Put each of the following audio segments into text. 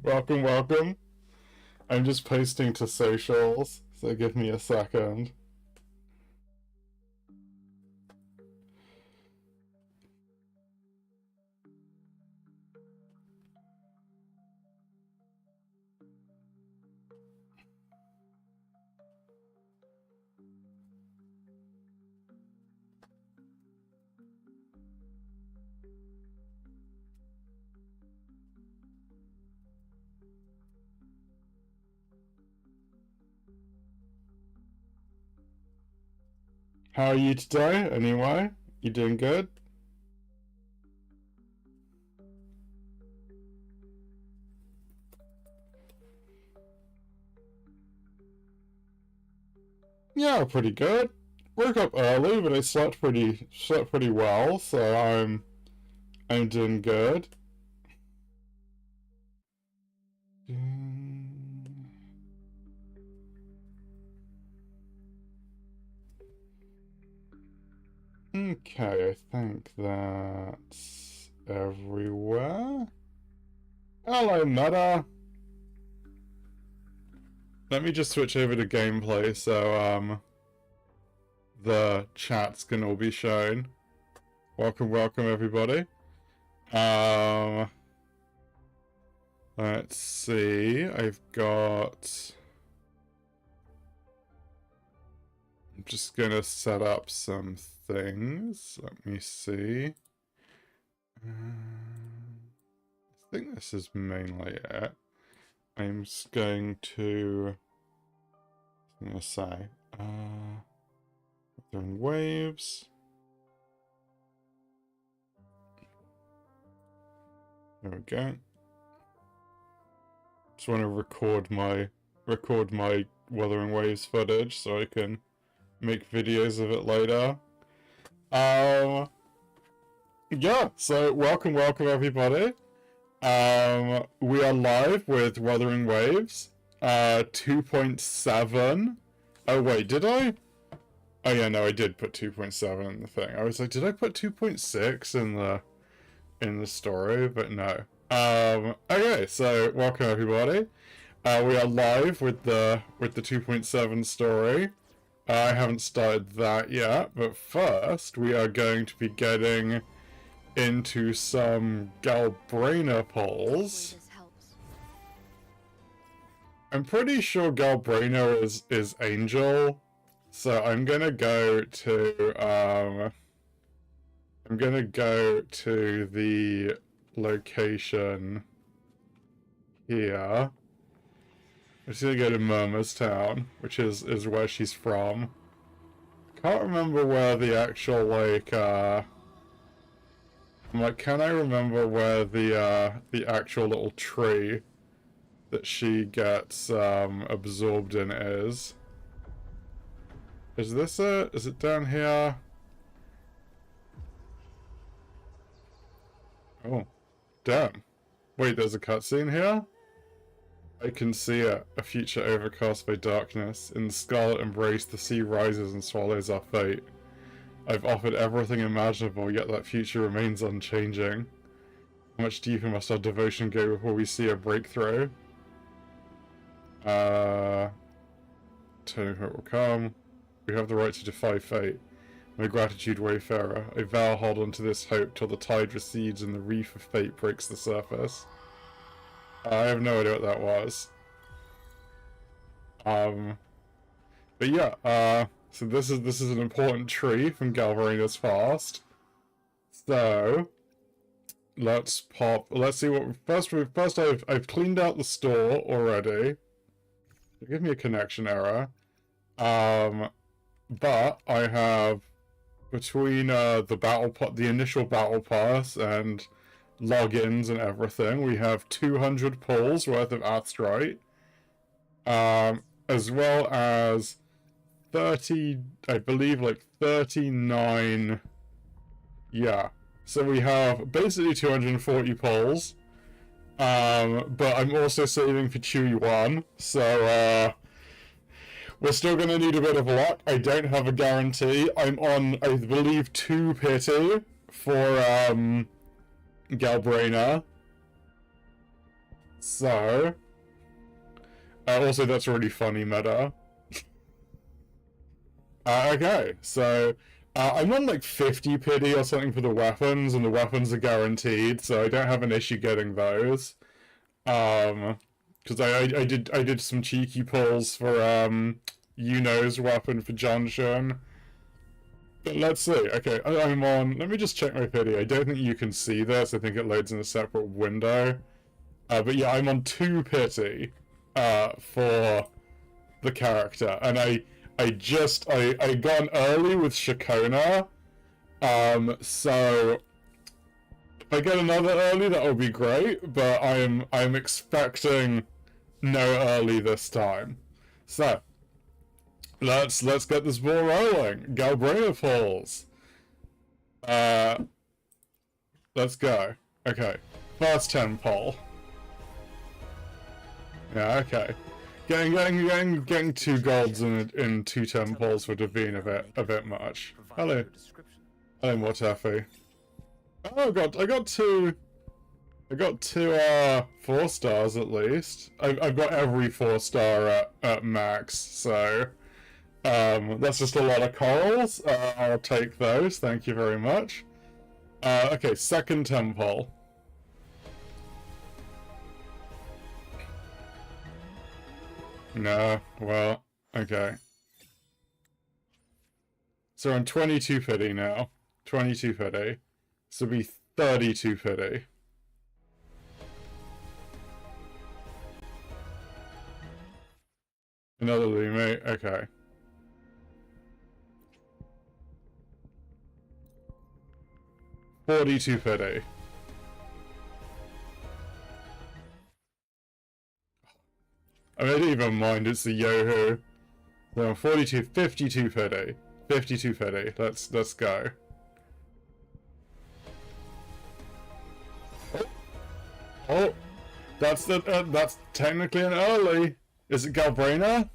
Welcome, welcome. I'm just posting to socials, so give me a second. How are you today, anyway? You doing good? Yeah, pretty good. Woke up early, but I slept pretty well, so I'm doing good. Okay, I think that's everywhere. Hello, Meta. Let me just switch over to gameplay so the chats can all be shown. Welcome, welcome everybody. Let's see. I'm just gonna set up some things. Let me see. I think this is mainly it. I'm just going to say, Wuthering Waves. There we go. Just want to record my Wuthering Waves footage so I can make videos of it later. Yeah, so welcome everybody. We are live with Wuthering Waves 2.7. Oh wait, did I? Oh yeah, no, I did put 2.7 in the thing. I was like, did I put 2.6 in the story? But no. Okay, so welcome everybody. We are live with the 2.7 story. I haven't started that yet, but first we are going to be getting into some Galbrena polls. I'm pretty sure Galbrena is Angel, so I'm gonna go to the location here. I'm just gonna go to Murmur's Town, which is where she's from. Can't remember where the actual can I remember where the actual little tree that she gets absorbed in is? Is this it? Is it down here? Oh, damn. Wait, there's a cutscene here? I can see it, a future overcast by darkness. In the scarlet embrace, the sea rises and swallows our fate. I've offered everything imaginable, yet that future remains unchanging. How much deeper must our devotion go before we see a breakthrough? Turning hope will come. We have the right to defy fate. My gratitude, Wayfarer. I vow hold on to this hope till the tide recedes and the reef of fate breaks the surface. I have no idea what that was. But yeah, so this is an important tree from Galbrena's past. So let's see what first I've cleaned out the store already. Give me a connection error. But I have between the initial battle pass and logins and everything, we have 200 pulls worth of Astrite. As well as 30, I believe, like 39. Yeah. So we have basically 240 pulls. But I'm also saving for Chewy 1, so we're still gonna need a bit of luck. I don't have a guarantee. I'm on, I believe, 2 pity for Galbrena. So also that's a really funny meta. Okay, so I'm on like 50 pity or something for the weapons, and the weapons are guaranteed, so I don't have an issue getting those. Because I did some cheeky pulls for Yuno's weapon for Junction. But let's see. Okay, I'm on. Let me just check my pity. I don't think you can see this. I think it loads in a separate window. But yeah, I'm on 2 pity for the character, and I gone early with Shakona, so if I get another early, that would be great, but I'm expecting no early this time. So let's get this ball rolling. Galbrena falls. Let's go. Okay, first 10 poll. Yeah, okay. Getting 2 golds in 2 temples would have been a bit much. Hello. Hello, Mortefi. Oh god, I got 2 4 stars at least. I've got every 4 star at max, so that's just a lot of corals. I'll take those, thank you very much. Okay, second temple. No, well, okay. So I'm 22 pity now. 22 pity. So it'll be 32 pity. Another Lumate, okay. $42 pity. I mean, I don't even mind, it's the Yohu. So 52 pity. 52 pity. Let's go. Oh, that's technically an early. Is it Galbrena?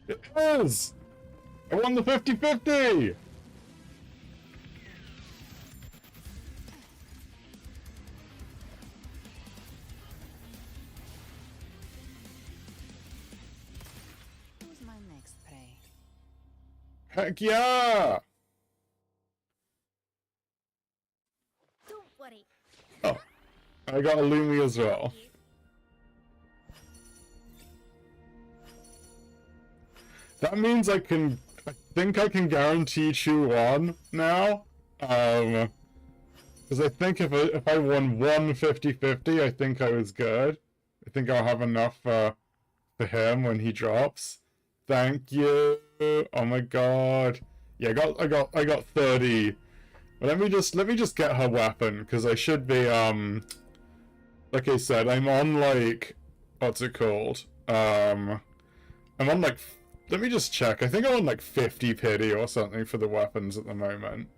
It is! I won the 50-50! Heck yeah! Don't worry. Oh, I got a Lumi as well. That means I think I can guarantee Chew 1 now. Because I think if I won 50-50, I think I was good. I think I'll have enough for him when he drops. Thank you. Oh my god. Yeah, I got 30. But let me just get her weapon, because I should be like I said, I'm on like what's it called? I'm on like, let me just check. I think I'm on like 50 pity or something for the weapons at the moment.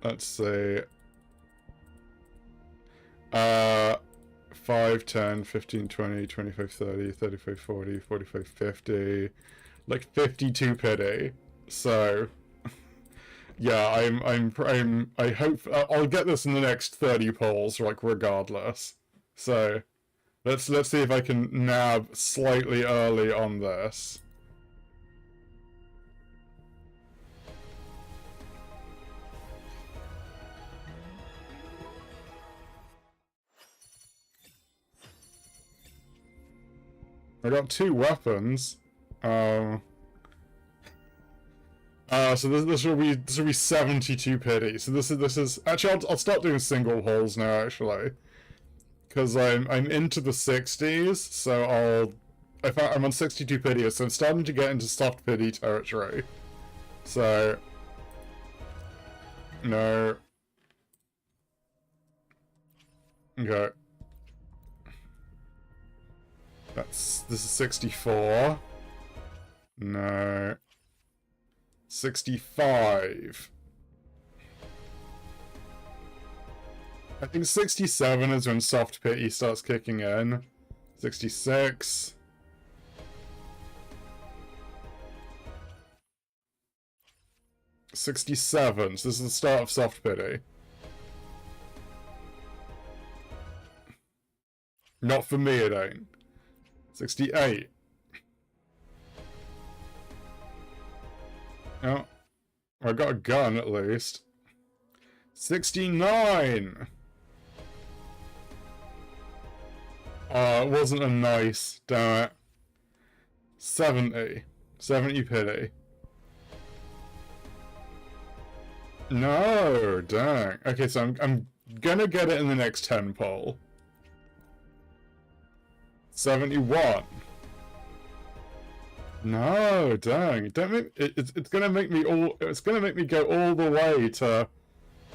Let's see. Uh, 5, 10, 15, 20, 25, 30, 35, 40, 45, 50. Like 52 pity. So, yeah, I hope I'll get this in the next 30 polls, like regardless. So, let's see if I can nab slightly early on this. I got 2 weapons. So this will be 72 pity. So this is actually I'll start doing single holes now actually, because I'm into the 60s. So I'm on 62 pity, so I'm starting to get into soft pity territory. So no. Okay. This is 64. No. 65. I think 67 is when soft pity starts kicking in. 66. 67. So this is the start of soft pity. Not for me, it ain't. 68. Oh. I got a gun, at least. 69! It wasn't a nice, damn it. 70. 70 pity. No, dang. Okay, so I'm gonna get it in the next 10 poll. 71. No, dang. Don't make it's gonna make me go all the way to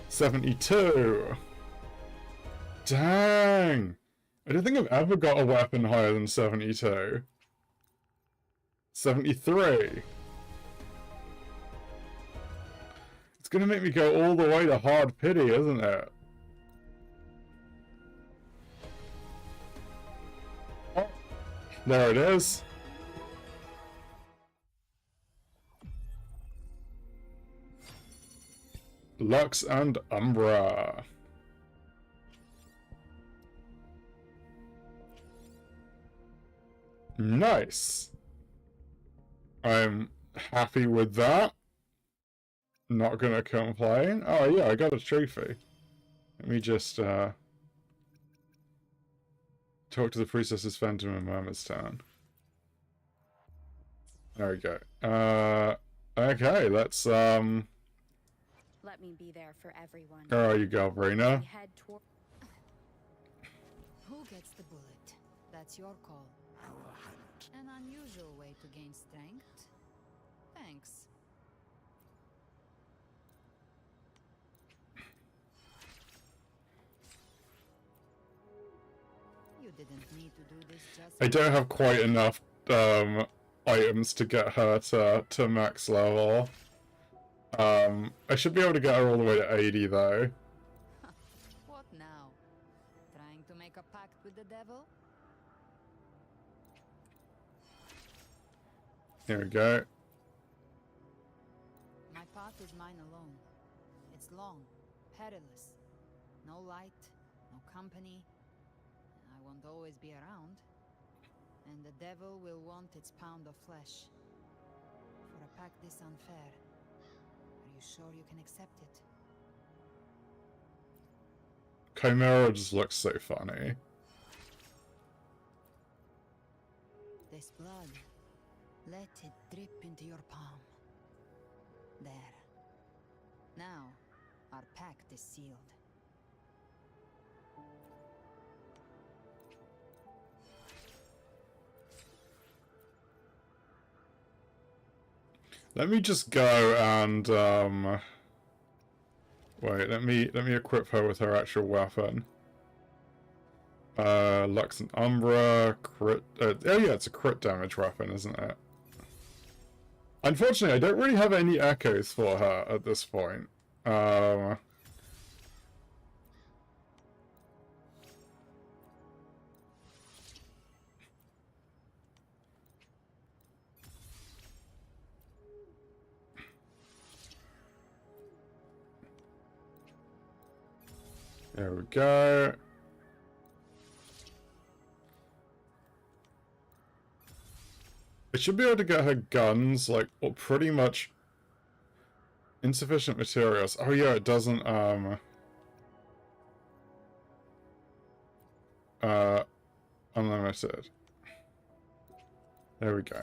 72. Dang. I don't think I've ever got a weapon higher than 72. 73. It's gonna make me go all the way to hard pity, isn't it? Oh, there it is. Lux and Umbra. Nice. I'm happy with that. Not gonna complain. Oh yeah, I got a trophy. Let me just talk to the priestess's phantom in Mermaid's Town. There we go. Okay, let's Let me be there for everyone. where are you, Galbrena? Who gets the bullet? That's your call. An unusual way to gain strength. Thanks. You didn't need to do this just I don't have quite enough items to get her to max level. I should be able to get her all the way to 80 though. What now? Trying to make a pact with the devil? Here we go. My path is mine alone. It's long, perilous. No light, no company. I won't always be around. And the devil will want its pound of flesh. For a pact this unfair, are you sure you can accept it? Chimera just looks so funny. This blood, let it drip into your palm. There. Now, our pact is sealed. Let me just go and wait, let me equip her with her actual weapon. Lux and Umbra, crit oh yeah, it's a crit damage weapon, isn't it? Unfortunately, I don't really have any echoes for her at this point. There we go. I should be able to get her guns, like, well, pretty much insufficient materials. Oh yeah, it doesn't, unlimited. There we go.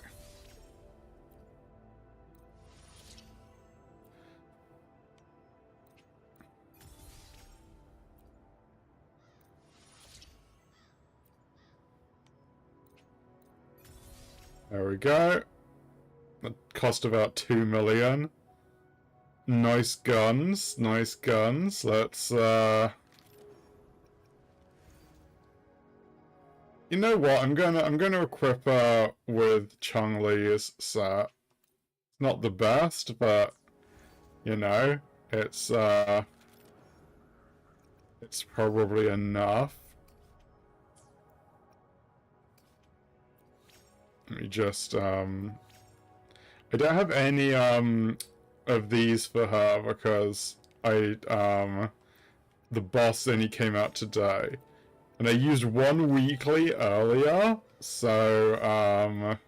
There we go. It cost about 2 million. Nice guns, nice guns. Let's, you know what? I'm gonna equip her with Chung Li's set. Not the best, but you know, it's probably enough. Let me just I don't have any of these for her because the boss only came out today. And I used one weekly earlier, so I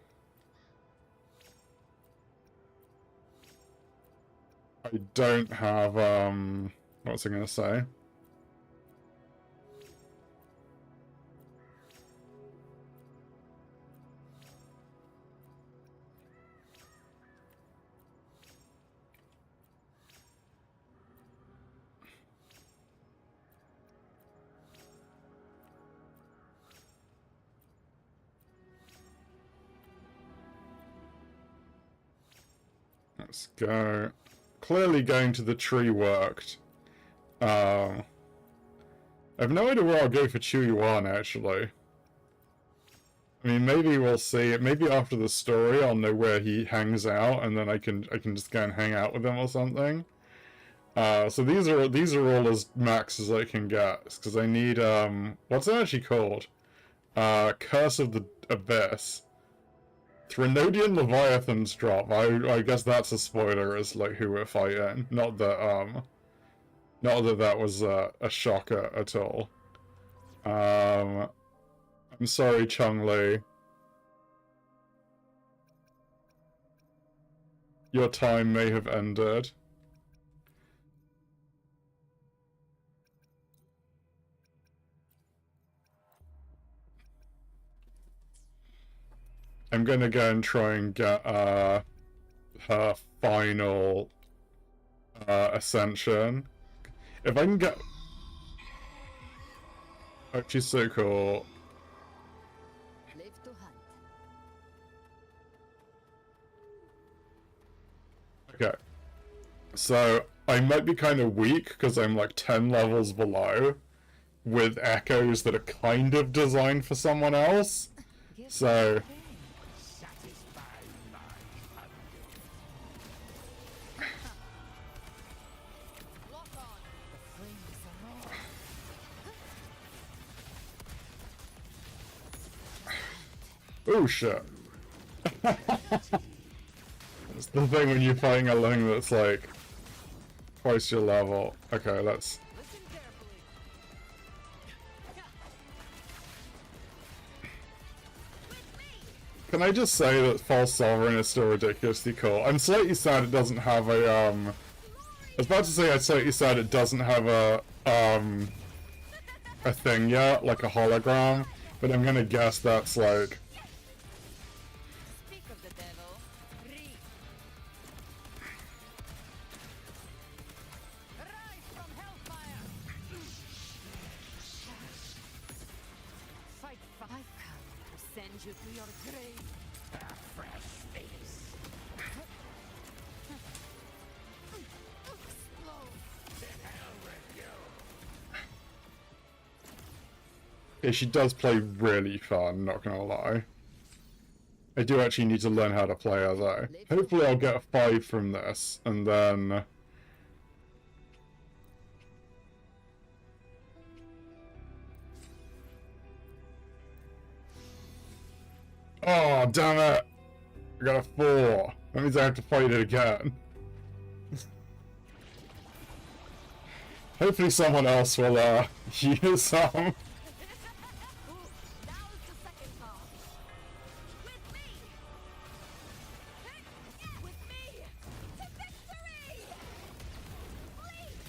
don't have what was I gonna say? Let's go. Clearly going to the tree worked. I have no idea where I'll go for Chewy 1, actually. I mean, maybe we'll see. Maybe after the story I'll know where he hangs out, and then I can just go and hang out with him or something. So these are all as max as I can get, because I need, what's it actually called? Curse of the Abyss. Threnodian Leviathans drop. I guess that's a spoiler as like who we're fighting. Not that that was a shocker at all. I'm sorry, Chung Li. Your time may have ended. I'm gonna go and try and get her final ascension. If I can get... Oh, she's so cool. Live to hunt. Okay. So, I might be kind of weak because I'm like 10 levels below with echoes that are kind of designed for someone else. So... Oh shit. It's the thing when you're fighting a Ling that's like twice your level. Okay, let's... Can I just say that False Sovereign is still ridiculously cool? I'm slightly sad it doesn't have a, I was about to say I'm slightly sad it doesn't have a thing yet, like a hologram, but I'm gonna guess that's like... Speak of the devil. Read. Arise from hellfire. Fight, fight. I will send you to your grave. A fresh face. Yeah, she does play really fun, not gonna lie. I do actually need to learn how to play her though. Hopefully I'll get a 5 from this, and then... Oh, damn it! I got a 4. That means I have to fight it again. Hopefully someone else will use some. Ooh, now's the second call. With me! With me! To victory! Please,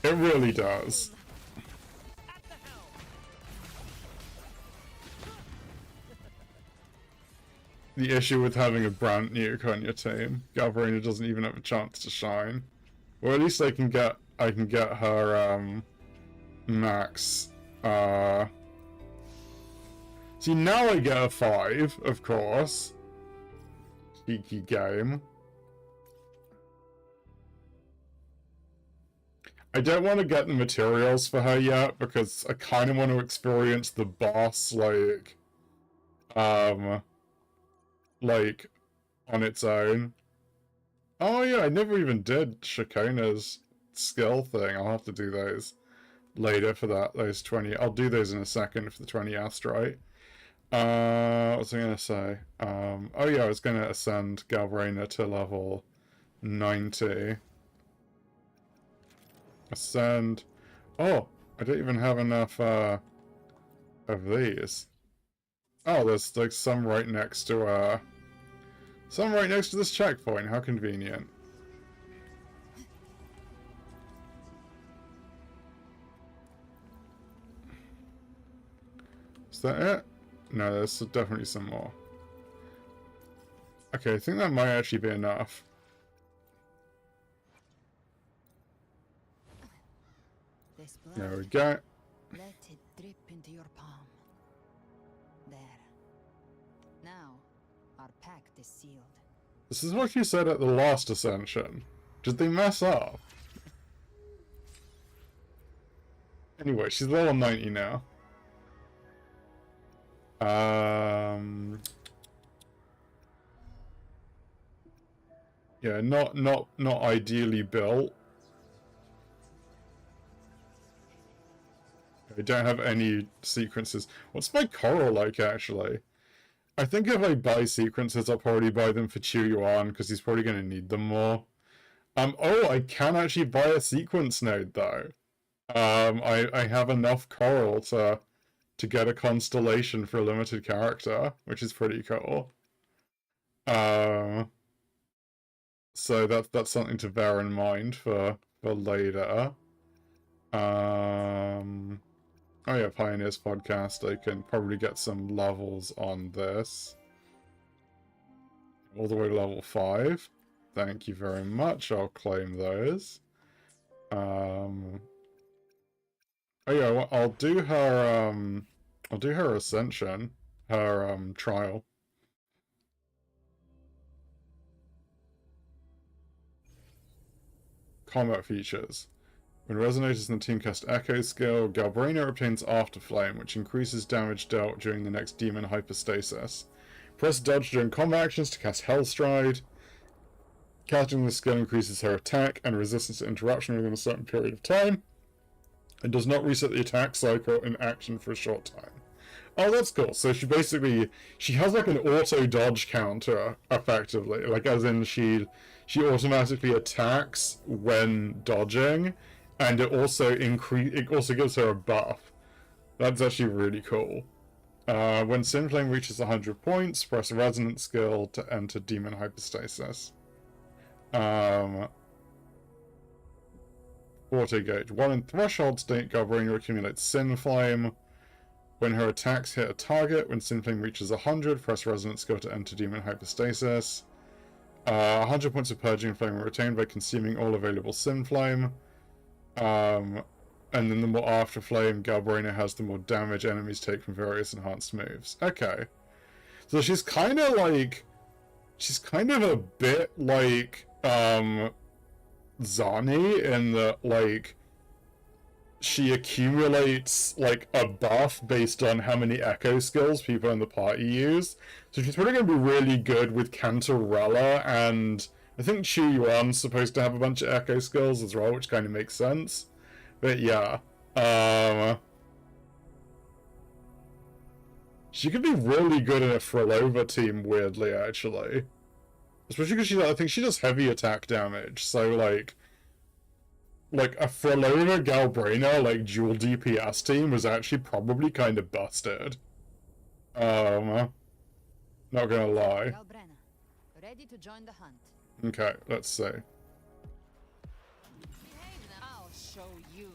Bill! It really does. At the helm! The issue with having a brand nuke on your team, Galbrena doesn't even have a chance to shine. Or at least I can get her max. See, now I get a 5, of course. Cheeky game. I don't want to get the materials for her yet because I kind of want to experience the boss like on its own. Oh yeah, I never even did Shakona's skill thing. I'll have to do those later for those 20. I'll do those in a second for the 20 astrite. What was I gonna say? Oh yeah, I was gonna ascend Galbrena to level 90. Ascend. Oh, I don't even have enough of these. Oh, there's like some right next to this checkpoint. How convenient. Is that it? No, there's definitely some more. Okay, I think that might actually be enough. This blood, There we go. let it drip into your palm. There. Now, our pact is sealed. This is what you said at the last ascension. Did they mess up? Anyway, she's level 90 now. Yeah, not ideally built. I don't have any sequences. What's my coral like, actually? I think if I buy sequences, I'll probably buy them for Chu Yuan, because he's probably going to need them more. Oh, I can actually buy a sequence node, though. I have enough coral to get a constellation for a limited character, which is pretty cool. So that's something to bear in mind for later. Oh yeah, Pioneers podcast. I can probably get some levels on this. All the way to level 5. Thank you very much. I'll claim those. Oh yeah, well, I'll do her ascension, her trial. Combat features. When resonators in the team cast Echo skill, Galbrena obtains Afterflame, which increases damage dealt during the next demon hypostasis. Press dodge during combat actions to cast Hellstride. Casting the skill increases her attack and resistance to interruption within a certain period of time. It does not reset the attack cycle in action for a short time. Oh, that's cool. So she has like an auto dodge counter, effectively. Like, as in she automatically attacks when dodging, and it also gives her a buff. That's actually really cool. When Sinflame reaches 100 points, press Resonance skill to enter Demon Hypostasis. Auto gauge. While in Threshold state, Galbrena accumulates Sinflame. When her attacks hit a target, when Sinflame reaches 100, press Resonance skill to enter Demon Hypostasis. 100 points of Purging Flame are retained by consuming all available Sinflame. And then the more Afterflame Galbrena has, the more damage enemies take from various enhanced moves. Okay. So she's kind of a bit like, Zani in that, like, she accumulates, like, a buff based on how many echo skills people in the party use. So she's probably going to be really good with Cantarella, and I think Chu Yuan's supposed to have a bunch of echo skills as well, which kind of makes sense. But yeah, she could be really good in a Frilova team, weirdly, actually. Especially because I think she does heavy attack damage, so like a Frolona Galbrena, like, dual DPS team was actually probably kind of busted. Not gonna lie. Galbrena, ready to join the hunt. Okay, let's see. Behave now. I'll show you.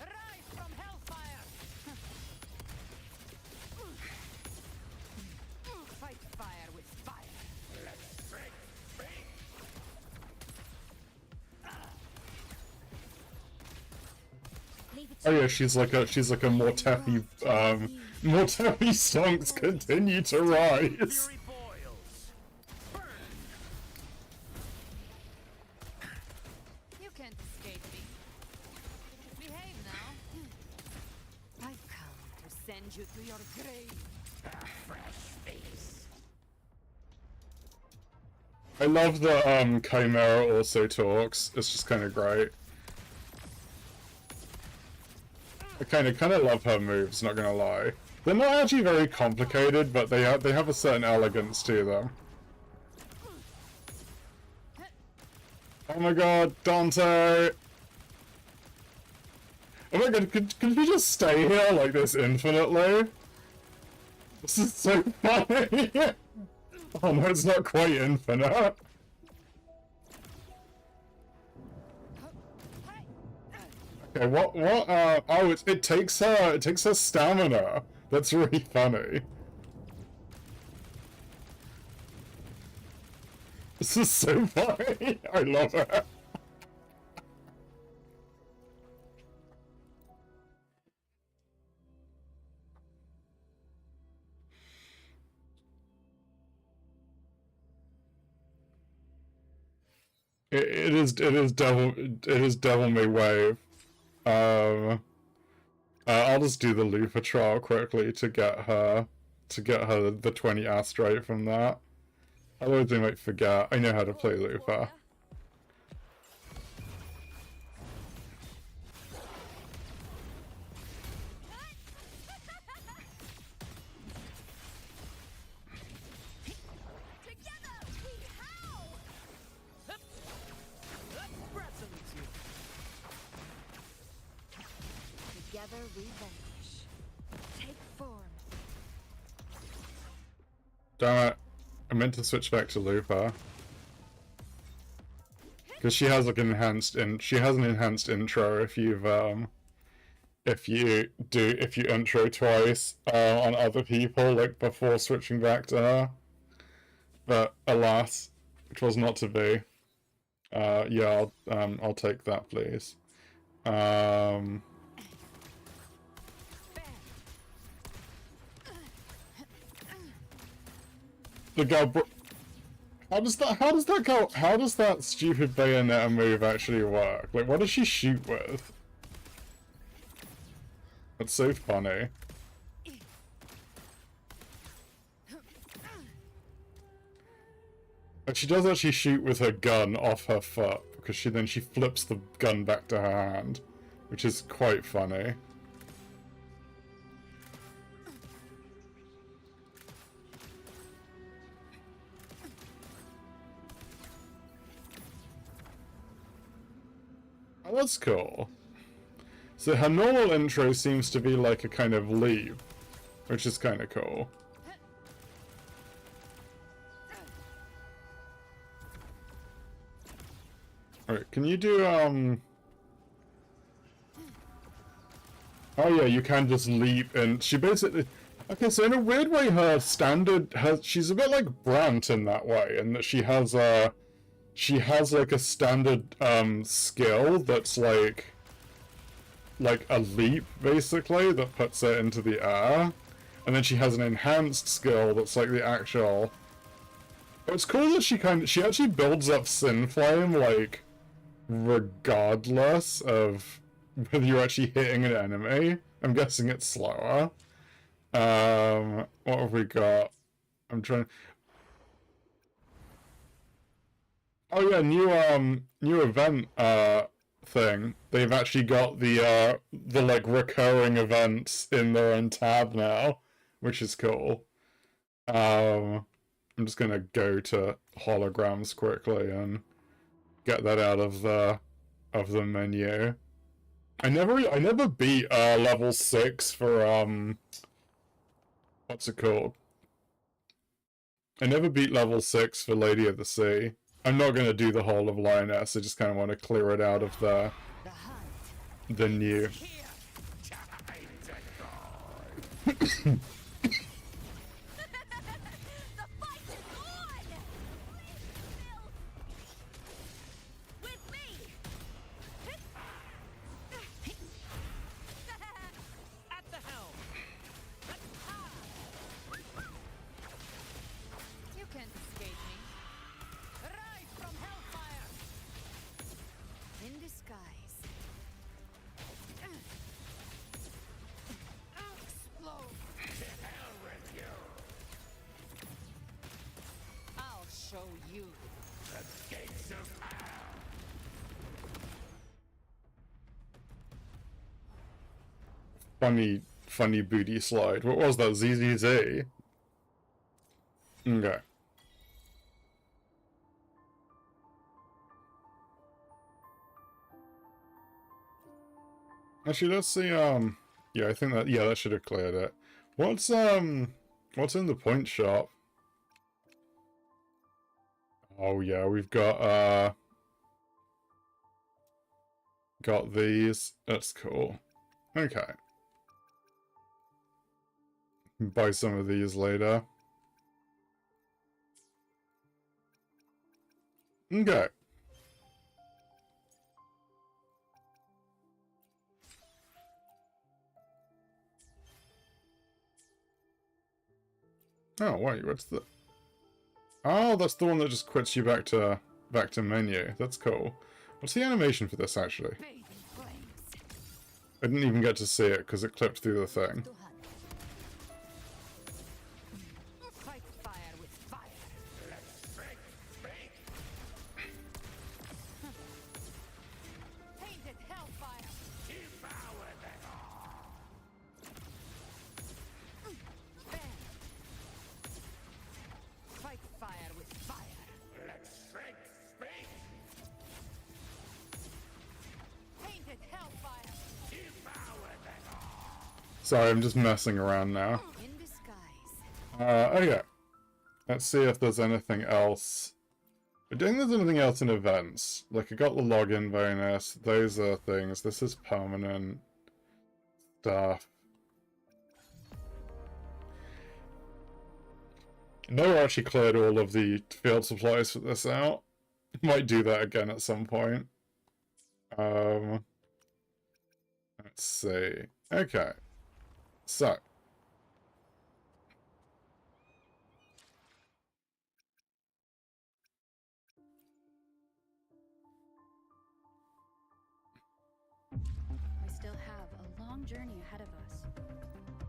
Rise from hellfire! Fight fire with fire. Oh yeah, she's like a Mortefi, Mortefi stonks continue to rise. You can't escape me. Behave now. I've come to send you to your grave. I love that Chimera also talks. It's just kind of great. I kind of love her moves, not gonna lie. They're not actually very complicated, but they have a certain elegance to them. Oh my god, Dante! Oh my god, could we just stay here like this infinitely? This is so funny! Oh no, it's not quite infinite. Okay, oh, it takes her stamina. That's really funny. This is so funny. I love it. It is Devil May Wave. I'll just do the Lupa trial quickly to get her the 20 astrate from that. Otherwise they might forget. I know how to play Lupa. Together we vanquish. Take form. Damn it. I meant to switch back to Lupa. Because she has like an enhanced intro if you intro twice on other people, like before switching back to her. But alas, it was not to be. Yeah, I'll take that, please. The how does that stupid Bayonetta move actually work? Like, what does she shoot with? That's so funny. But she does actually shoot with her gun off her foot, because she flips the gun back to her hand, which is quite funny. Oh, that's cool. So her normal intro seems to be like a kind of leap, which is kind of cool. Alright, can you do, oh yeah, you can just leap, and she basically... Okay, so in a weird way, she's a bit like Brant in that way, in that she has like a standard, skill that's like a leap, basically, that puts her into the air. And then she has an enhanced skill that's like the actual... It's cool that she actually builds up Sin Flame, like, regardless of whether you're actually hitting an enemy. I'm guessing it's slower. What have we got? I'm trying... Oh yeah, new event, thing, they've actually got the like recurring events in their own tab now, which is cool. I'm just gonna go to holograms quickly and get that out of the menu. I never beat level 6 for what's it called? I never beat level 6 for Lady of the Sea. I'm not gonna do the whole of Lioness, I just kinda wanna clear it out of the new. Funny booty slide. What was that? ZZZ? Okay. Actually, let's see, yeah, I think that, yeah, that should have cleared it. What's in the point shop? Oh, yeah, we've got these. That's cool. Okay. Buy some of these later. Okay. Oh, wait, what's the... Oh, that's the one that just quits you back to menu. That's cool. What's the animation for this, actually? I didn't even get to see it, because it clipped through the thing. Sorry, I'm just messing around now. Okay. Let's see if there's anything else. I don't think there's anything else in events. Like, I got the login bonus. Those are things. This is permanent stuff. No, I actually cleared all of the field supplies for this out. Might do that again at some point. Let's see. Okay. So. We still have a long journey ahead of us.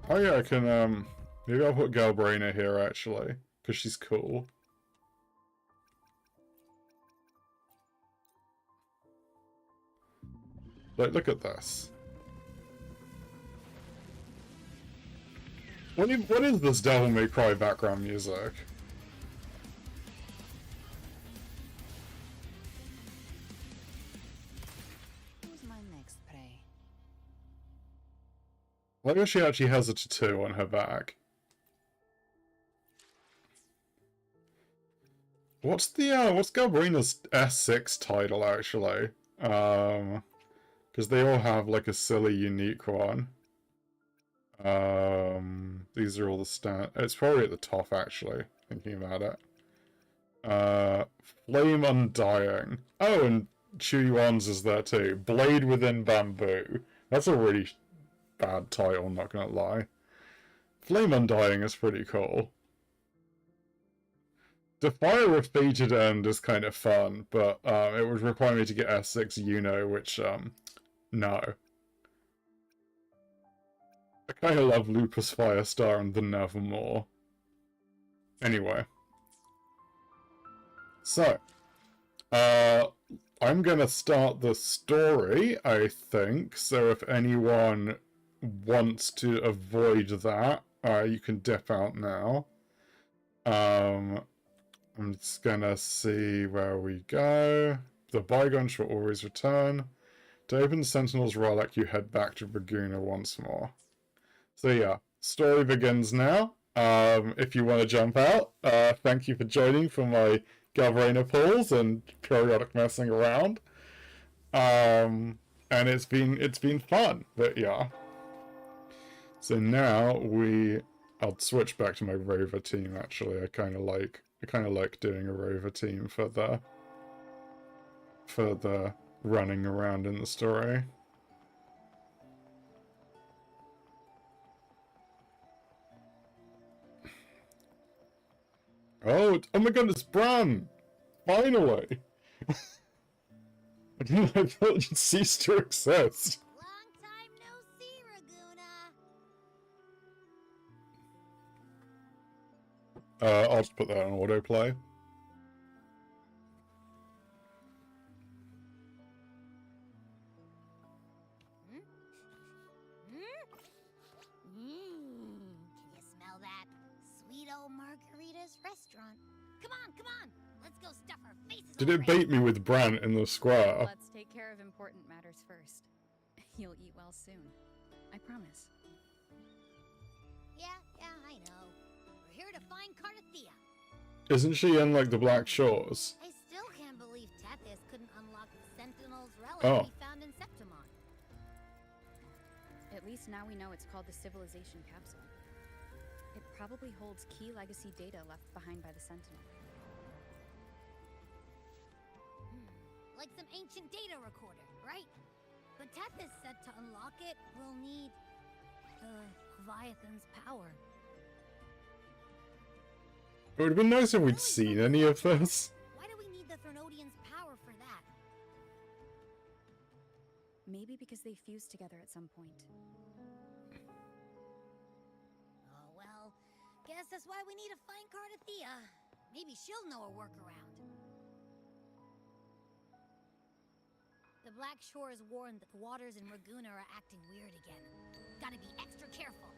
Oh yeah, I can, maybe I'll put Galbrena here, actually. Because she's cool. Like, look at this. What is this Devil May Cry background music? Who's my next prey? Like, she actually has a tattoo on her back. What's Galbrena's S6 title, actually? Because they all have, like, a silly, unique one. These are all the it's probably at the top, actually, thinking about it. Flame Undying. Oh, and Chuyuan's is there too. Blade Within Bamboo. That's a really bad title, I'm not gonna lie. Flame Undying is pretty cool. Defy with Fated End is kind of fun, but it would require me to get S6 Uno, which, no. I kind of love Lupus Firestar and the Nevermore. Anyway. So. I I'm gonna start the story, I think. So if anyone wants to avoid that, you can dip out now. I'm just gonna see where we go. The bygone shall always return. To open the Sentinel's relic, you head back to Laguna once more. So yeah, story begins now. If you want to jump out, thank you for joining for my Galbrena pulls and periodic messing around. And it's been fun, but yeah. So now I'll switch back to my rover team. Actually, I kind of like doing a rover team for the running around in the story. Oh my god, it's Bran! Finally! I thought it ceased to exist. Long time no see, Raguna. I'll just put that on autoplay. Can you smell that? Sweet old Margarita's restaurant. Come on! Let's go stuff our faces. Did it bait me with Bran in the square? Let's take care of important matters first. You'll eat well soon. I promise. Yeah, I know. We're here to find Cardathia. Isn't she in, like, the Black Shores? I still can't believe Tethys couldn't unlock the Sentinel's relic Oh. we found in Septimon. At least now we know it's called the Civilization Capsule. It probably holds key legacy data left behind by the Sentinel. Like some ancient data recorder, right? But Tethys said to unlock it, we'll need Leviathan's power. It would have been nice if we'd seen any of this. Why do we need the Threnodians' power for that? Maybe because they fused together at some point. Oh well, guess that's why we need to find Cardathia. Maybe she'll know a workaround. The Black Shores warned that the waters in Laguna are acting weird again. Gotta be extra careful.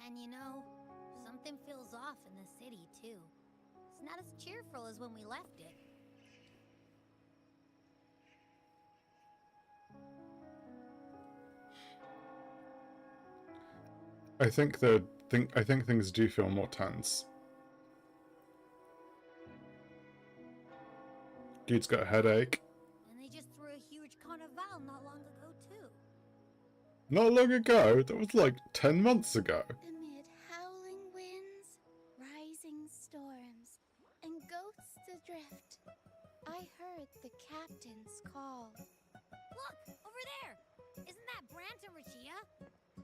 And you know, something feels off in the city too. It's not as cheerful as when we left it. I think things do feel more tense. Dude's got a headache. And they just threw a huge carnival not long ago too. Not long ago. That was like 10 months ago. Amid howling winds, rising storms, and ghosts adrift, I heard the captain's call. Look! Over there! Isn't that Brant and Rachia?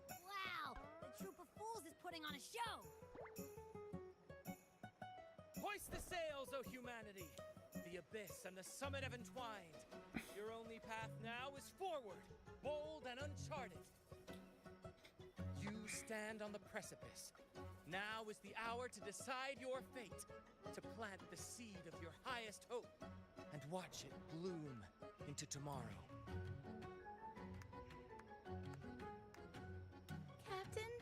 Wow! The troop of fools is putting on a show! Hoist the sails, O humanity! The abyss and the summit have entwined. Your only path now is forward, bold and uncharted. You stand on the precipice. Now is the hour to decide your fate, to plant the seed of your highest hope, and watch it bloom into tomorrow. Captain,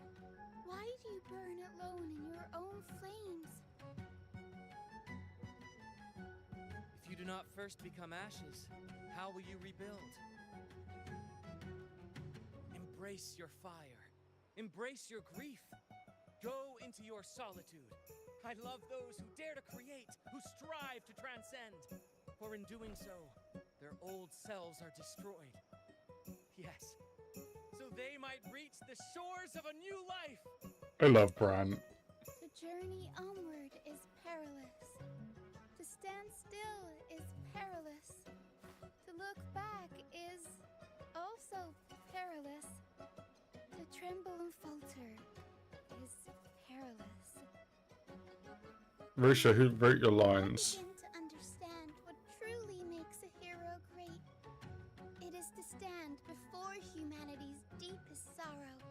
why do you burn alone in your own flames? If you do not first become ashes, how will you rebuild? Embrace your fire. Embrace your grief. Go into your solitude. I love those who dare to create, who strive to transcend. For in doing so, their old selves are destroyed. Yes, so they might reach the shores of a new life. I love Bran. The journey onward is perilous. To stand still is perilous. To look back is also perilous. To tremble and falter is perilous. Risha, who wrote your I lines? begin to understand what truly makes a hero great. It is to stand before humanity's deepest sorrow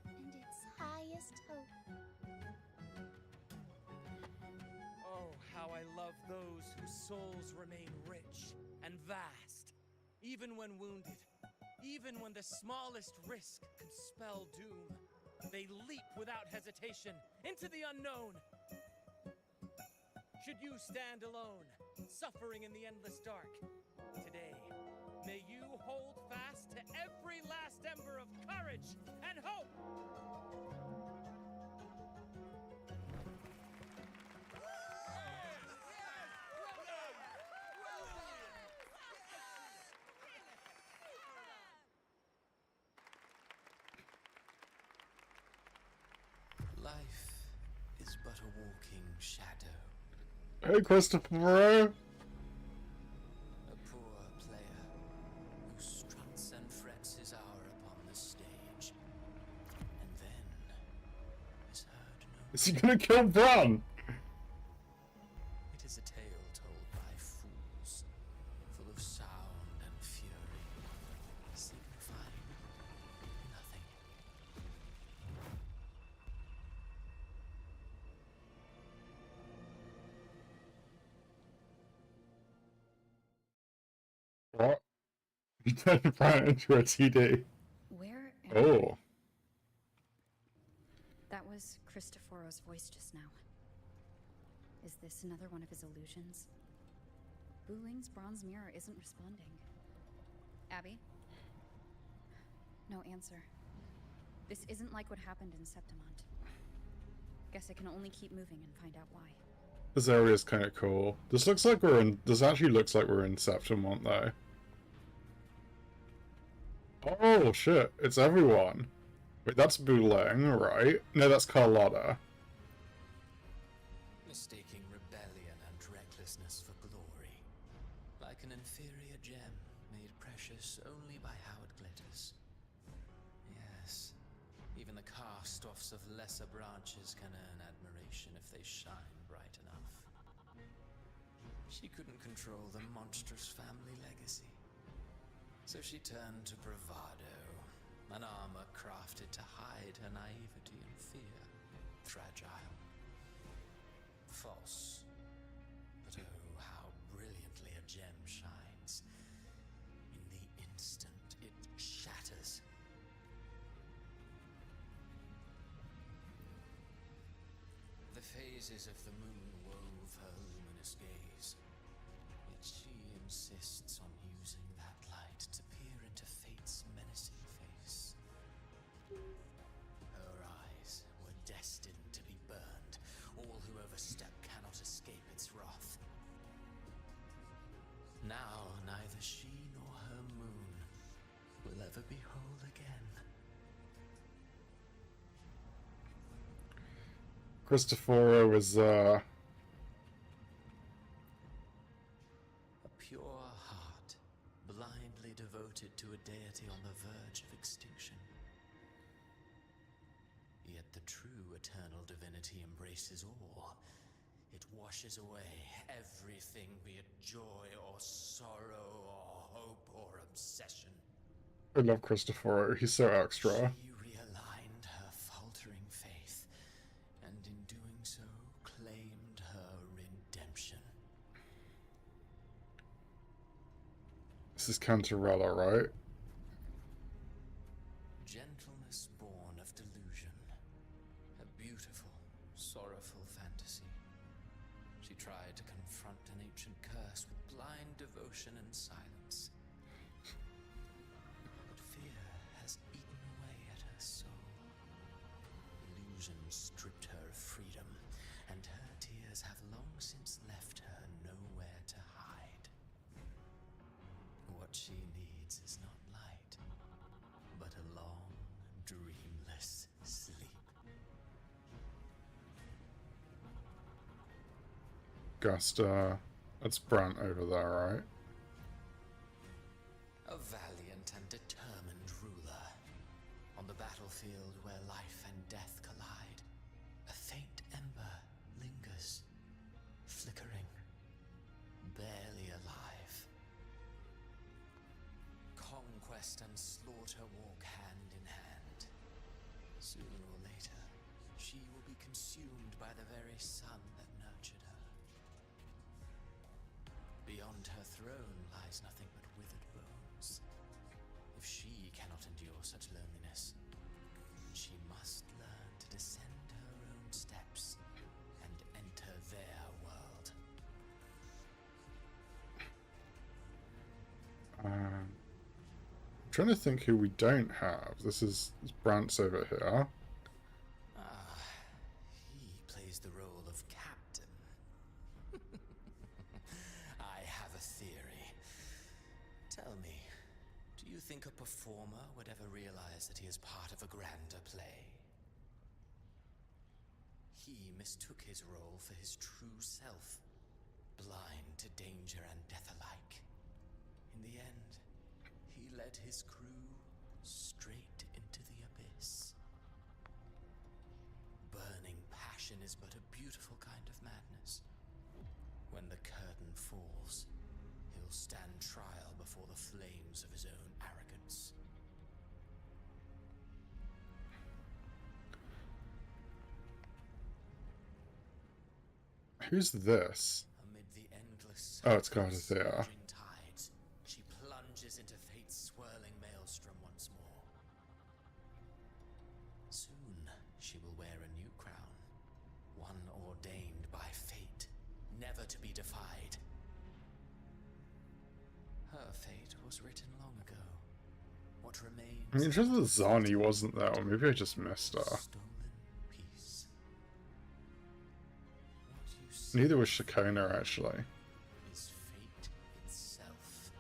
and its highest hope. I love those whose souls remain rich and vast, even when wounded, even when the smallest risk can spell doom. They leap without hesitation into the unknown. Should you stand alone, suffering in the endless dark, today, may you hold fast to every last ember of courage and hope! Life is but a walking shadow. Hey, Christopher! A poor player who struts and frets his hour upon the stage, and then is heard no Is he gonna kill Bran? It is a tale told by fools, full of sound and fury, signifying nothing. What? He turned Bran into a TD. Where? Oh. That was Cristoforo's voice just now. Is this another one of his illusions? Buling's bronze mirror isn't responding. Abby? No answer. This isn't like what happened in Septimont. Guess I can only keep moving and find out why. This area's kind of cool. This looks like we're in... This actually looks like we're in Septimont, though. Oh, shit. It's everyone. Wait, that's Buling, right? No, that's Carlotta. Mistaking rebellion and recklessness for glory, like an inferior gem made precious only by how it glitters. Yes, even the cast-offs of lesser branches can earn admiration if they shine bright enough. She couldn't control the monstrous family legacy, so she turned to bravado, an armor crafted to hide her naivety and fear. Fragile. False. But oh, how brilliantly a gem shines. In the instant it shatters. The phases of the moon wove her luminous gaze. Yet she insists on using that light to peer into fate's menacing face. Her eyes were destined to be burned. All who overstep cannot escape its wrath. Now neither she nor her moon will ever be whole again. Cristoforo is, A pure heart, blindly devoted to a deity on the verge of extinction. Yet the true eternal divinity embraces all. It washes away everything, be it joy or sorrow or hope or obsession. I love Cristoforo. He's so extra. She realigned her faltering faith, and in doing so, claimed her redemption. This is Cantarella, right? Gentleness born of delusion. A beautiful, sorrowful fantasy. She tried to confront an ancient curse with blind devotion and silence. But fear has eaten away at her soul. Illusion stripped her of freedom, and her tears have long since left her nowhere to hide. What she needs is not light, but a long, dreamless sleep. Gusta. That's Brant over there, right? A valiant and determined ruler. On the battlefield where life and death collide, a faint ember lingers, flickering, barely alive. Conquest and slaughter walk hand in hand. Sooner or later, she will be consumed by the very sun that nurtured her. throne lies nothing but withered bones. If she cannot endure such loneliness, she must learn to descend her own steps and enter their world. I'm trying to think who we don't have. This is Brant's over here. He plays the role of captain. I have a theory. Tell me, do you think a performer would ever realize that he is part of a grander play? He mistook his role for his true self, blind to danger and death alike. In the end, he led his crew straight into the abyss. Burning passion is but a beautiful kind of madness. When the curtain falls, he'll stand trial before the flames of his own arrogance. Who's this? Amid the endless Oh, it's Gardathea. surging tides, she plunges into fate's swirling maelstrom once more. Soon she will wear a new crown, one ordained by fate, never to be defied. Her fate was written long ago. What remains? I mean, just that Zani wasn't there, or maybe I just missed her. Stolen peace. What you see Neither was Shakona, actually. is fate itself.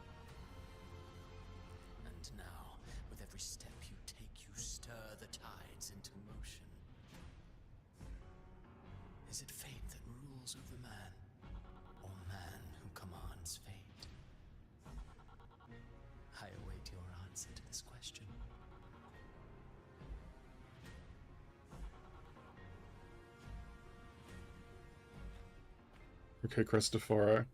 And now, with every step you take, you stir the tides into motion. Is it fate that rules over man, or man who commands fate? I await your answer to this question. Okay, Cristoforo.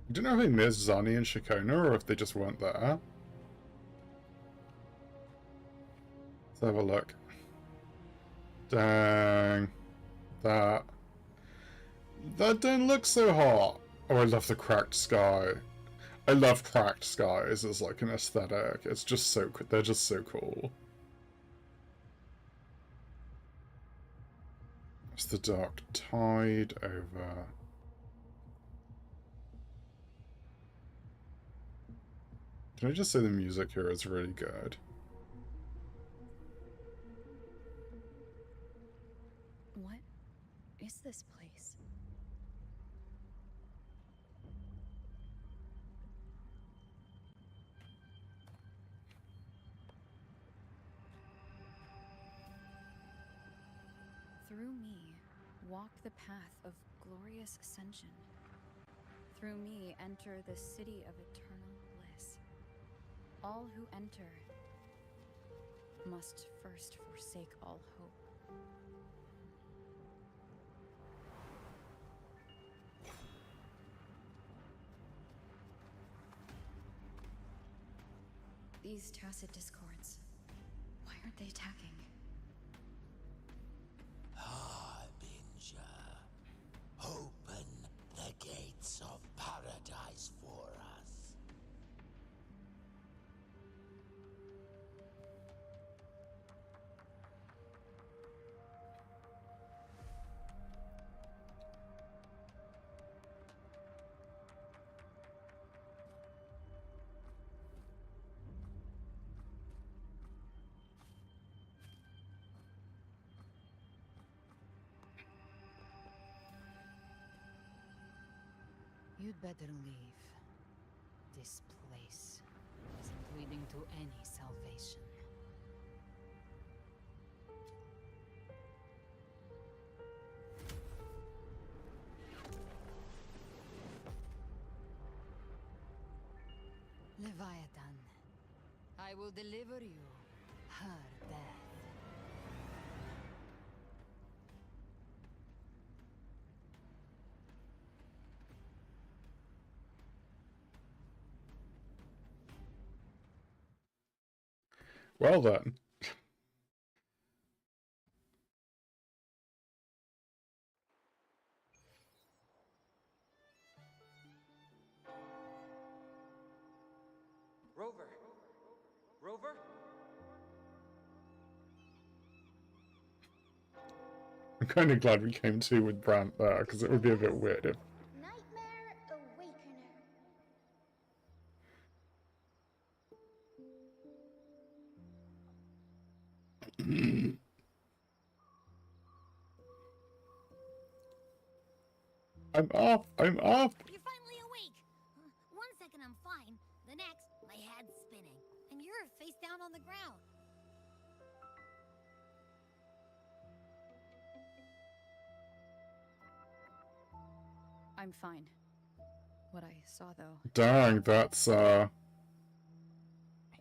I don't know if they missed Zani and Shakona, or if they just weren't there. Let's have a look. Dang. That don't look so hot. Oh, I love the cracked sky. I love cracked skies as like an aesthetic. It's just so they're just so cool. It's the dark tide over. Can I just say the music here is really good? What is this place? Through me, walk the path of glorious ascension. Through me, enter the city of eternal bliss. All who enter must first forsake all hope. These tacit discords, why aren't they attacking? Harbinger, open the gates of paradise for us. You'd better leave. This place isn't leading to any salvation. Leviathan, I will deliver you her death. Well then. Rover! Rover? I'm kind of glad we came to with Brant there, because it would be a bit weird if... Nightmare Awakener. I'm up! I'm up! You're finally awake! One second I'm fine, the next, my head's spinning, and you're face down on the ground. I'm fine. What I saw, though. Dang, that's,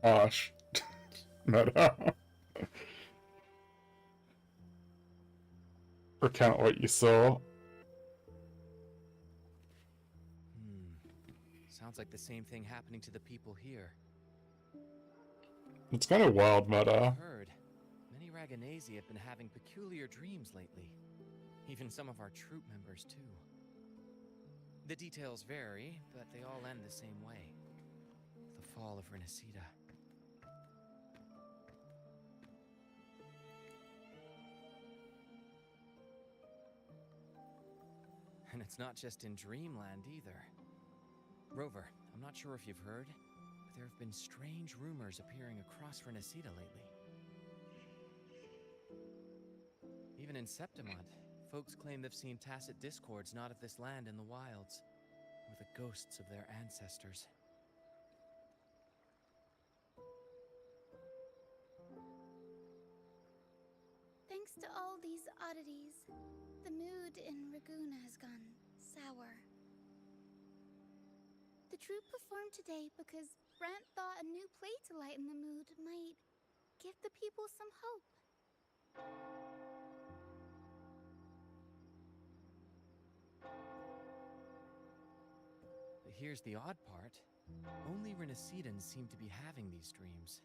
harsh. Meta. Recount what you saw. Sounds like the same thing happening to the people here. It's kind of wild, Meta. I've heard many Raganesi have been having peculiar dreams lately. Even some of our troop members, too. The details vary, but they all end the same way. The fall of Rinascita. And it's not just in Dreamland either. Rover, I'm not sure if you've heard, but there have been strange rumors appearing across Rinascita lately. Even in Septimont, folks claim they've seen tacit discords not of this land in the wilds, or the ghosts of their ancestors. Thanks to all these oddities, the mood in Raguna has gone sour. The troupe performed today because Brant thought a new play to lighten the mood might give the people some hope. But here's the odd part. Only Rinascitans seem to be having these dreams.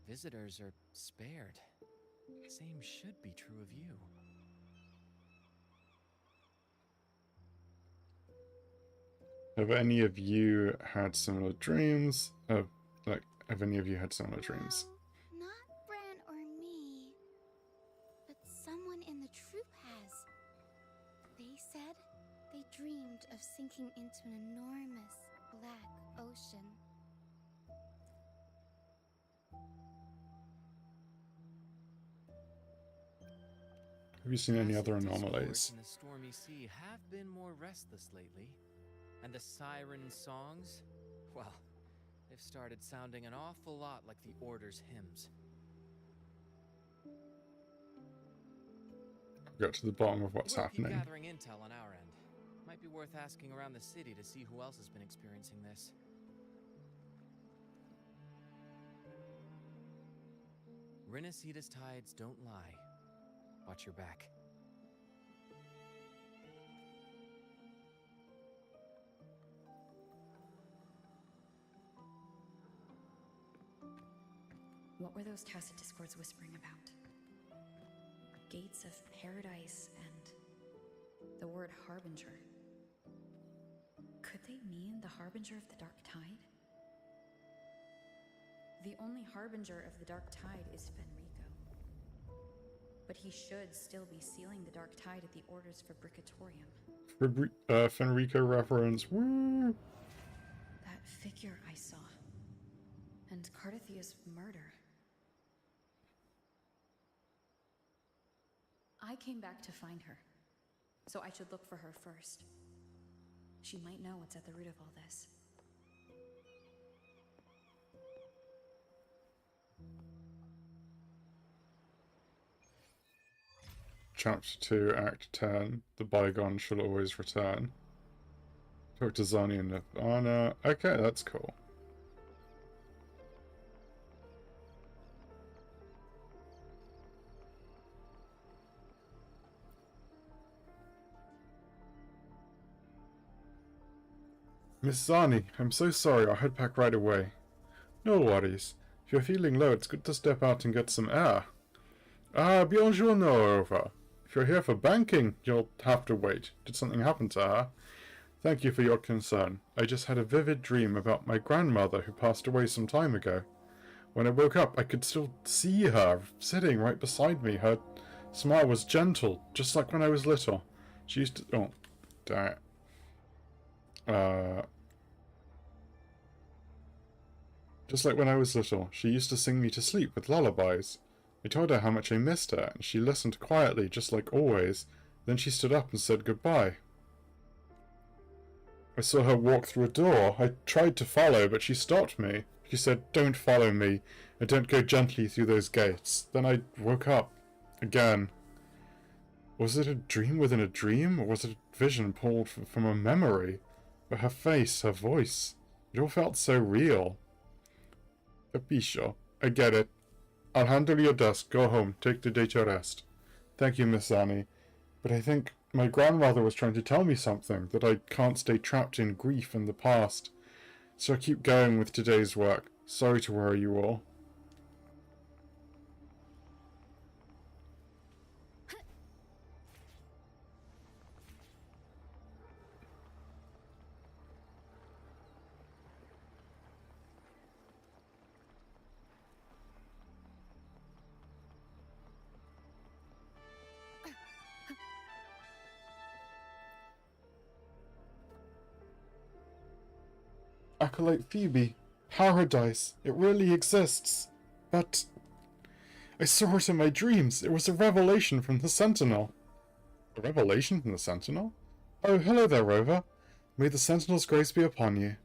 Visitors are spared. Same should be true of you. Have any of you had similar dreams? Have any of you had similar dreams? No, not Brant or me, but someone in the troupe has. They said they dreamed of sinking into an enormous black ocean. Have you seen any Tacit other discords anomalies? in the stormy sea have been more restless lately. And the siren songs, well, they've started sounding an awful lot like the Order's hymns. Get to the bottom of what's We'll happening. keep gathering intel on our end. Might be worth asking around the city to see who else has been experiencing this. Rinascita's tides don't lie. Watch your back. What were those tacit discords whispering about? Gates of paradise and the word harbinger. Could they mean the harbinger of the dark tide? The only harbinger of the dark tide is Fenrico. But he should still be sealing the dark tide at the orders for Bricatorium. Fenrico reference. Woo! That figure I saw. And Cardathia's murder. I came back to find her, so I should look for her first. She might know what's at the root of all this. Chapter 2, Act 10. The bygone shall always return. Talk to Zani and Nirvana. Okay, that's cool. Miss Zani, I'm so sorry, I'll head back right away. No worries. If you're feeling low, it's good to step out and get some air. Ah, buongiorno, Rova. If you're here for banking, you'll have to wait. Did something happen to her? Thank you for your concern. I just had a vivid dream about my grandmother who passed away some time ago. When I woke up, I could still see her sitting right beside me. Her smile was gentle, just like when I was little. She used to... Oh, damn it. Just like when I was little, she used to sing me to sleep with lullabies. I told her how much I missed her, and she listened quietly, just like always. Then she stood up and said goodbye. I saw her walk through a door. I tried to follow, but she stopped me. She said, "Don't follow me, and don't go gently through those gates." Then I woke up. Again. Was it a dream within a dream, or was it a vision pulled from a memory? But her face, her voice, it all felt so real. Capisco. I get it. I'll handle your desk. Go home. Take the day to rest. Thank you, Miss Annie. But I think my grandmother was trying to tell me something, that I can't stay trapped in grief in the past. So I keep going with today's work. Sorry to worry you all. Acolyte Phoebe. Paradise. It really exists. But... I saw it in my dreams. It was a revelation from the Sentinel. A revelation from the Sentinel? Oh, hello there, Rover. May the Sentinel's grace be upon you.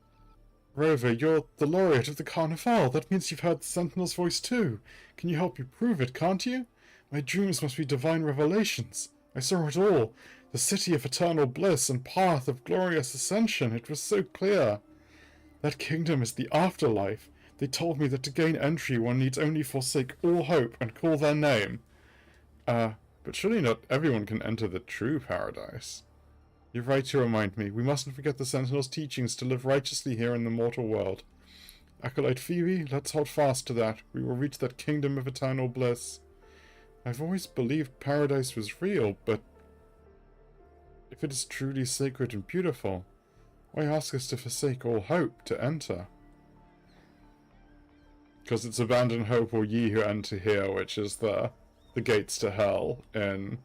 Rover, you're the laureate of the Carnival. That means you've heard the Sentinel's voice too. Can you help me prove it, can't you? My dreams must be divine revelations. I saw it all. The city of eternal bliss and path of glorious ascension. It was so clear. That kingdom is the afterlife. They told me that to gain entry one needs only forsake all hope and call their name. But surely not everyone can enter the true paradise. You're right to remind me. We mustn't forget the Sentinel's teachings to live righteously here in the mortal world. Acolyte Phoebe, let's hold fast to that. We will reach that kingdom of eternal bliss. I've always believed paradise was real, but if it is truly sacred and beautiful, why ask us to forsake all hope to enter? Because it's abandon hope or ye who enter here, which is the gates to hell in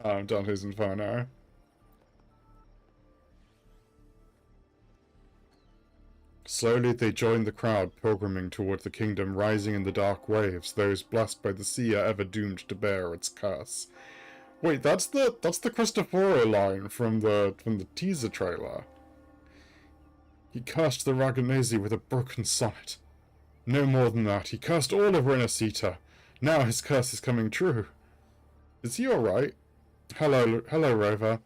Dante's Inferno. Slowly they join the crowd pilgriming toward the kingdom, rising in the dark waves. Those blessed by the sea are ever doomed to bear its curse. Wait, that's the Cristoforo line from the teaser trailer. He cursed the Ragonesi with a broken sonnet. No more than that. He cursed all of Rinascita. Now his curse is coming true. Is he alright? Hello, Rover.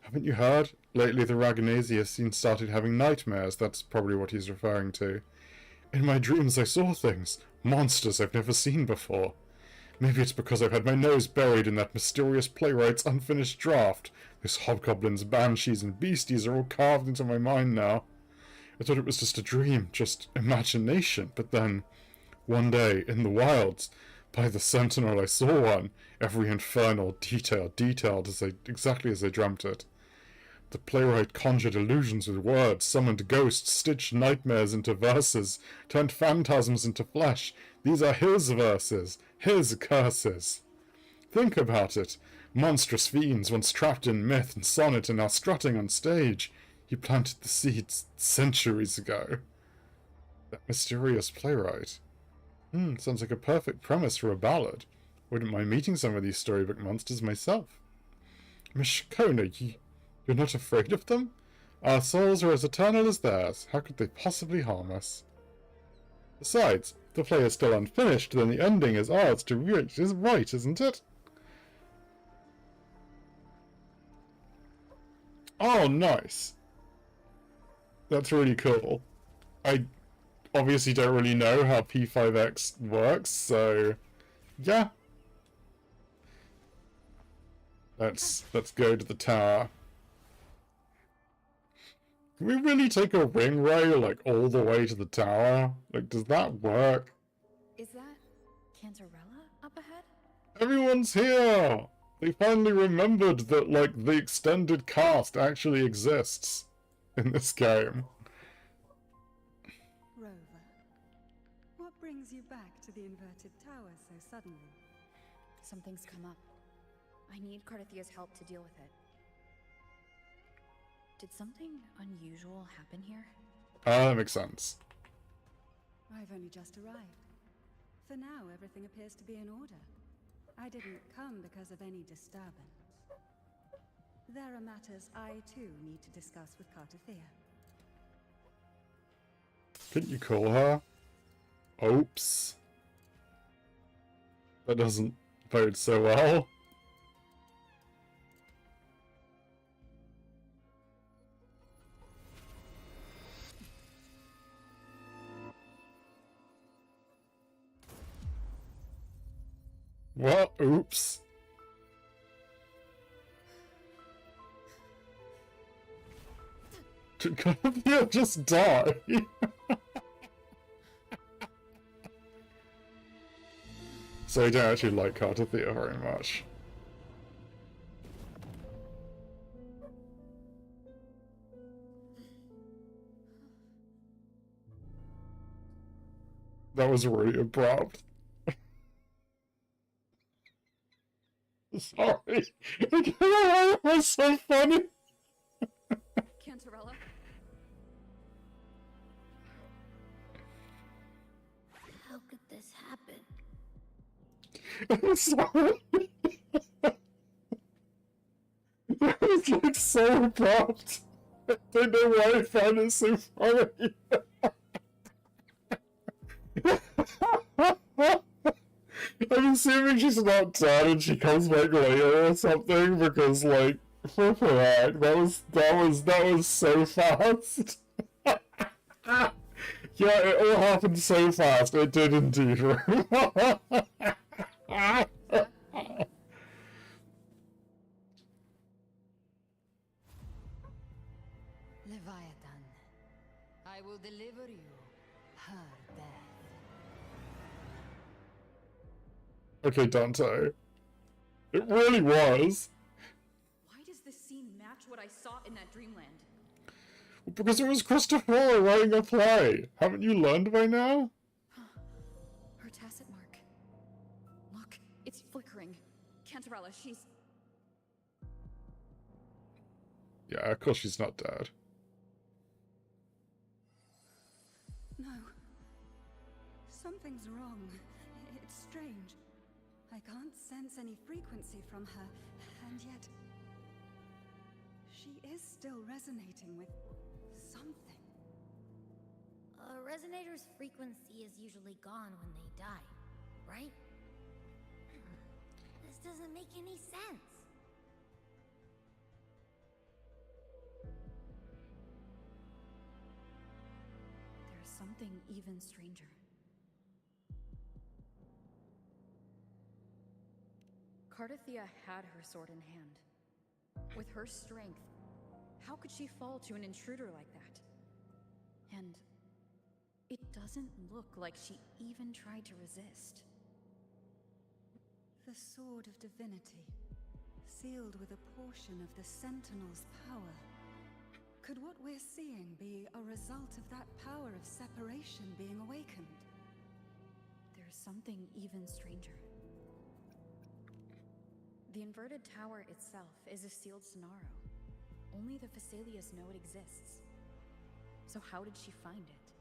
Haven't you heard? Lately the Ragonesi have started having nightmares. That's probably what he's referring to. In my dreams I saw things. Monsters I've never seen before. Maybe it's because I've had my nose buried in that mysterious playwright's unfinished draft. Those hobgoblins, banshees, and beasties are all carved into my mind now. I thought it was just a dream, just imagination, but then, one day, in the wilds, by the Sentinel I saw one, every infernal detail detailed exactly as I dreamt it. The playwright conjured illusions with words, summoned ghosts, stitched nightmares into verses, turned phantasms into flesh. These are his verses, his curses. Think about it. Monstrous fiends, once trapped in myth and sonnet, and now strutting on stage. He planted the seeds centuries ago. That mysterious playwright. Sounds like a perfect premise for a ballad. Wouldn't mind meeting some of these storybook monsters myself. Miss Shakona, you're not afraid of them? Our souls are as eternal as theirs. How could they possibly harm us? Besides, if the play is still unfinished, then the ending is ours to reach. Is right, isn't it? Oh, nice. That's really cool. I obviously don't really know how P5X works, so yeah. Let's go to the tower. Can we really take a ring rail, like, all the way to the tower? Like, does that work? Cantarella up ahead? Everyone's here! They finally remembered that, like, the extended cast actually exists in this game. Rover, what brings you back to the inverted tower so suddenly? Something's come up. I need Cardathia's help to deal with it. Did something unusual happen here? That makes sense. I've only just arrived. For now, everything appears to be in order. I didn't come because of any disturbance. There are matters I, too, need to discuss with Cardathia. Can you call her? Oops. That doesn't bode so well. What? Oops. Did Cardathia just die? So I don't actually like Cardathia very much. That was really abrupt. Sorry. I can't know why it was so funny. Cantarella? How could this happen? I'm sorry. That was like so abrupt. I don't know why I found it so funny. I'm assuming she's not dead and she comes back later or something because, like, flip her heck, that was so fast. Yeah, it all happened so fast. It did indeed. Leviathan, I will deliver you her death. Okay, Dante. It really was. Why does this scene match what I saw in that dreamland? Because it was Christopher writing a play. Haven't you learned by now? Her tacit mark. Look, it's flickering. Cantarella, she's... Yeah, of course she's not dead. No. Something's wrong. It's strange. I can't sense any frequency from her, and yet... she is still resonating with something. A resonator's frequency is usually gone when they die, right? This doesn't make any sense. There's something even stranger. Cardathia had her sword in hand. With her strength, how could she fall to an intruder like that? And it doesn't look like she even tried to resist. The Sword of Divinity, sealed with a portion of the Sentinel's power. Could what we're seeing be a result of that power of separation being awakened? There's something even stranger. The inverted tower itself is a sealed Sonaro. Only the Phasaelius know it exists. So how did she find it?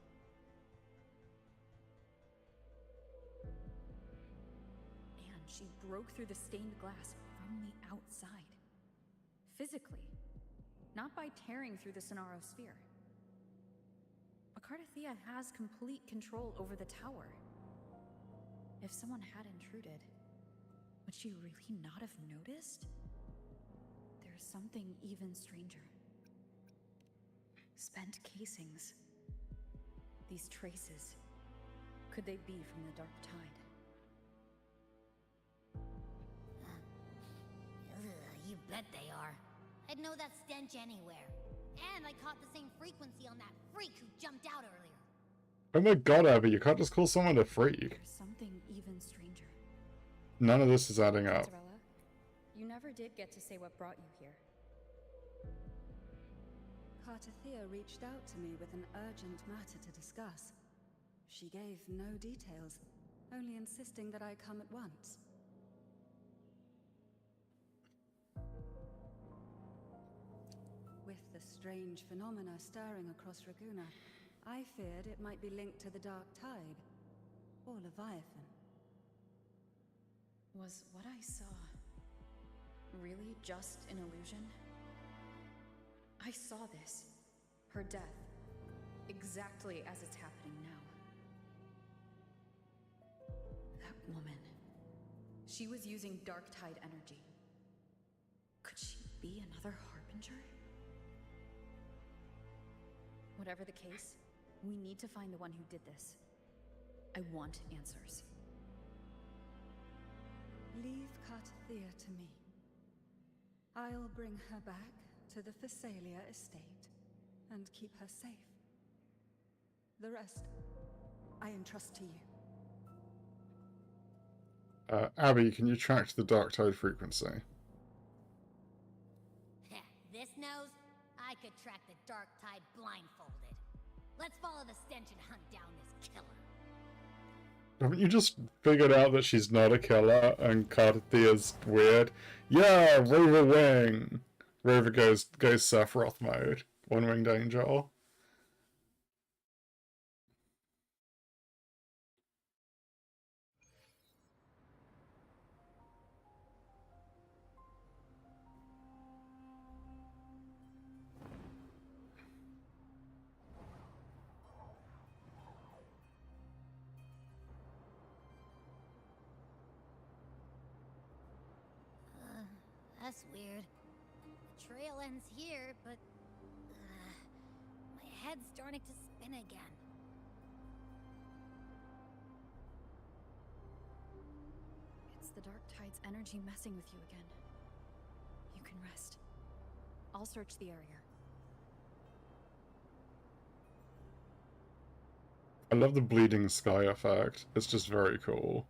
And she broke through the stained glass from the outside. Physically. Not by tearing through the Sonaro sphere. Cardathia has complete control over the tower. If someone had intruded, would she really not have noticed? There's something even stranger. Spent casings. These traces. Could they be from the Dark Tide? You bet they are. I'd know that stench anywhere. And I caught the same frequency on that freak who jumped out earlier. Oh my god, Abby, you can't just call someone a freak. There's something even stranger. None of this is adding up. Mozzarella, you never did get to say what brought you here. Cartathea reached out to me with an urgent matter to discuss. She gave no details, only insisting that I come at once. With the strange phenomena stirring across Raguna, I feared it might be linked to the Dark Tide, or Leviathan. Was what I saw really just an illusion? I saw this, her death, exactly as it's happening now. That woman, she was using Dark Tide energy. Could she be another Harbinger? Whatever the case, we need to find the one who did this. I want answers. Leave Cartathea to me. I'll bring her back to the Phasalia estate and keep her safe. The rest, I entrust to you. Abby, can you track the Dark Tide frequency? This nose, I could track the Dark Tide blindfolded. Let's follow the stench and hunt down this killer. Haven't you just figured out that she's not a killer and Cartathea's weird? Yeah, Rover Wing! Rover goes Sephiroth mode. One Winged Angel. That's weird. The trail ends here, but my head's starting to spin again. It's the Dark Tide's energy messing with you again. You can rest. I'll search the area. I love the bleeding sky effect. It's just very cool.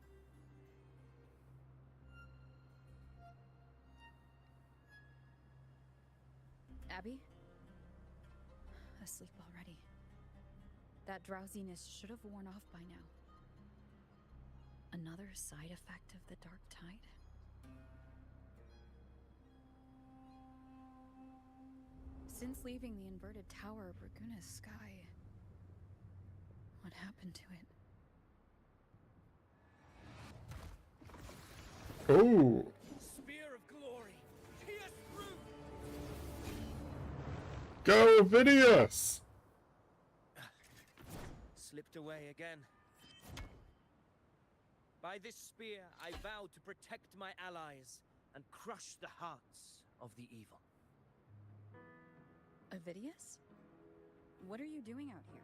Abby? Asleep already. That drowsiness should have worn off by now. Another side effect of the Dark Tide? Since leaving the inverted tower of Raguna's sky, what happened to it? Oh! Spear of glory, pierce through. Go, Vidius! Slipped away again. By this spear, I vow to protect my allies and crush the hearts of the evil. Avidius? What are you doing out here?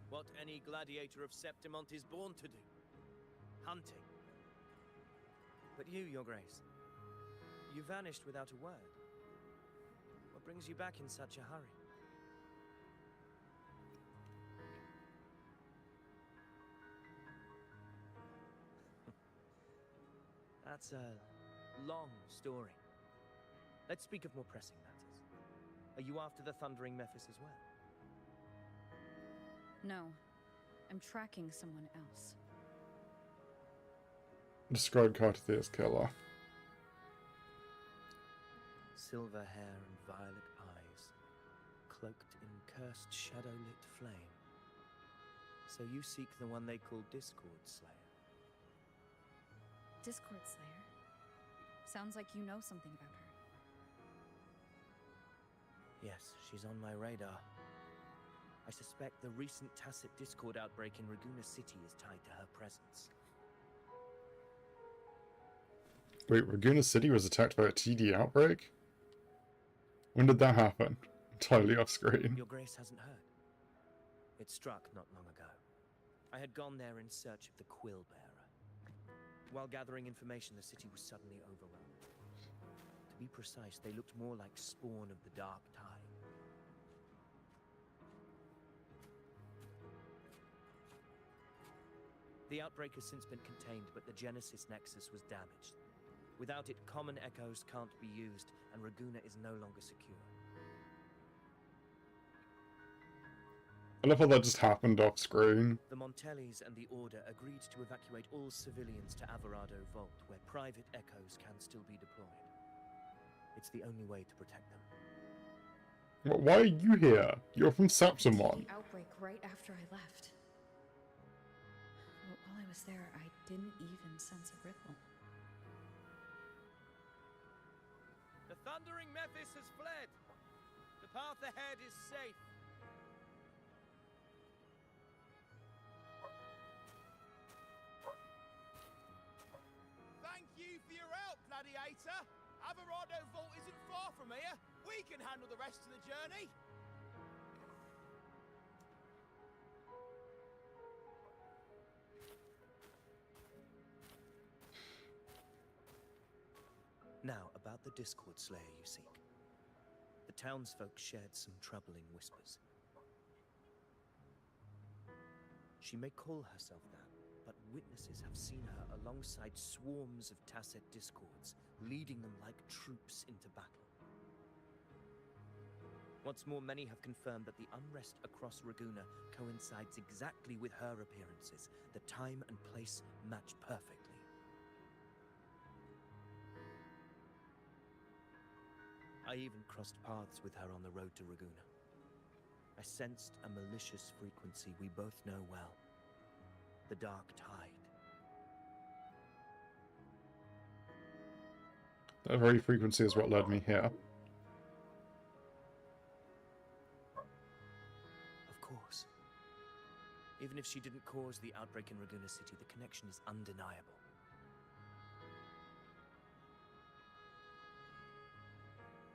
What any gladiator of Septimont is born to do. Hunting. But you, Your Grace, you vanished without a word. What brings you back in such a hurry? That's a long story. Let's speak of more pressing matters. Are you after the Thundering Mephis as well? No. I'm tracking someone else. Describe Cartathea's killer. Silver hair and violet eyes, cloaked in cursed shadow-lit flame. So you seek the one they call Discord Slayer. Discord Slayer? Sounds like you know something about her. Yes, she's on my radar. I suspect the recent tacit Discord outbreak in Raguna City is tied to her presence. Wait, Raguna City was attacked by a TD outbreak? When did that happen? Entirely off screen. Your Grace hasn't heard. It struck not long ago. I had gone there in search of the Quill Bearer. While gathering information, the city was suddenly overwhelmed. To be precise, they looked more like spawn of the Dark Tide. The outbreak has since been contained, but the Genesis Nexus was damaged. Without it, common echoes can't be used, and Raguna is no longer secure. I love how that just happened off screen. The Montellis and the Order agreed to evacuate all civilians to Alvarado Vault, where private echoes can still be deployed. It's the only way to protect them. Why are you here? You're from Septimon. The outbreak right after I left. But while I was there, I didn't even sense a ripple. The thundering Mephis has fled. The path ahead is safe. Thank you for your help, Gladiator. Alvarado Vault isn't far from here. We can handle the rest of the journey. Now, about the Discord Slayer you seek. The townsfolk shared some troubling whispers. She may call herself that, but witnesses have seen her alongside swarms of Tacet Discords, leading them like troops into battle. What's more, many have confirmed that the unrest across Raguna coincides exactly with her appearances. The time and place match perfectly. I even crossed paths with her on the road to Raguna. I sensed a malicious frequency we both know well. The Dark Tide. That very frequency is what led me here. Of course. Even if she didn't cause the outbreak in Raguna City, the connection is undeniable.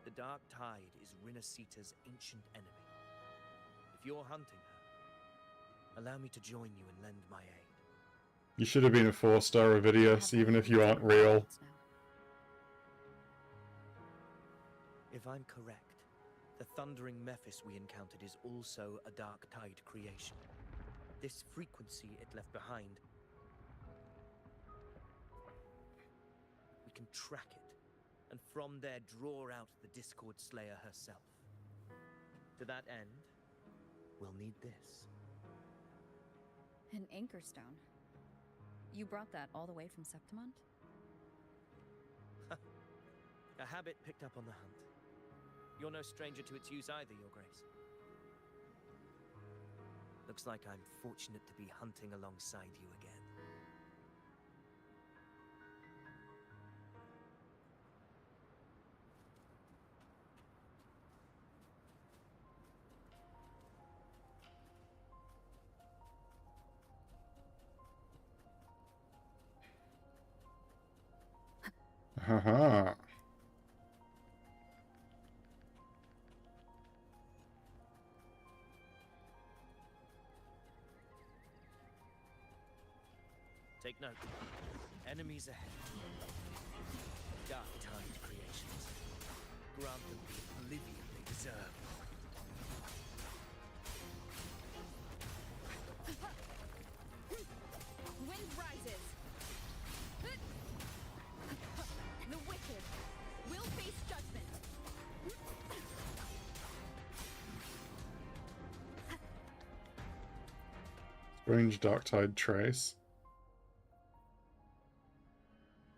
The Dark Tide is Rinascita's ancient enemy. If you're hunting her, allow me to join you and lend my aid. You should have been a 4-star Ovidius, even if you aren't real. If I'm correct, the thundering Mephis we encountered is also a Dark Tide creation. This frequency it left behind, we can track it, and from there draw out the Discord Slayer herself. To that end, we'll need this. An anchor stone. You brought that all the way from Septimon? A habit picked up on the hunt. You're no stranger to its use either, Your Grace. Looks like I'm fortunate to be hunting alongside you again. Haha. Take note. Enemies ahead. Dark Tide creations. Grant them the oblivion they deserve. Wind rises. The wicked will face judgment. Strange Darktide trace.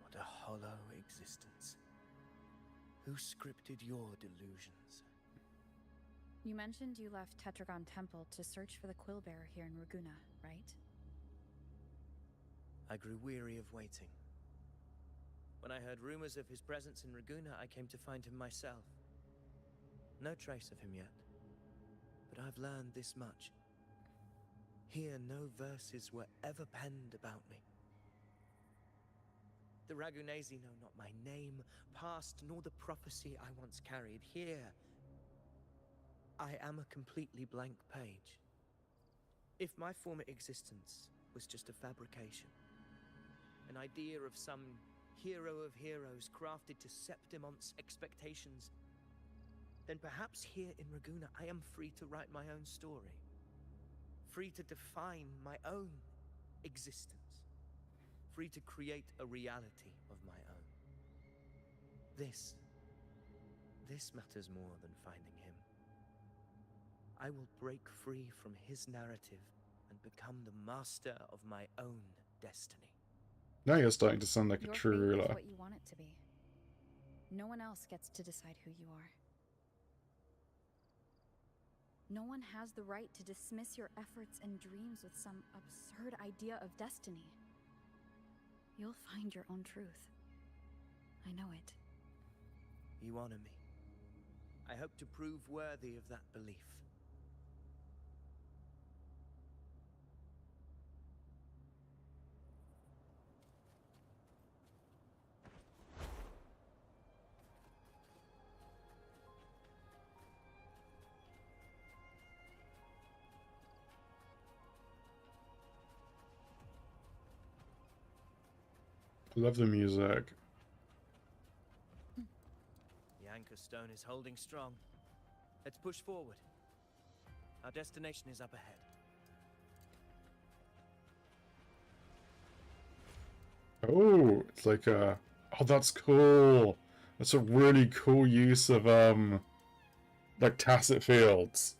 What a hollow existence. Who scripted your delusions? You mentioned you left Tetragon Temple to search for the Quillbearer here in Raguna, right? I grew weary of waiting. When I heard rumors of his presence in Raguna, I came to find him myself. No trace of him yet, but I've learned this much. Here, no verses were ever penned about me. The Ragunesi know not my name, past, nor the prophecy I once carried. Here, I am a completely blank page. If my former existence was just a fabrication, an idea of some hero of heroes crafted to Septimon's expectations, then perhaps here in Raguna I am free to write my own story. Free to define my own existence, free to create a reality of my own. This matters more than finding him. I will break free from his narrative and become the master of my own destiny. Now you're starting to sound like a Your true fate is ruler. what you want it to be. No one else gets to decide who you are. No one has the right to dismiss your efforts and dreams with some absurd idea of destiny. You'll find your own truth. I know it. You honor me. I hope to prove worthy of that belief. Love the music. The anchor stone is holding strong. Let's push forward. Our destination is up ahead. Oh, it's like a... Oh, that's cool. That's a really cool use of, like, tacit fields.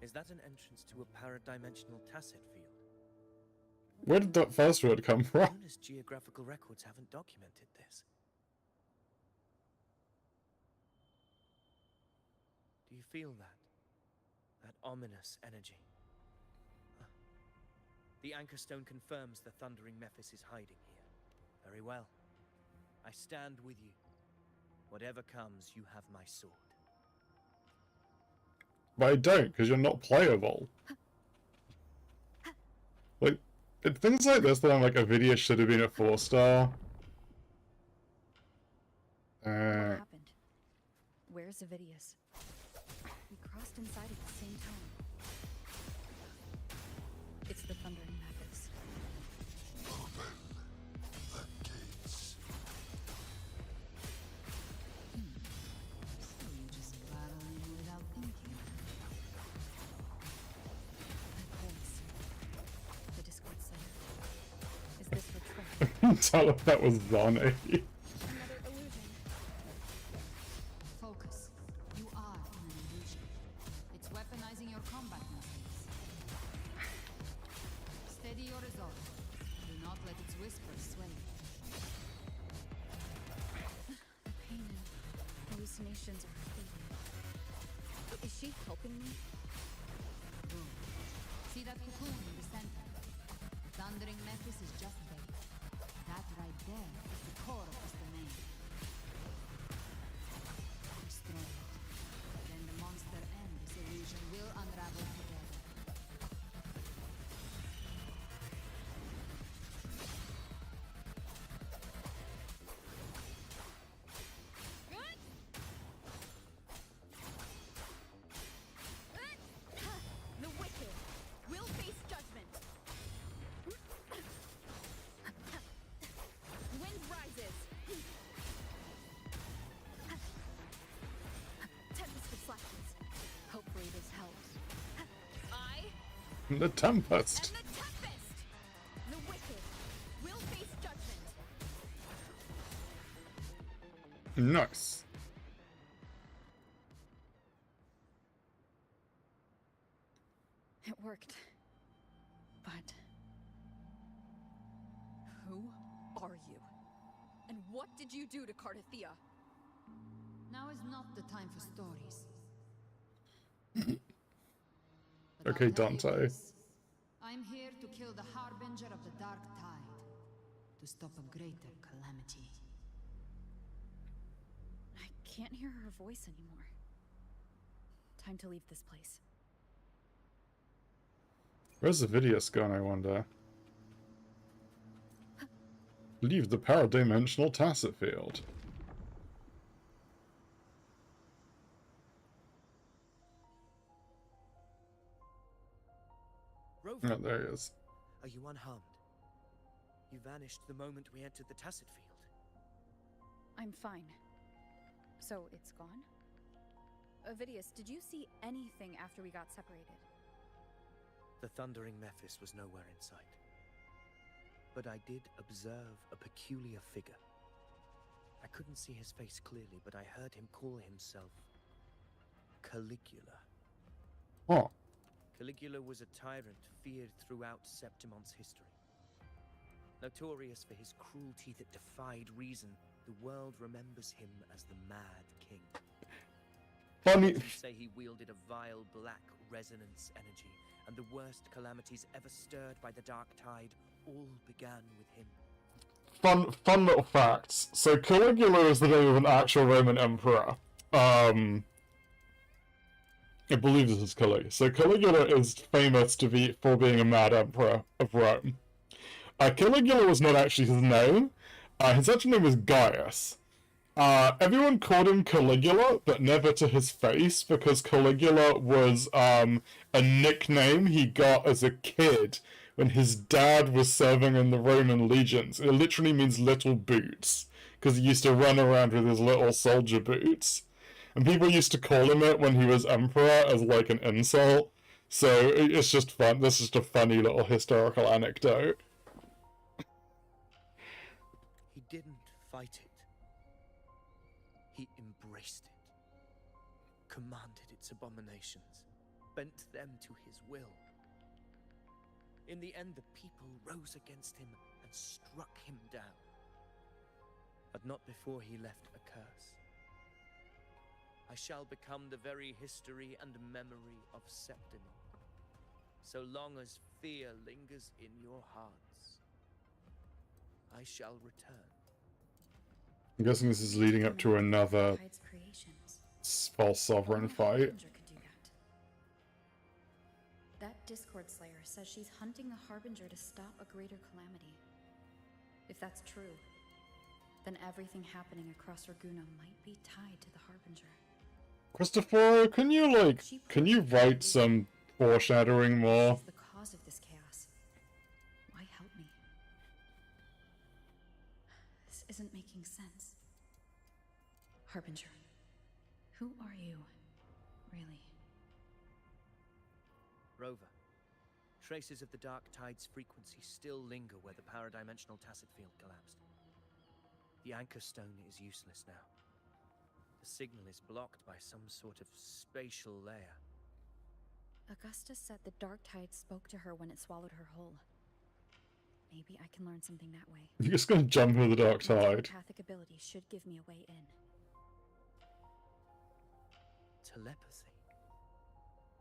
Is that an entrance to a paradimensional tacit field? Where did that first word come from? Luna's geographical records haven't documented this. Do you feel that? That ominous energy? The anchor stone confirms the thundering Mephis is hiding here. Very well. I stand with you. Whatever comes, you have my sword. But I don't, because you're not playable. Like, things like this that I'm like, a video should have been a 4-star. What happened? Where's Avidius? We crossed inside at the same time. It's the thundering Mephis. Open the gates. So you just battle in without thinking. That voice. The Discord Slayer. Is this her trick? Tell if that was Zonny. Another illusion. Focus. You are in an illusion. It's weaponizing your combat instincts. Steady your resolve. Do not let its whispers sway you. The pain and hallucinations are fading. Is she helping me? Good. See that cocoon in the center? The thundering Mephis is just there. That right there is the core of this domain. Destroy it. Then the monster and this illusion will unravel together. The wicked will face judgment. Wind rises. Tempest reflections. Hopefully this helps. I The Tempest. am the Tempest. The wicked will face judgment. Nice. It worked. But Who are you? And what did you do to Cardathia? Now is not the time for stories. But Okay, I'll tell you Dante. this. I'm here to kill the harbinger of the dark tide, to stop a greater calamity. I can't hear her voice anymore. Time to leave this place. Where's the video gone, I wonder? Leave the paradimensional tacit field. Rover, Oh, there he is. are you unharmed? You vanished the moment we entered the tacit field. I'm fine. So it's gone? Avidius, did you see anything after we got separated? The thundering Mephis was nowhere in sight. But I did observe a peculiar figure. I couldn't see his face clearly, but I heard him call himself Caligula. Oh. Caligula was a tyrant feared throughout Septimon's history. Notorious for his cruelty that defied reason, the world remembers him as the Mad King. Funny. Some say he wielded a vile black resonance energy, and the worst calamities ever stirred by the Dark Tide all began with him. Fun little facts. So Caligula is the name of an actual Roman emperor. I believe this is Caligula. So Caligula is famous for being a mad emperor of Rome. Caligula was not actually his name. His actual name was Gaius. Everyone called him Caligula, but never to his face, because Caligula was a nickname he got as a kid when his dad was serving in the Roman legions. It literally means little boots, because he used to run around with his little soldier boots. And people used to call him it when he was emperor as like an insult. So it's just fun. This is just a funny little historical anecdote. He didn't fight it. He embraced it, commanded its abominations, bent them to his will. In the end, the people rose against him and struck him down. But not before he left a curse. I shall become the very history and memory of Septimon, so long as fear lingers in your hearts. I shall return. I'm guessing this is leading up to another false sovereign fight. That Discord Slayer says she's hunting the Harbinger to stop a greater calamity. If that's true, then everything happening across Raguna might be tied to the Harbinger. Christopher, can you write some foreshadowing more? She's the cause of this chaos. Why help me? This isn't making sense. Harbinger, who are you, really? Rover, traces of the Dark Tide's frequency still linger where the paradimensional tacit field collapsed. The anchor stone is useless now. The signal is blocked by some sort of spatial layer. Augusta said the Dark Tide spoke to her when it swallowed her whole. Maybe I can learn something that way. You're just gonna jump into the Dark My Tide. telepathic ability should give me a way in. Telepathy.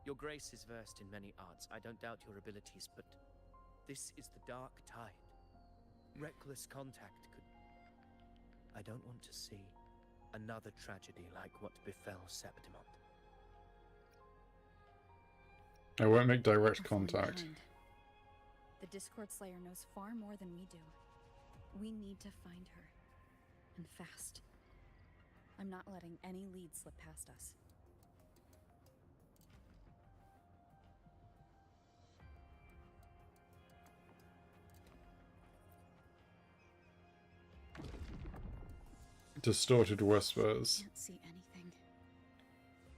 Your Grace is versed in many arts. I don't doubt your abilities, but this is the Dark Tide. Reckless contact could... I don't want to see another tragedy like what befell Septimon. I won't make direct contact. The Discord Slayer knows far more than we do. We need to find her. And fast. I'm not letting any lead slip past us. Distorted whispers. I can't see anything.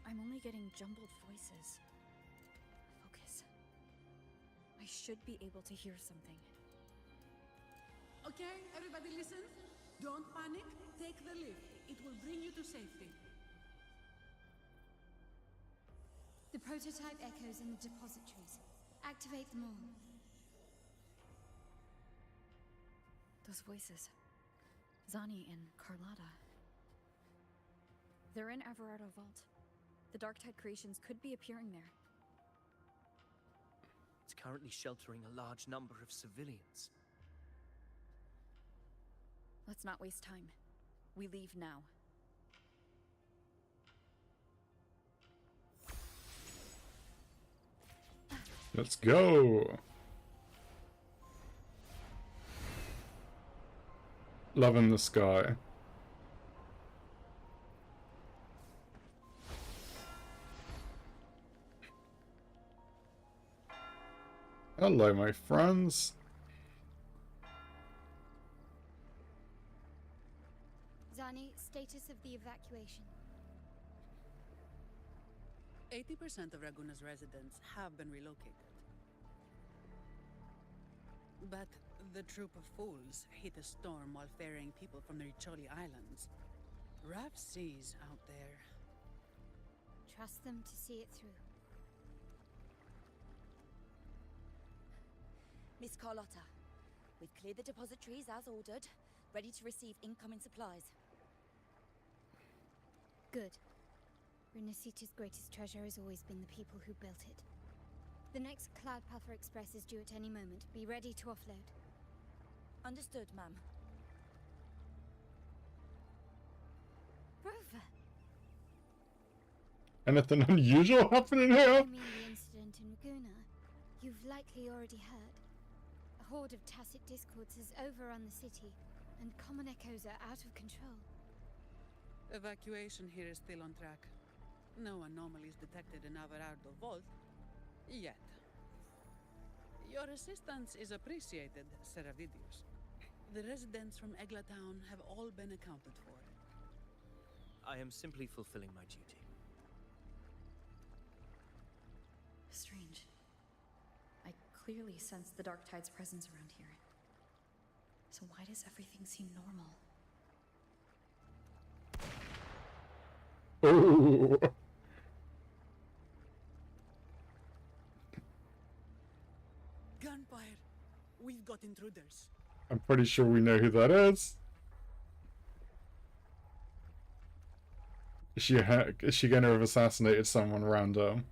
I'm only getting jumbled voices. Focus. I should be able to hear something. Okay, everybody listen. Don't panic. Take the lift. It will bring you to safety. The prototype echoes in the depositories. Activate them all. Those voices. Zani and Carlotta. They're in Everardo Vault. The Dark Tide creations could be appearing there. It's currently sheltering a large number of civilians. Let's not waste time. We leave now. Let's go. Love in the sky. Hello, my friends. Zani, status of the evacuation. 80% of Raguna's residents have been relocated. But the troop of fools hit a storm while ferrying people from the Riccioli Islands. Rough seas out there. Trust them to see it through. Miss Carlotta, we've cleared the depositories as ordered, ready to receive incoming supplies. Good. Rinascita's greatest treasure has always been the people who built it. The next Cloudpuffer Express is due at any moment. Be ready to offload. Understood, ma'am. Rover! Anything unusual happening here? I mean the incident in Raguna. You've likely already heard. A horde of tacit discords has overrun the city, and common echoes are out of control. Evacuation here is still on track. No anomalies detected in Averardo Vault. Yet. Your assistance is appreciated, Seravidius. The residents from Eglatown have all been accounted for. I am simply fulfilling my duty. Strange. I clearly sense the Dark Tide's presence around here. So why does everything seem normal? Ooh. Gunfire! We've got intruders. I'm pretty sure we know who that is. Is she going to have assassinated someone random?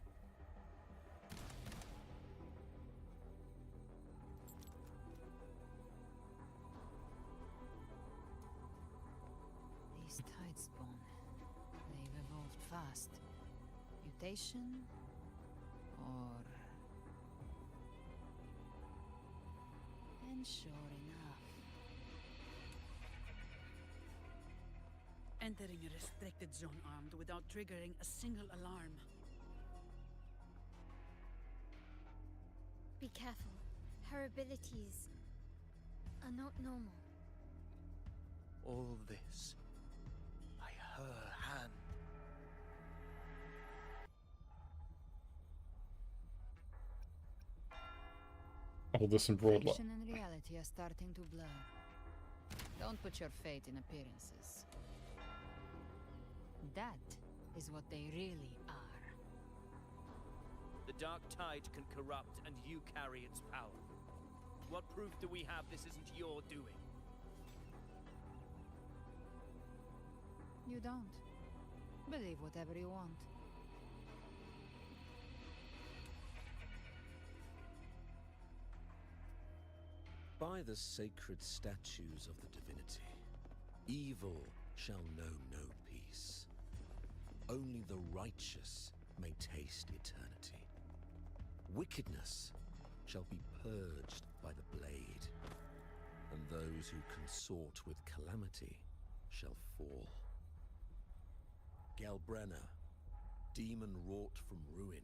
These Tidespawn, they've evolved fast. Mutation? Or... And sure enough... Entering a restricted zone armed without triggering a single alarm. Be careful. Her abilities are not normal. All this by her hand. All this in broad light. Fiction and reality are starting to blur. Don't put your fate in appearances. That is what they really are. The Dark Tide can corrupt, and you carry its power. What proof do we have this isn't your doing? You don't. Believe whatever you want. By the sacred statues of the divinity, evil shall know no peace. Only the righteous may taste eternity. Wickedness shall be purged by the blade, and those who consort with calamity shall fall. Galbrena, demon wrought from ruin,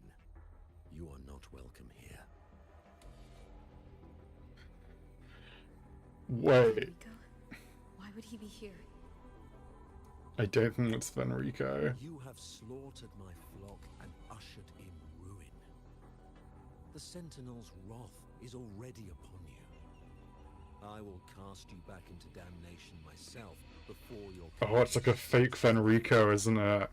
you are not welcome here. Wait. Why would he be here? I don't think it's Fenrico. You have slaughtered my flock and ushered in ruin. The Sentinel's wrath is already upon you. I will cast you back into damnation myself before your... Oh, it's like a fake Fenrico, isn't it?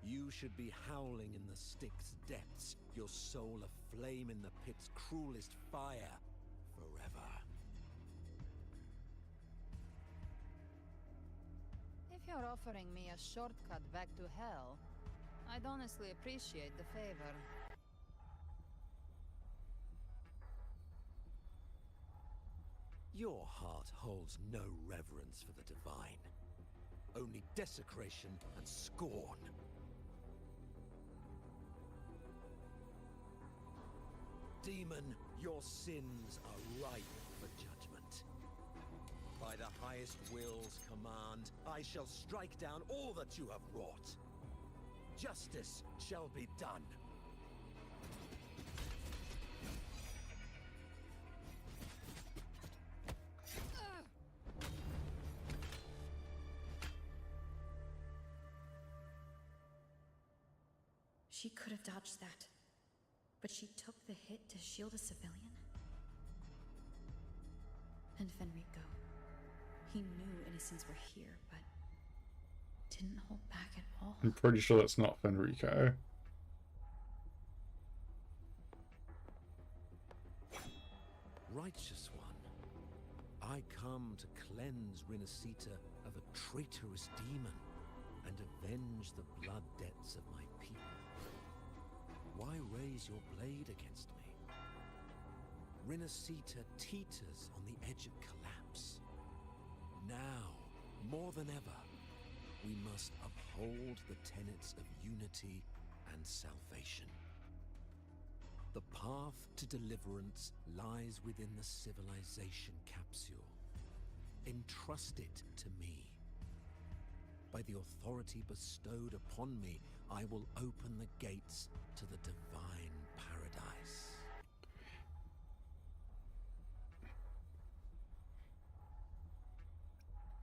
You should be howling in the Styx depths, your soul aflame in the pit's cruelest fire, forever. If you're offering me a shortcut back to hell, I'd honestly appreciate the favor. Your heart holds no reverence for the divine, only desecration and scorn. Demon, your sins are ripe for judgment. By the highest will's command, I shall strike down all that you have wrought. Justice shall be done. She could have dodged that. But she took the hit to shield a civilian? And Fenrico. He knew innocents were here, but didn't hold back at all. I'm pretty sure that's not Fenrico. Righteous one, I come to cleanse Rinascita of a traitorous demon and avenge the blood debts of my people. Why raise your blade against me? Rinascita teeters on the edge of collapse. Now, more than ever, we must uphold the tenets of unity and salvation. The path to deliverance lies within the civilization capsule. Entrust it to me. By the authority bestowed upon me, I will open the gates to the divine paradise.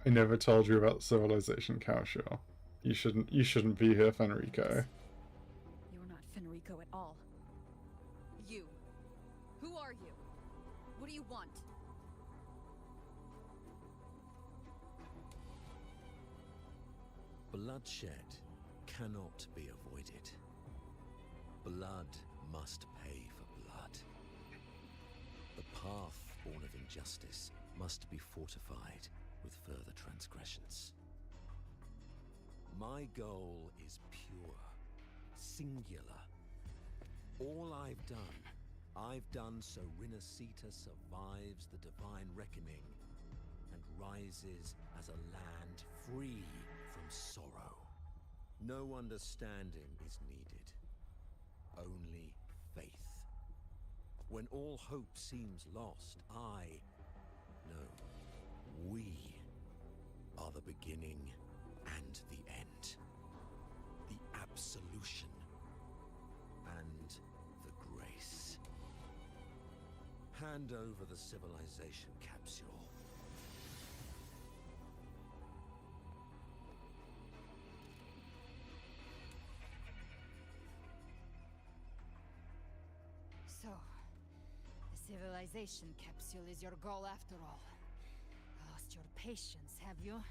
I never told you about the civilization capsule. You shouldn't be here, Fenrico. You're not Fenrico at all. You. Who are you? What do you want? Bloodshed cannot be avoided. Blood must pay for blood. The path born of injustice must be fortified with further transgressions. My goal is pure, singular. All I've done so Rinascita survives the divine reckoning and rises as a land free from sorrow. No understanding is needed, only faith. When all hope seems lost, we are the beginning and the end. The absolution and the grace. Hand over the civilization capsule. So, the civilization capsule is your goal after all. Lost your patience, have you?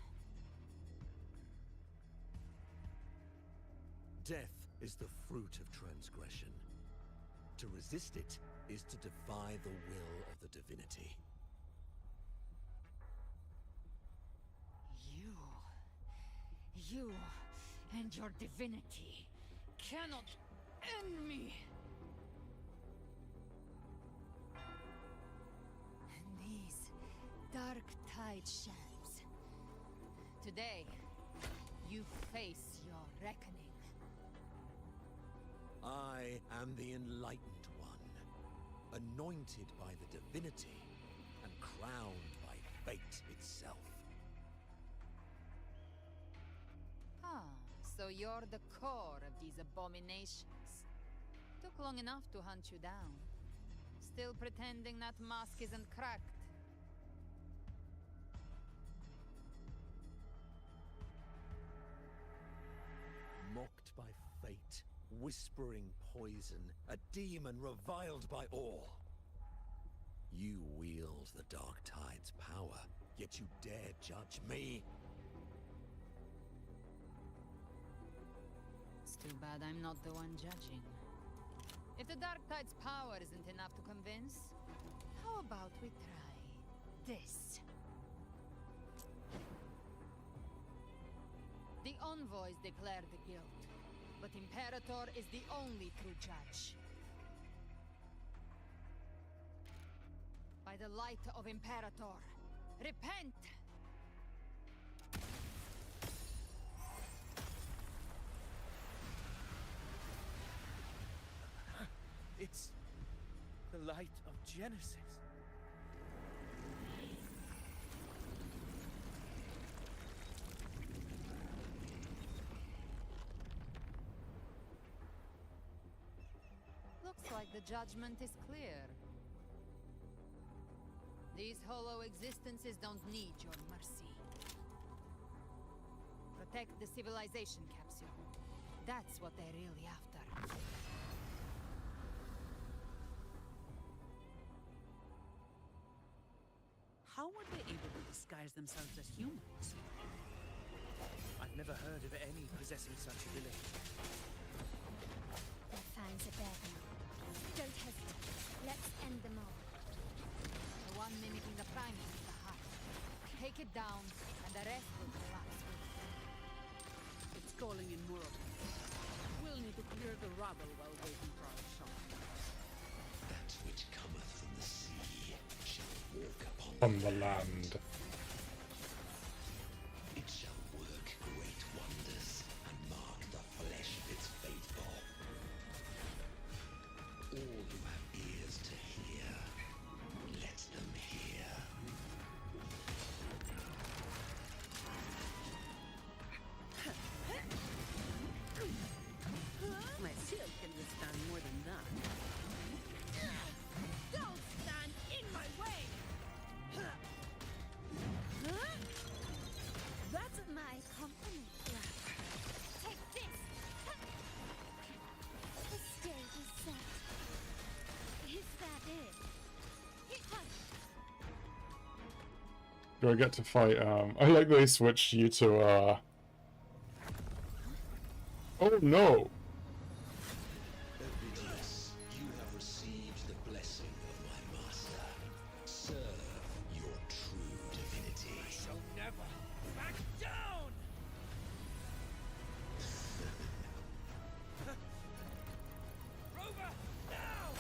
Death is the fruit of transgression. To resist it is to defy the will of the divinity. You and your divinity cannot end me. And these dark tide shams. Today, you face your reckoning. I am the Enlightened One, anointed by the divinity and crowned by fate itself. Ah, so you're the core of these abominations. Took long enough to hunt you down. Still pretending that mask isn't cracked. Mocked by fate, whispering poison, a demon reviled by all. You wield the Dark Tide's power, yet you dare judge me? It's too bad I'm not the one judging. If the Dark Tide's power isn't enough to convince, how about we try this? The envoys declare the guilt, but Imperator is the only true judge. By the light of Imperator, repent! It's the light of Genesis. Looks like the judgment is clear. These hollow existences don't need your mercy. Protect the civilization capsule. That's what they're really after. How How were they able to disguise themselves as humans? I've never heard of any possessing such ability. Their fangs are bare now. Don't hesitate. Let's end them all. The one mimicking the primal is the heart. Take it down, and the rest will collapse with it. It's calling in more of them. We'll need to clear the rubble while waiting for our shot. That which cometh from the sea shall walk upon On the land. It shall work great wonders and mark the flesh of its faithful. All who have ears to hear, let them hear. My shield can withstand more than that. Don't stand in my way! That's my compliment. Take this! The stage is set. Is that it? Do I get to fight, I like they switched you to, oh no! Ovidius, you have received the blessing of my master. Serve your true divinity. I shall never back down! Rover, now!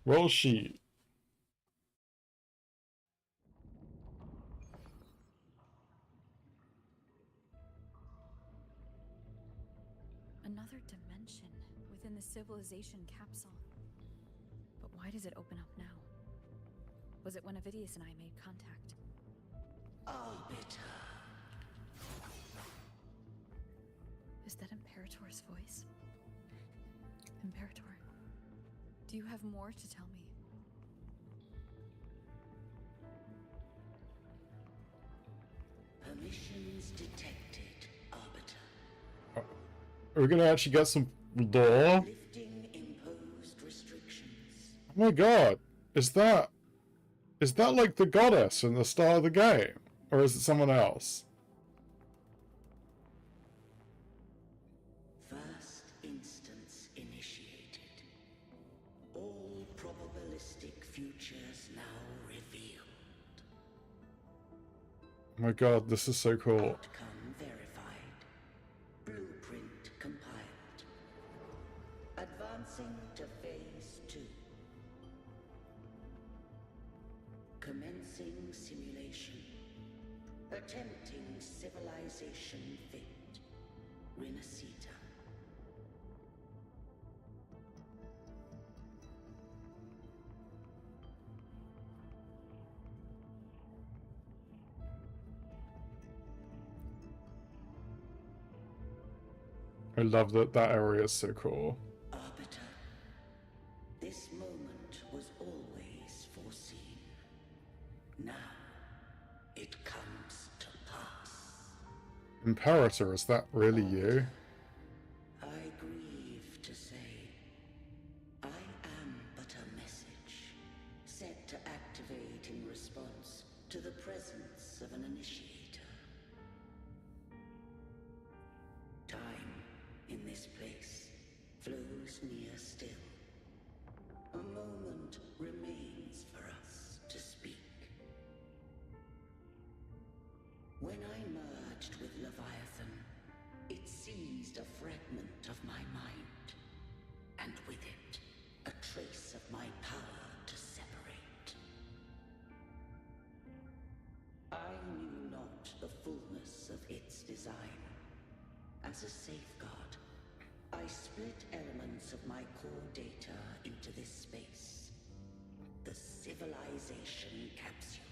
Roll sheet. Another dimension within the civilization capsule. But why does it open up now? Was it when Avidius and I made contact? Arbiter. Is that Imperator's voice? Imperator, do you have more to tell me? Permissions detected, Arbiter. Are we gonna actually get some lore? Lifting imposed restrictions. Oh my god. Is that like the goddess in the start of the game? Or is it someone else? First instance initiated. All probabilistic futures now revealed. Oh my god, this is so cool. Outcome verified. Blueprint compiled. Advancing to phase 2. Commencing simulation. Attempting civilization fate. Rinascita. I love that area is so cool. Arbiter, this moment was always foreseen. Now, it comes to pass. Imperator, is that really you? I grieve to say, I am but a message, set to activate in response to the presence of an initiator. Time in this place flows near still. A moment remains for us to speak. When I merged with Leviathan, it seized a fragment of my mind, and with it, a trace of my power to separate. I knew not the fullness of its design. As a safeguard, I split elements of my core data into this space. The civilization capsule.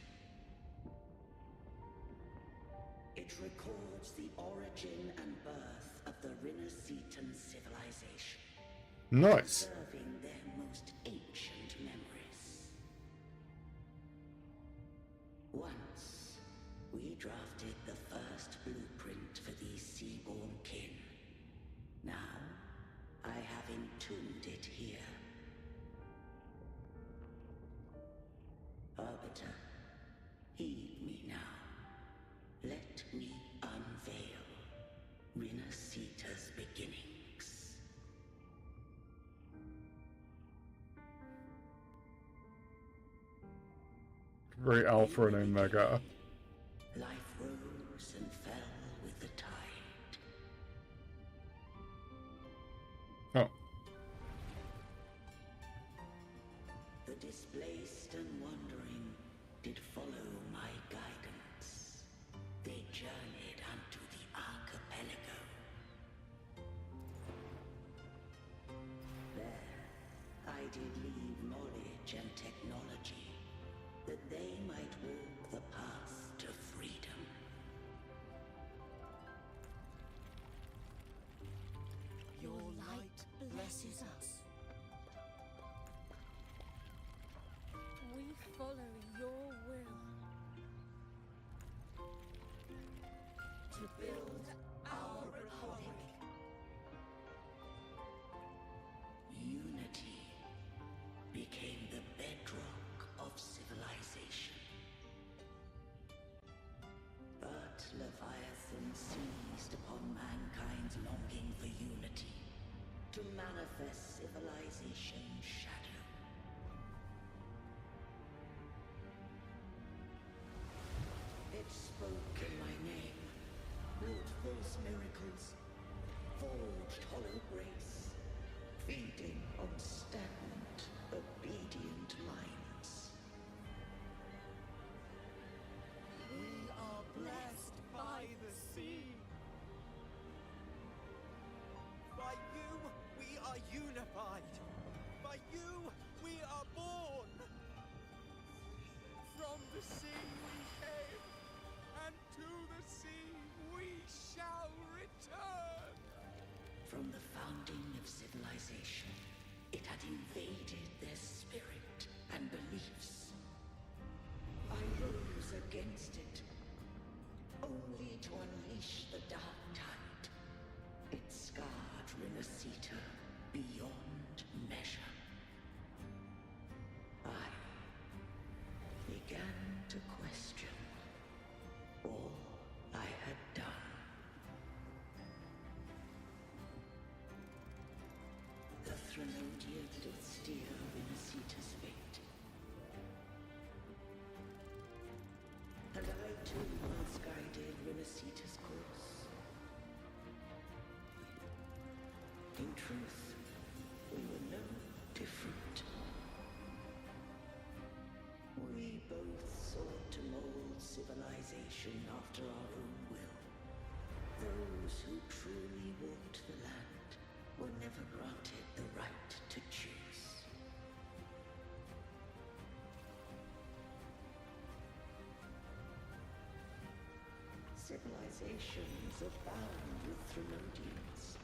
It records the origin and birth of the Rinascitan civilization. Nice. Preserving their most ancient memories. Once, we drafted the first blueprint for the seaborn kin. Now, I have entombed it here. Arbiter, heed me now. Let me unveil Rinascita's beginnings. Very Alpha and Omega. Life rose and fell with the tide. Oh. The displaced and wandering did follow my guidance. They journeyed unto the archipelago. There, I did leave knowledge and technology, that they might walk the path to freedom. Your light blesses us. We follow your will. To build our republic. Unity became the bedrock of civilization. But Leviathan seized upon mankind's longing for unity, to manifest civilization's shadow. It spoke in my name, wrought false miracles, forged hollow grace, feeding on stagnant, obedient minds. We are blessed by the sea. By you, we are unified. By you, we are born. From the sea we came, and to the sea we shall return. From the founding of civilization, it had invaded their spirit and beliefs. I rose against it, only to unleash the dark tide. It scarred Rinascita beyond measure. I began to question all I had done. The Threnodian did steer Rinascita's fate. And I too once guided Rinascita's course. In truth, we were no different. We both sought to mold civilization after our own will. Those who truly walked the land were never granted the right to choose. Civilizations abound with Threnodians.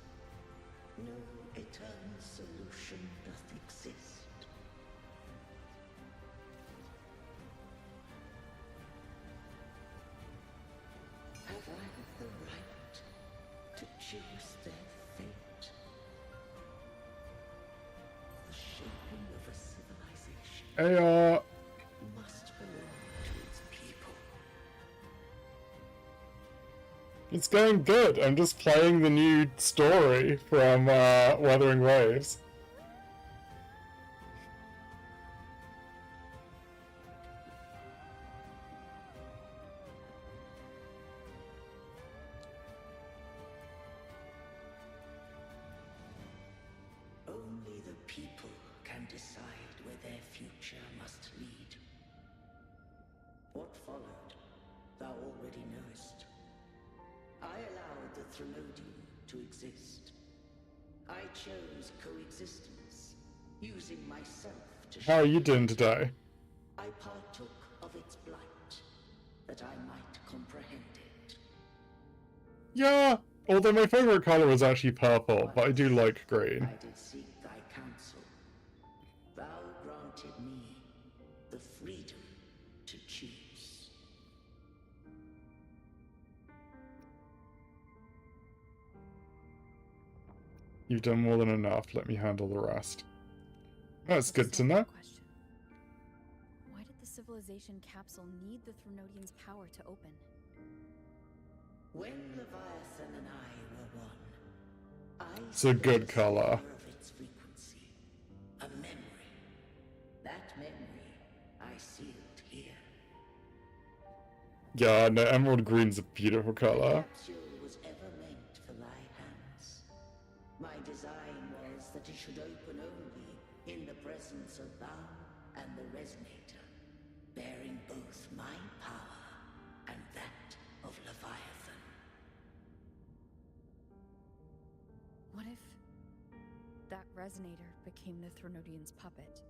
No eternal solution doth exist. Have I the right to choose their fate? The shaping of a civilization Hey, must belong to its people. it's going good. I'm just playing the new story from Wuthering Waves. Only the people can decide where their future must lead. What followed, thou already knowest. I allowed the Threnodian to exist. I chose coexistence, using myself to How are you doing today? I partook of its blight, that I might comprehend it. Yeah, although my favorite color was actually purple, but I do like green. I did seek thy counsel. Thou granted me the freedom to choose. You've done more than enough. Let me handle the rest. That's good to know. Question. Why did the civilization capsule need the Threnodian's power to open? When Leviathan and I were one, It's a good color. of its frequency, a memory. That memory I sealed here. Yeah, no, emerald green's a beautiful color. The capsule was ever meant for thy hands. My design was that it should open only in the presence of thou and the Resonator, bearing both my power and that of Leviathan. What if that resonator became the Threnodian's puppet?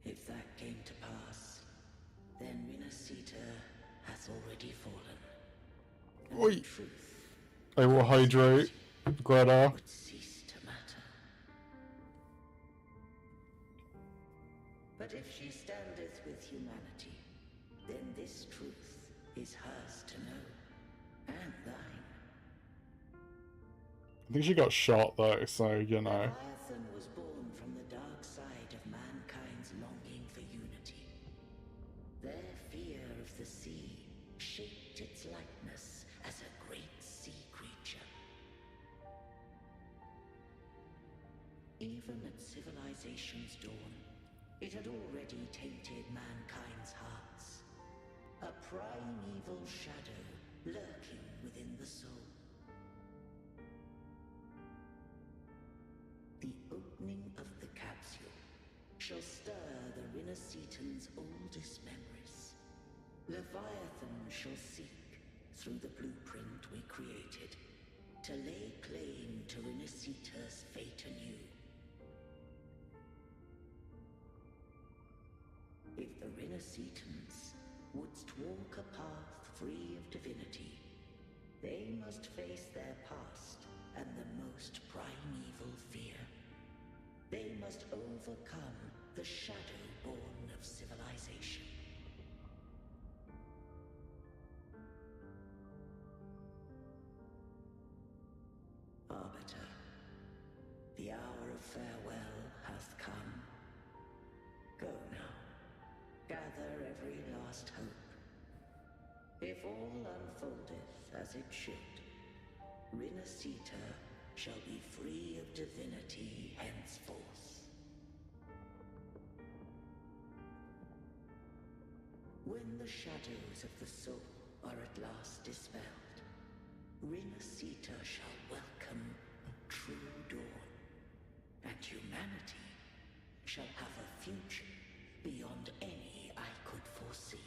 If that came to pass, then Rinascita hath already fallen. Oi. Truth I will hydrate, Greta. would cease to matter. But if she standeth with humanity, then this truth is hers to know, and thine. I think she got shot though, so you know. Leviathan was born from the dark side of mankind's longing for unity. Their fear of the sea shaped its likeness as a great sea creature. Even at civilization's dawn, it had already tainted mankind's hearts. A primeval shadow lurking within the soul. The opening of the capsule shall stir the Rinascitan's oldest memories. Leviathan shall seek, through the blueprint we created, to lay claim to Rinascita's fate anew. If the Rinascitans wouldst walk a path free of divinity, they must face their past and the most primeval fear. They must overcome the shadow born of civilization. Arbiter, the hour of farewell hath come. Go now, gather every last hope. If all unfoldeth as it should, Rinascita shall be free of divinity henceforth. When the shadows of the soul are at last dispelled, Rinascita shall welcome a true dawn, and humanity shall have a future beyond any I could foresee.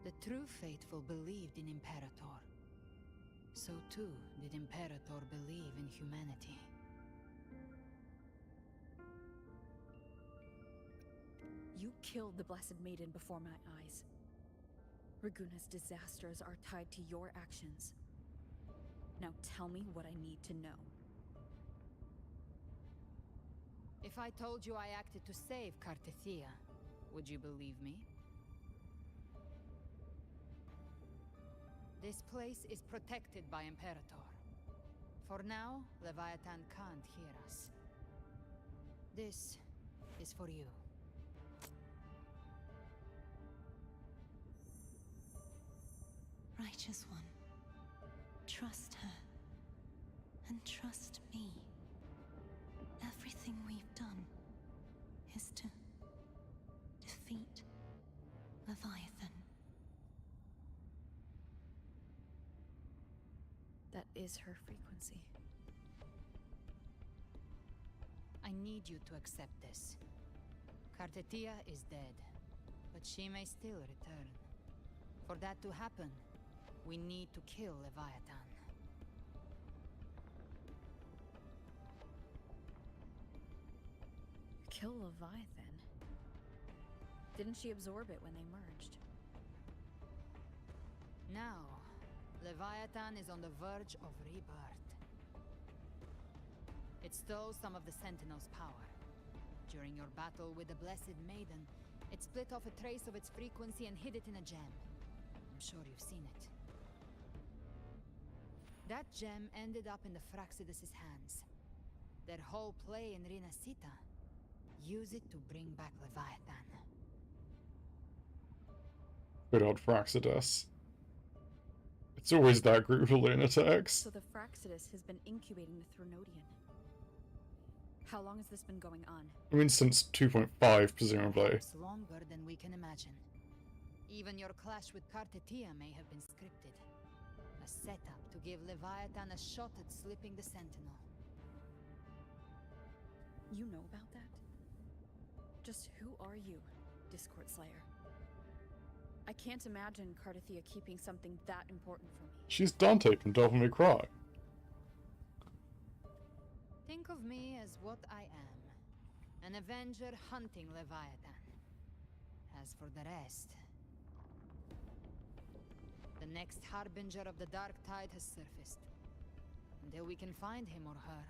The true faithful believed in Imperator. So too did Imperator believe in humanity. You killed the Blessed Maiden before my eyes. Raguna's disasters are tied to your actions. Now tell me what I need to know. If I told you I acted to save Cartethia, would you believe me? This place is protected by Imperator. For now, Leviathan can't hear us. This is for you. Righteous One, trust her, and trust me. Everything we've done is to defeat Leviathan. That is her frequency. I need you to accept this. Cartethia is dead, but she may still return. For that to happen, we need to kill Leviathan. Kill Leviathan? Didn't she absorb it when they merged? Now, Leviathan is on the verge of rebirth. It stole some of the Sentinel's power. During your battle with the Blessed Maiden, It split off a trace of its frequency and hid it in a gem. I'm sure you've seen it. That gem ended up in the Fraxidus' hands. Their whole play in Rinascita. Use it to bring back Leviathan. Good old Fraxidus. It's always that group of lunatics. So the Fraxidus has been incubating the Threnodian. How long has this been going on? I mean, since 2.5, presumably. It's longer than we can imagine. Even your clash with Kartetia may have been scripted. A setup to give Leviathan a shot at slipping the Sentinel. You know about that? Just who are you, Discord Slayer? I can't imagine Kartetia keeping something that important from me. She's Dante from Devil May Cry. Think of me as what I am. An Avenger hunting Leviathan. As for the rest... The next Harbinger of the Dark Tide has surfaced. Until we can find him or her,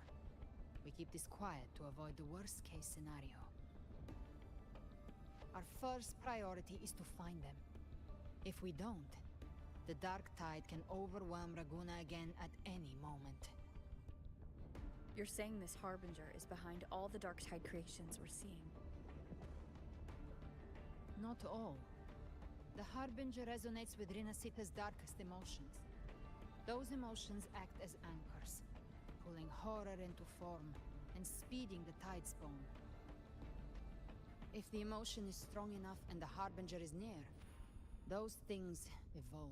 we keep this quiet to avoid the worst-case scenario. Our first priority is to find them. If we don't, the Dark Tide can overwhelm Raguna again at any moment. You're saying this Harbinger is behind all the Dark Tide creations we're seeing? Not all. The Harbinger resonates with Rinascita's darkest emotions. Those emotions act as anchors, pulling horror into form and speeding the Tidespawn. If the emotion is strong enough and the Harbinger is near, those things evolve.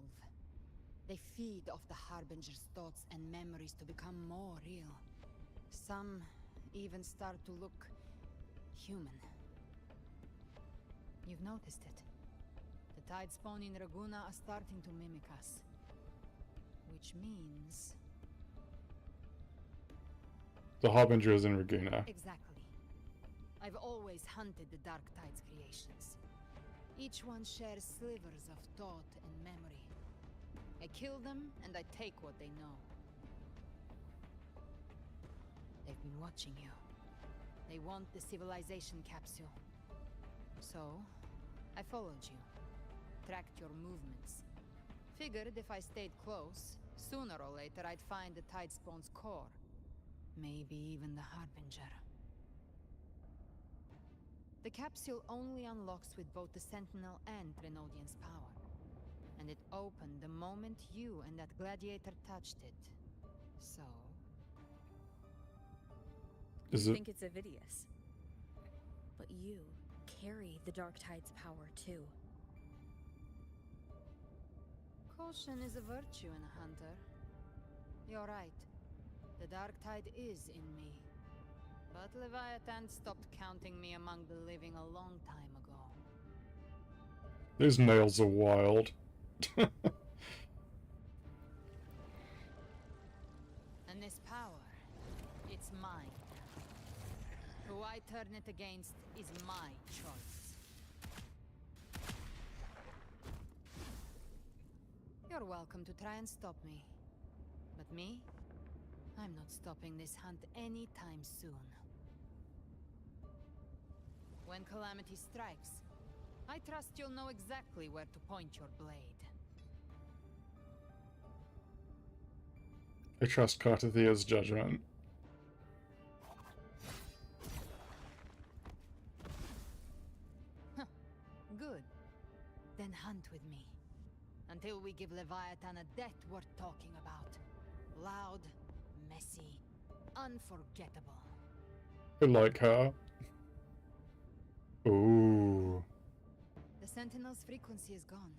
They feed off the Harbinger's thoughts and memories to become more real. Some even start to look human. You've noticed it. The Tidespawn in Raguna are starting to mimic us. Which means... The Harbinger is in Raguna. Exactly. I've always hunted the Dark Tide's creations. Each one shares slivers of thought and memory. I kill them, and I take what they know. They've been watching you. They want the civilization capsule. So, I followed you. Tracked your movements. Figured if I stayed close, sooner or later I'd find the Tidespawn's core. Maybe even the Harbinger. The capsule only unlocks with both the Sentinel and Threnodian's power. And it opened the moment you and that gladiator touched it. So... You think it's Avidius. But you carry the Dark Tide's power too. Caution is a virtue in a hunter. You're right. The Dark Tide is in me. But Leviathan stopped counting me among the living a long time ago. Those nails are wild. And this power, it's mine. Who I turn it against is my choice. You're welcome to try and stop me. But me? I'm not stopping this hunt anytime soon. When calamity strikes, I trust you'll know exactly where to point your blade. I trust Kartathia's judgment. Good. Then hunt with me. Until we give Leviathan a death worth talking about. Loud, messy, unforgettable. I like her. Ooh. The Sentinel's frequency is gone.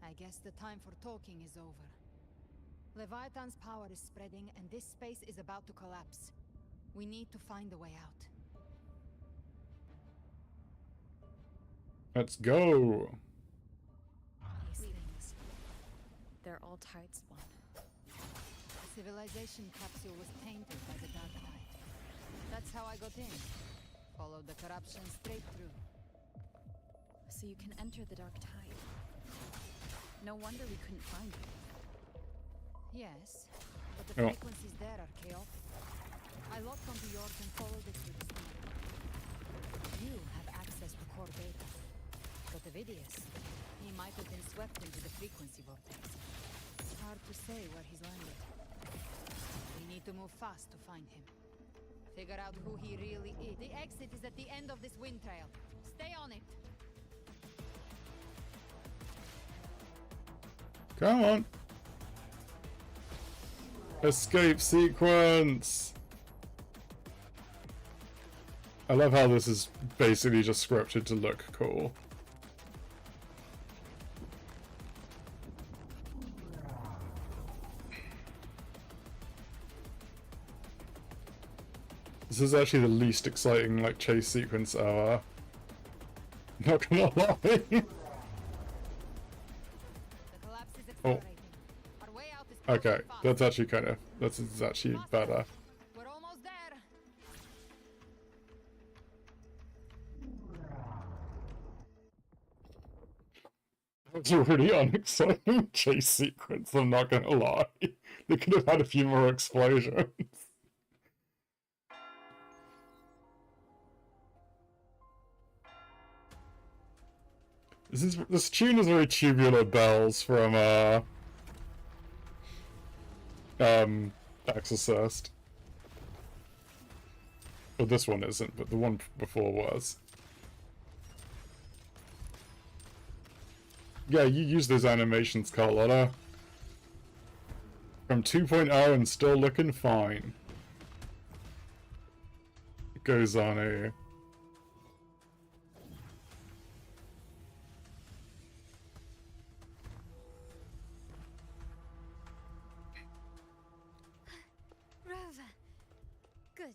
I guess the time for talking is over. Leviathan's power is spreading, and this space is about to collapse. We need to find a way out. Let's go! These things, they're all Tidespawn. The civilization capsule was tainted by the Dark Tide. That's how I got in. Followed the corruption straight through. So you can enter the Dark Tide. No wonder we couldn't find you. Yes, but the frequencies there are chaotic. I locked onto yours and followed it through the storm. You have access access to core data. But Avidius, he might have been swept into the frequency vortex. Hard to say where he's landed. We need to move fast to find him. Figure out who he really is. The exit is at the end of this wind trail. Stay on it. Come on. Escape sequence. I love how this is basically just scripted to look cool. This is actually the least exciting, like, chase sequence ever. Not gonna lie. Oh. Okay, that's actually that's actually better. We're almost there. It's a really unexciting chase sequence, I'm not gonna lie. They could have had a few more explosions. This tune is very Tubular Bells from Exorcist. Well, this one isn't, but the one before was. Yeah, you use those animations, Carlotta. From 2.0 and still looking fine. It goes on here. Rover. Good.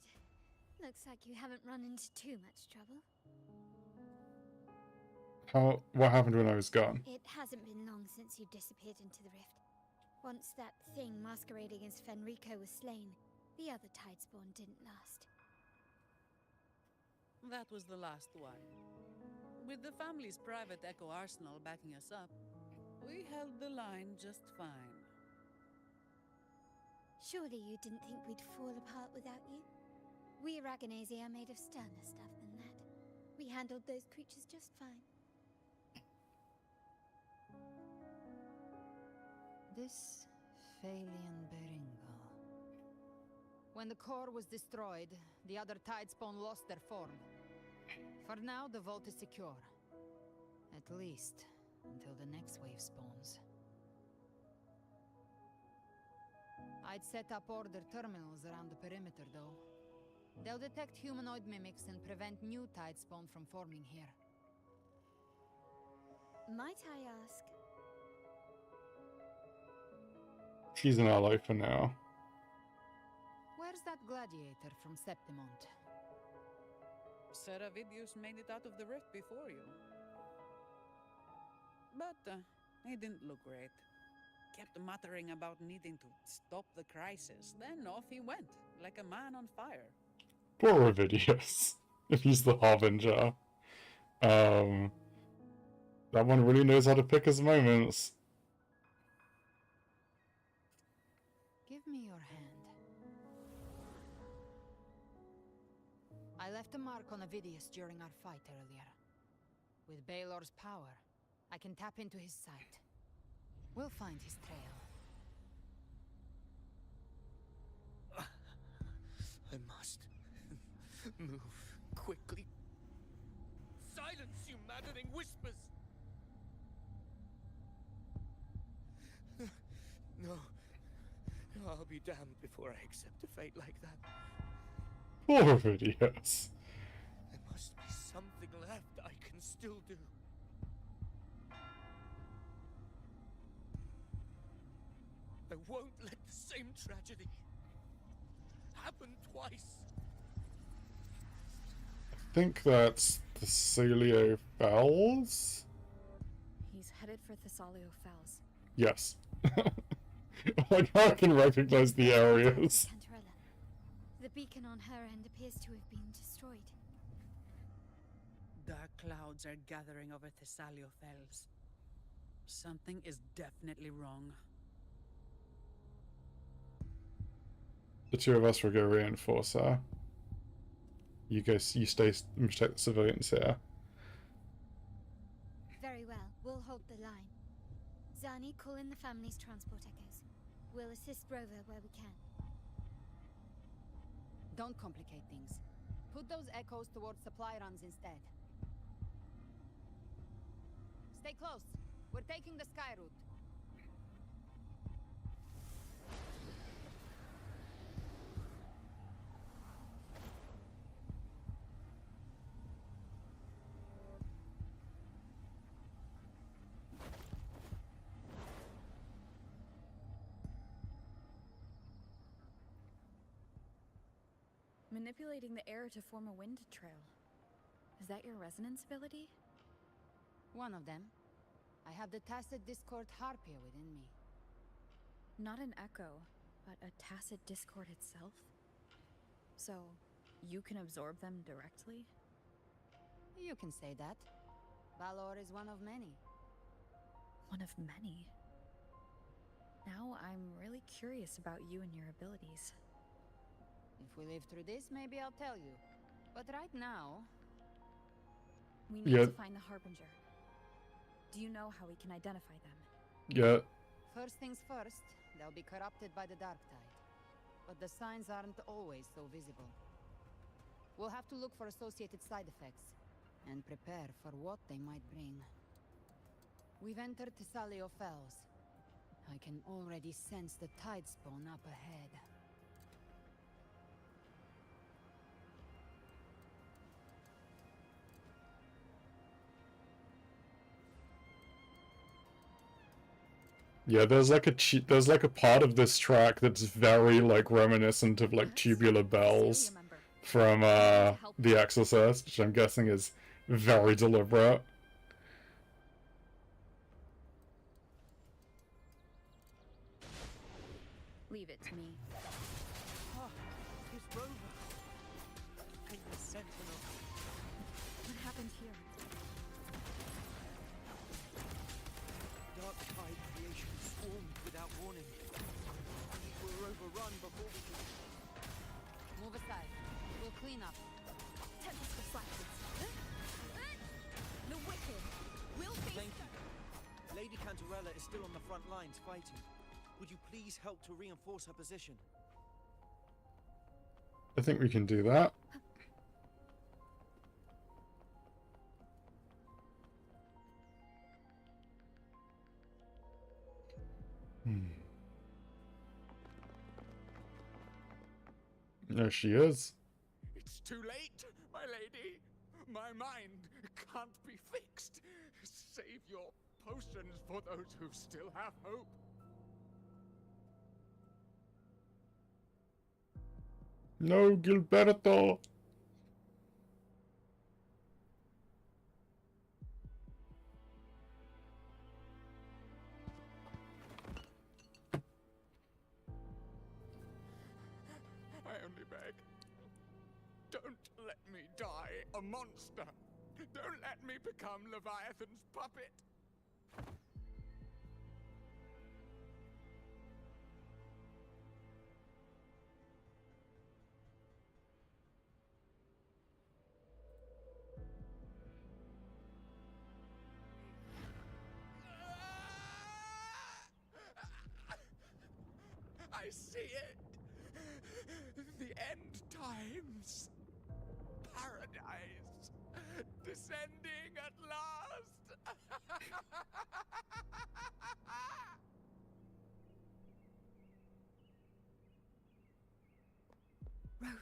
Looks like you haven't run into too much trouble. What happened when I was gone? It hasn't been long since you disappeared into the rift. Once that thing masquerading as Fenrico was slain, the other Tidespawn didn't last. That was the last one. With the family's private Echo Arsenal backing us up, we held the line just fine. Surely you didn't think we'd fall apart without you? We Aragonese are made of sterner stuff than that. We handled those creatures just fine. This Phalian Beringal. When the core was destroyed, the other Tidespawn lost their form. For now, the vault is secure. At least, until the next wave spawns. I'd set up order terminals around the perimeter, though. They'll detect humanoid mimics and prevent new Tidespawn from forming here. Might I ask? She's an ally for now. Where's that gladiator from Septimont? Seravidius made it out of the rift before you. But he didn't look great. Kept muttering about needing to stop the crisis. Then off he went, like a man on fire. Poor Ovidius. If he's the Harbinger. That one really knows how to pick his moments. Give me your hand. I left a mark on Avidius during our fight earlier. With Baelor's power, I can tap into his sight. We'll find his trail. I must move quickly. Silence, you maddening whispers! No. I'll be damned before I accept a fate like that. Poor Ovidius. There must be something left I can still do. I won't let the same tragedy happen twice. I think that's the Celio Fells? He's headed for Thessalio Fells. Yes. Like, I can recognize the areas. Cantarella. The beacon on her end appears to have been destroyed. Dark clouds are gathering over Thessalio Fells. Something is definitely wrong. The two of us will go reinforce her. You stay protect the civilians here. hold the line. Zani, call in the family's transport echoes. We'll assist Rover where we can. Don't complicate things. Put those echoes towards supply runs instead. Stay close. We're taking the sky route. Manipulating the air to form a wind trail. Is that your resonance ability? One of them. I have the tacit discord harpia within me. Not an echo, but a tacit discord itself? So, you can absorb them directly? You can say that. Valor is one of many. One of many? Now I'm really curious about you and your abilities. If we live through this, maybe I'll tell you. But right now... We need to find the Harbinger. Do you know how we can identify them? Yeah. First things first, they'll be corrupted by the dark tide. But the signs aren't always so visible. We'll have to look for associated side effects, and prepare for what they might bring. We've entered Thessalio Fells. I can already sense the tide spawn up ahead. Yeah, there's like a part of this track that's very like reminiscent of like Tubular Bells from The Exorcist, which I'm guessing is very deliberate. Leave it to me. Oh, it's Rover. Take the sentinel. What happened here? Dark tide creation swarmed without warning. We were overrun before we could... Move aside. We'll clean up. Tempest reflections. The wicked will be... Thank you. Lady Cantarella is still on the front lines fighting. Would you please help to reinforce her position? I think we can do that. There she is. It's too late, my lady. My mind can't be fixed. Save your potions for those who still have hope. No, Gilberto. I only beg. Don't let me die a monster. Don't let me become Leviathan's puppet. I see it. The end times. Paradise. Descending at last. Rover.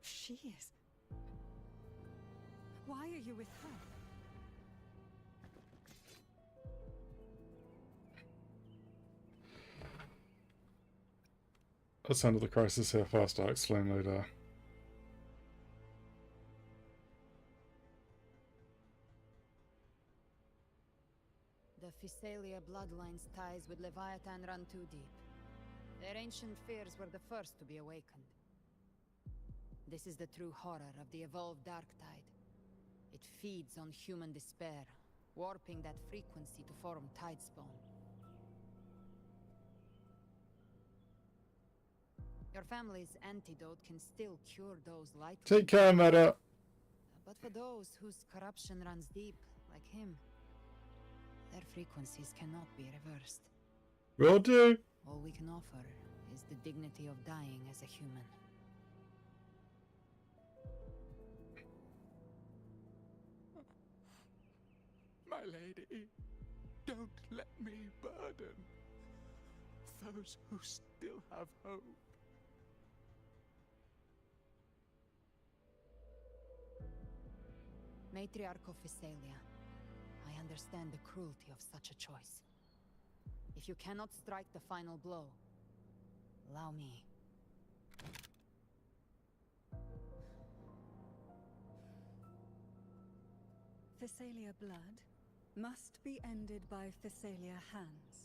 She is. Why are you with her? Let's handle the crisis here first, I'll explain later. The Physalia bloodline's ties with Leviathan run too deep. Their ancient fears were the first to be awakened. This is the true horror of the evolved dark tide. It feeds on human despair, warping that frequency to form tidespawn. Your family's antidote can still cure those light. Take care, Meta. But for those whose corruption runs deep, like him, their frequencies cannot be reversed. Will do. All we can offer is the dignity of dying as a human. My lady, don't let me burden those who still have hope. Matriarch of Physalia, I understand the cruelty of such a choice. If you cannot strike the final blow, allow me. Physalia blood must be ended by Physalia hands.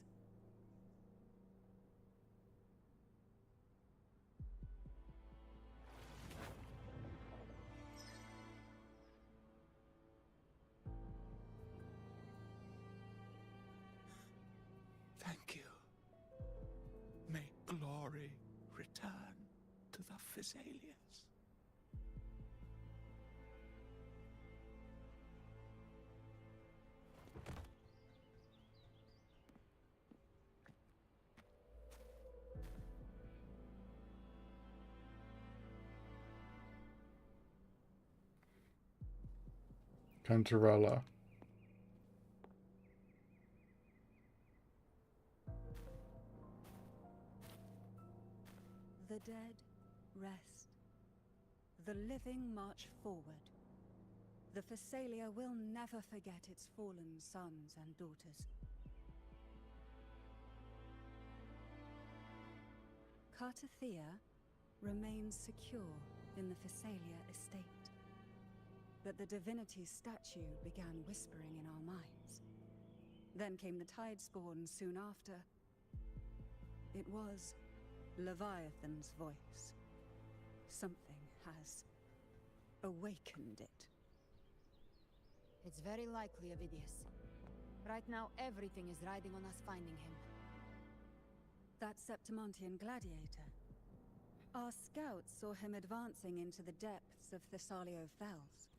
Thank you. May glory return to the Physalias. Cantarella. The dead rest. The living march forward. The Physalia will never forget its fallen sons and daughters. Cartathea remains secure in the Physalia estate. But the divinity's statue began whispering in our minds. Then came the Tidespawn soon after. It was Leviathan's voice. Something has awakened it. It's very likely, Avidius. Right now, everything is riding on us finding him. That Septimontian gladiator. Our scouts saw him advancing into the depths of Thessalio Fells.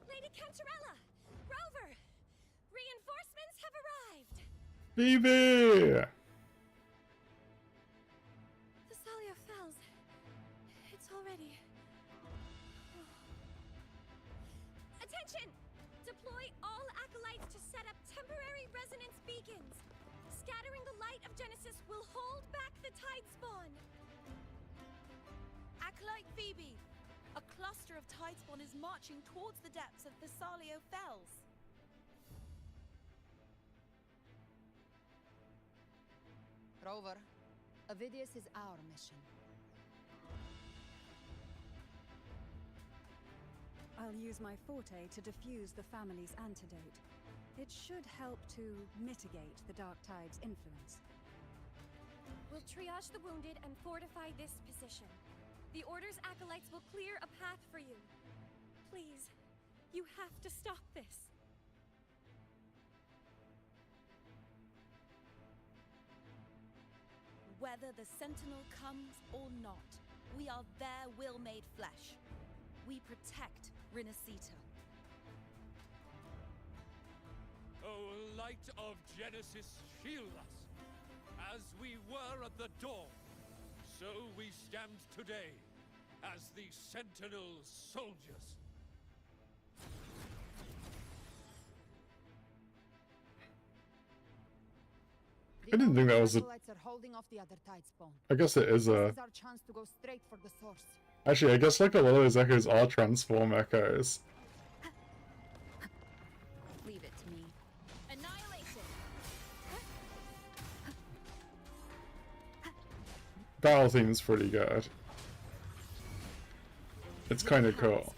Lady Cantarella! Rover! Reinforcements have arrived! Phoebe! Thessalio Fells. It's already... Attention! Deploy all acolytes to set up temporary resonance beacons. Scattering the light of Genesis will hold back the Tidespawn. Acolyte Phoebe! A cluster of Tidespawn is marching towards the depths of Thessalio Fells. Rover, Avidius is our mission. I'll use my forte to defuse the family's antidote. It should help to mitigate the Dark Tide's influence. We'll triage the wounded and fortify this position. The Order's acolytes will clear a path for you. Please, you have to stop this. Whether the Sentinel comes or not, we are their will made flesh. We protect Rinascita. Oh, light of Genesis, shield us! As we were at the dawn, so we stand today, as the Sentinel soldiers. I didn't think that was a... Acolytes are holding off the other Tidespawn. I guess it is a... This is our chance to go straight for the source. Actually, I guess like a lot of those echoes are transform echoes. Leave it to me. Annihilation! Battle theme's pretty good. It's kind of cool.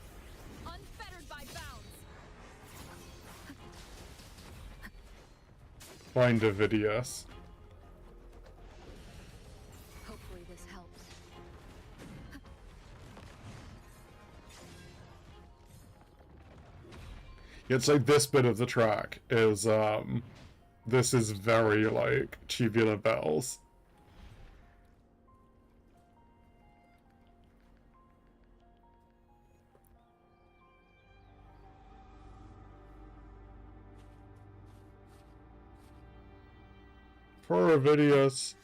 Unfettered by bounds. Find Avidius. Hopefully this helps. It's like this bit of the track is, this is very, like, Tubular Bells. Poor Ovidius.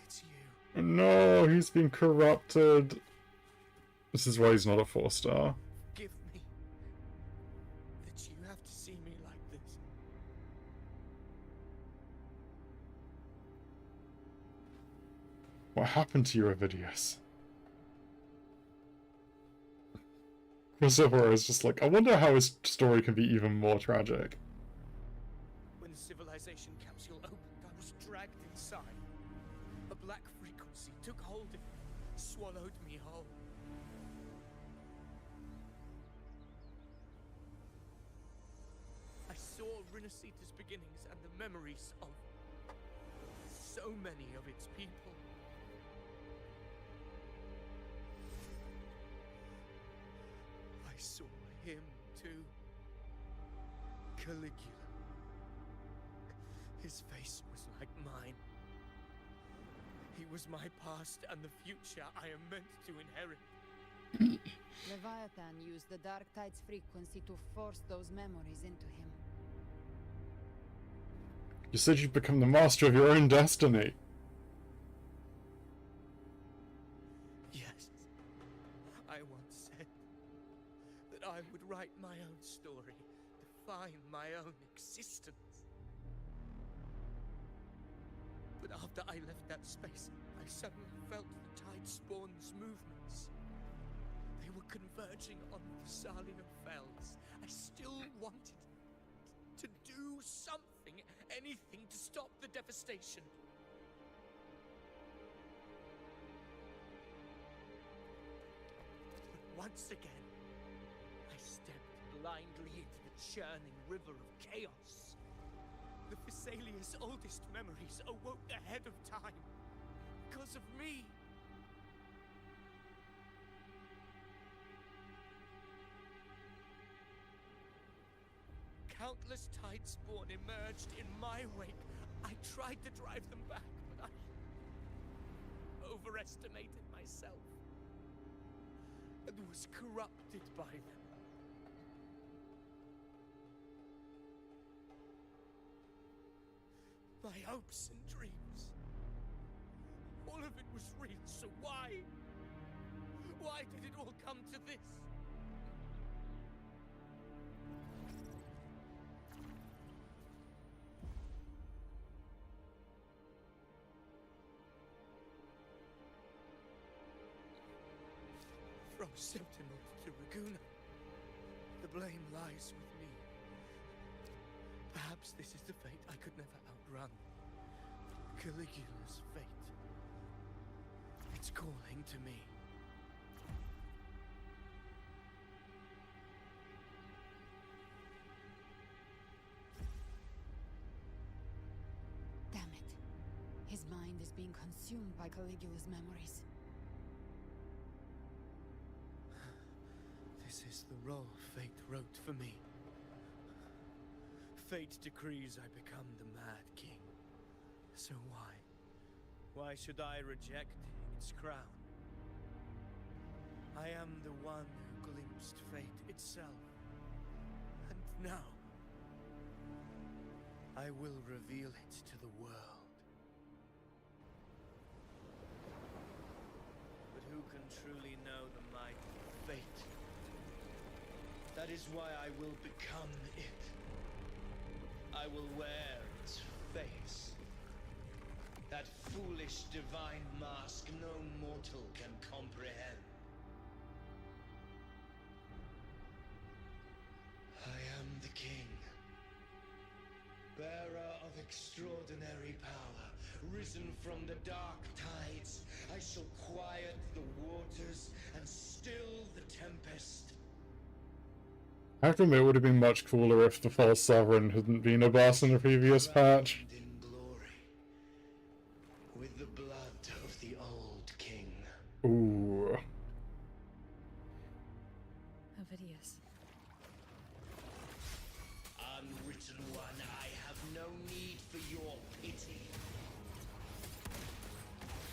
It's you. No, he's been corrupted. This is why he's not a 4-star. Forgive me. That you have to see me like this. What happened to you, Ovidius? Christopher is just like, I wonder how his story can be even more tragic. When the civilization capsule opened, I was dragged inside. A black frequency took hold of me, swallowed me whole. I saw Rinascita's beginnings and the memories of so many of its people. I saw him too. Caligula. His face was like mine. He was my past and the future I am meant to inherit. Leviathan used the Dark Tide's frequency to force those memories into him. You said you'd become the master of your own destiny. Yes. I once said that I would write my own story, define my own existence. But after I left that space, I suddenly felt the Tidespawn's movements. They were converging on the Salina Fells. I still wanted to do something, anything to stop the devastation. But once again, I stepped blindly into the churning river of chaos. The Thessalia's oldest memories awoke ahead of time because of me. Countless Tidespawn emerged in my wake. I tried to drive them back, but I overestimated myself and was corrupted by them. My hopes and dreams. All of it was real, so why? Why did it all come to this? From Sentinel to Raguna, the blame lies with me. Perhaps this is the fate I could never outrun. Caligula's fate. It's calling to me. Damn it. His mind is being consumed by Caligula's memories. This is the role fate wrote for me. Fate decrees I become the Mad King. So why? Why should I reject its crown? I am the one who glimpsed fate itself. And now, I will reveal it to the world. But who can truly know the might of fate? That is why I will become it. I will wear its face. That foolish divine mask no mortal can comprehend. I am the king. Bearer of extraordinary power, risen from the dark tides. I shall quiet the waters and still the tempest. I have to admit, it would have been much cooler if the false sovereign hadn't been a boss in the previous patch. In glory, with the blood of the old king. Ooh. Ovidius. Unwritten one, I have no need for your pity.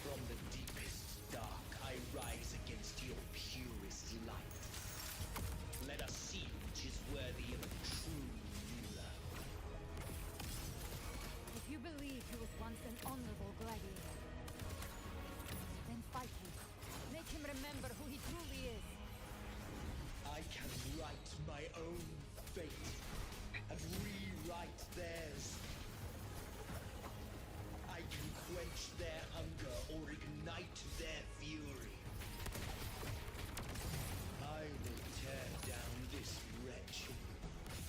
From the deepest dark, I rise against your purest light. Let us see which is worthy of a true ruler. If you believe ignite their fury. I will tear down this wretched,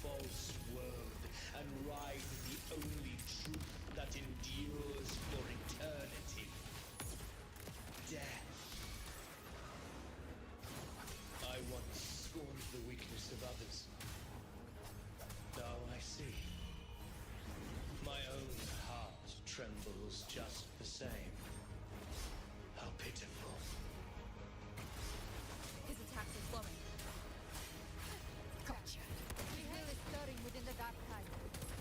false world and ride the only truth that endures for eternity. Death. I once scorned the weakness of others. Now I see. My own heart trembles just the same. How pitiful. His attacks are slowing. Gotcha. The will is stirring within the dark tide.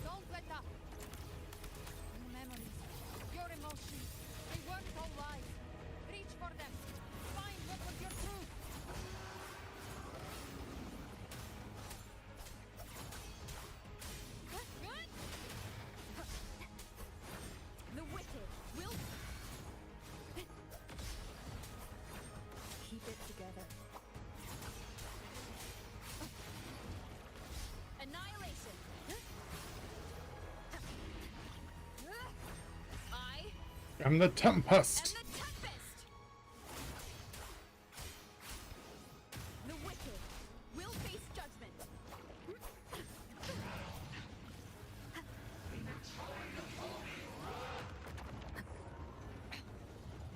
Don't let up. Your memories, your emotions, they weren't all lies. Reach for them. Find what was your truth. Good. The wicked will keep it together. Annihilation. I'm the Tempest. The Tempest. The wicked will face judgment.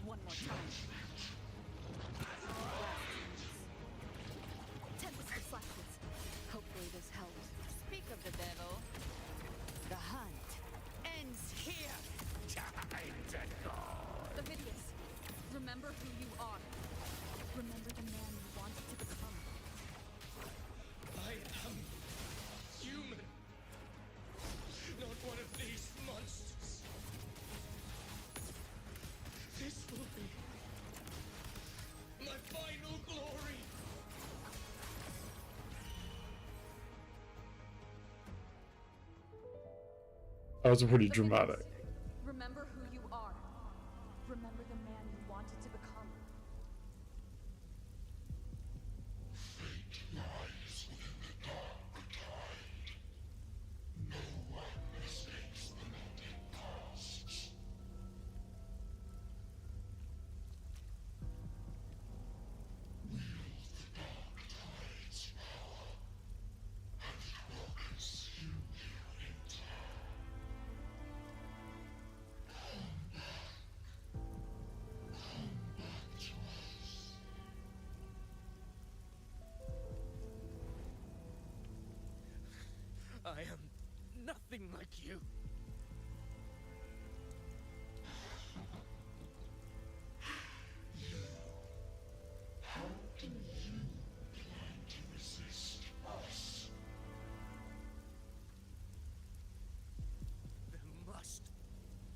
One more time. Tempest of slashes. Hopefully this helps. Speak of the devil. The hunt ends here. Time to go. Davidius, remember who you are. Remember the man you wanted to become. I am human. Not one of these monsters. This will be my final glory. That was pretty dramatic. Remember who you are. Remember the man you wanted to become. Fate lies within the dark tide. No one escapes the melting casts. Wield the dark tide's power, and it will consume you in turn. I am nothing like you. How do you plan to resist us? There must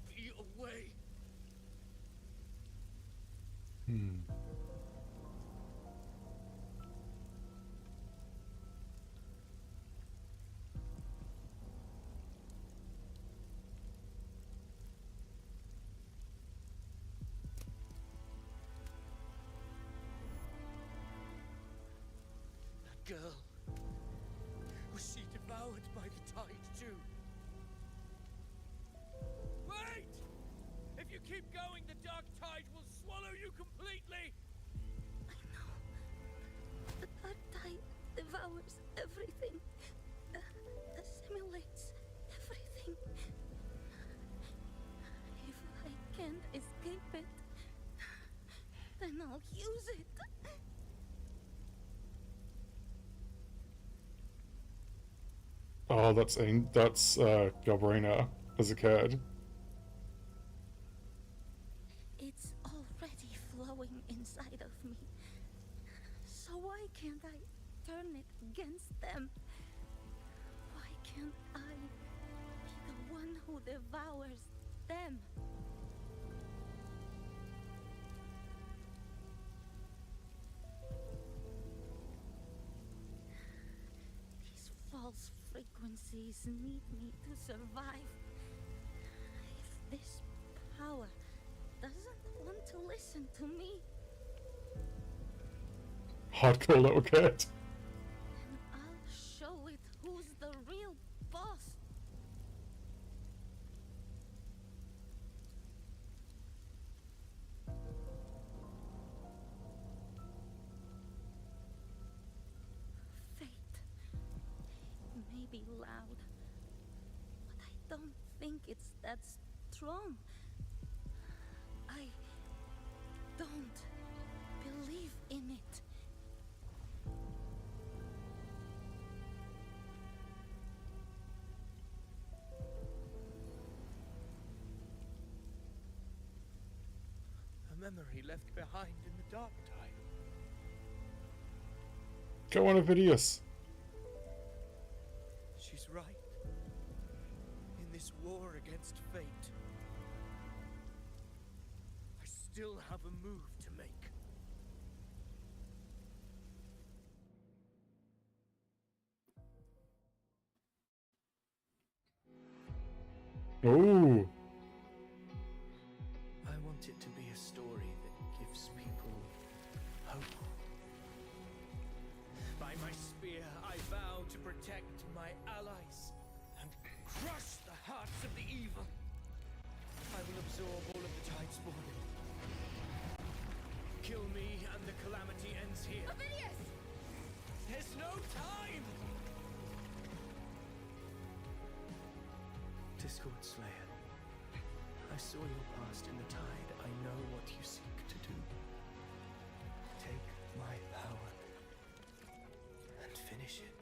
be a way. That girl. Was she devoured by the tide too? Wait! If you keep going, the dark tide will swallow you completely! I know. The dark tide devours everything. Assimilates everything. If I can't escape it, then I'll use it. Oh, that's Galbrena as a kid. It's already flowing inside of me. So why can't I turn it against them? Why can't I be the one who devours them? These false frequencies need me to survive. If this power doesn't want to listen to me, Hardcore little kid. then I'll show it who's the real boss. be loud. But I don't think it's that strong. I don't believe in it. A memory left behind in the dark tide. Go on, Ovidius. She's right. In this war against fate, I still have a move to make. Ooh. I want it to be a story that gives people hope. By my spear, I vow to protect my allies and crush the hearts of the evil. I will absorb all of the Tidespawn. Kill me and the calamity ends here. Ovidius! There's no time! Discord Slayer, I saw your past in the tide. I know what you seek to do. Take my power and finish it.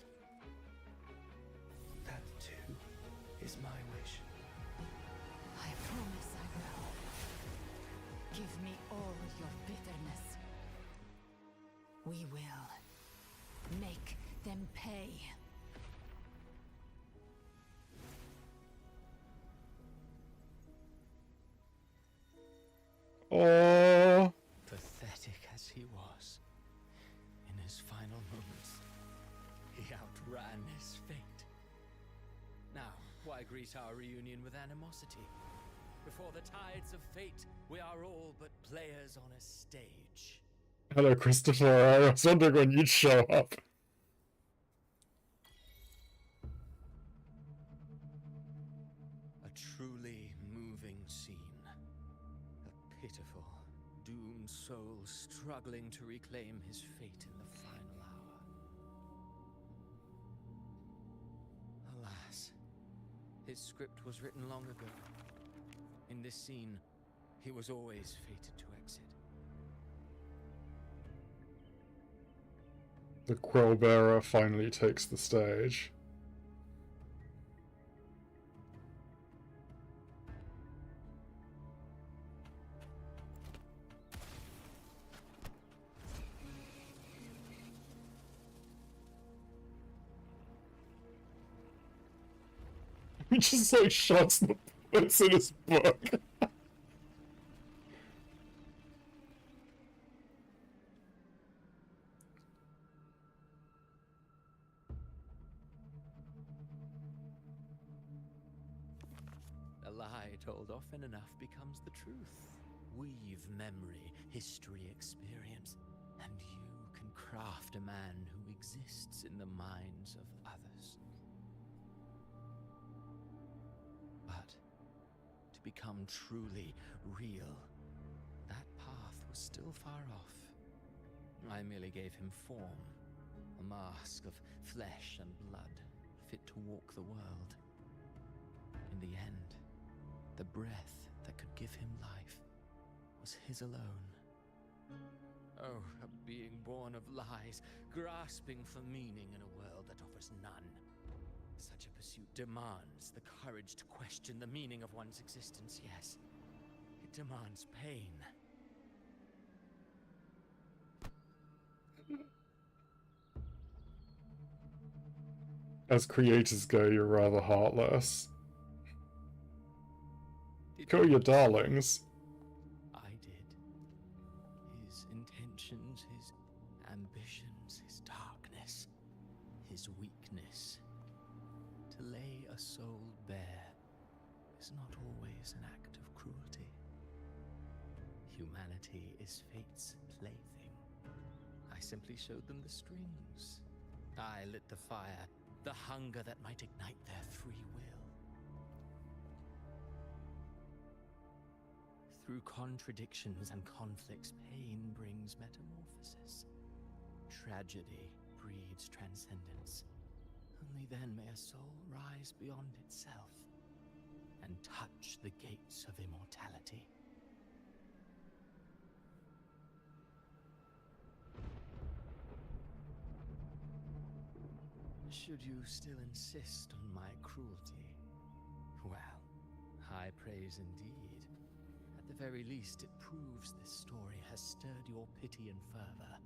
That too is my wish. I promise I will. Give me all your bitterness. We will make them pay. Oh. Pathetic as he was, in his final moments, he outran his fate. Now, why greet our reunion with animosity? Before the tides of fate, we are all but players on a stage. Hello, Christopher. I was wondering when you'd show up. A truly moving scene. A pitiful, doomed soul struggling to reclaim his fate in the final hour. Alas, his script was written long ago. In this scene, he was always fated to exit. The Quill Bearer finally takes the stage. He just like shots the bullets in his book. A lie told often enough becomes the truth. Weave memory, history, experience, and you can craft a man who exists in the minds of others. But to become truly real, that path was still far off. I merely gave him form, a mask of flesh and blood, fit to walk the world. In the end, the breath that could give him life was his alone. Oh, a being born of lies, grasping for meaning in a world that offers none. Such a pursuit demands the courage to question the meaning of one's existence, yes. It demands pain. As creators go, you're rather heartless. Kill your darlings. I did. His intentions, his ambitions, his darkness, his weakness. To lay a soul bare is not always an act of cruelty. Humanity is fate's plaything. I simply showed them the strings. I lit the fire, the hunger that might ignite their free will. Through contradictions and conflicts, pain brings metamorphosis. Tragedy breeds transcendence. Only then may a soul rise beyond itself and touch the gates of immortality. Should you still insist on my cruelty, well, high praise indeed. At the very least, it proves this story has stirred your pity and fervor.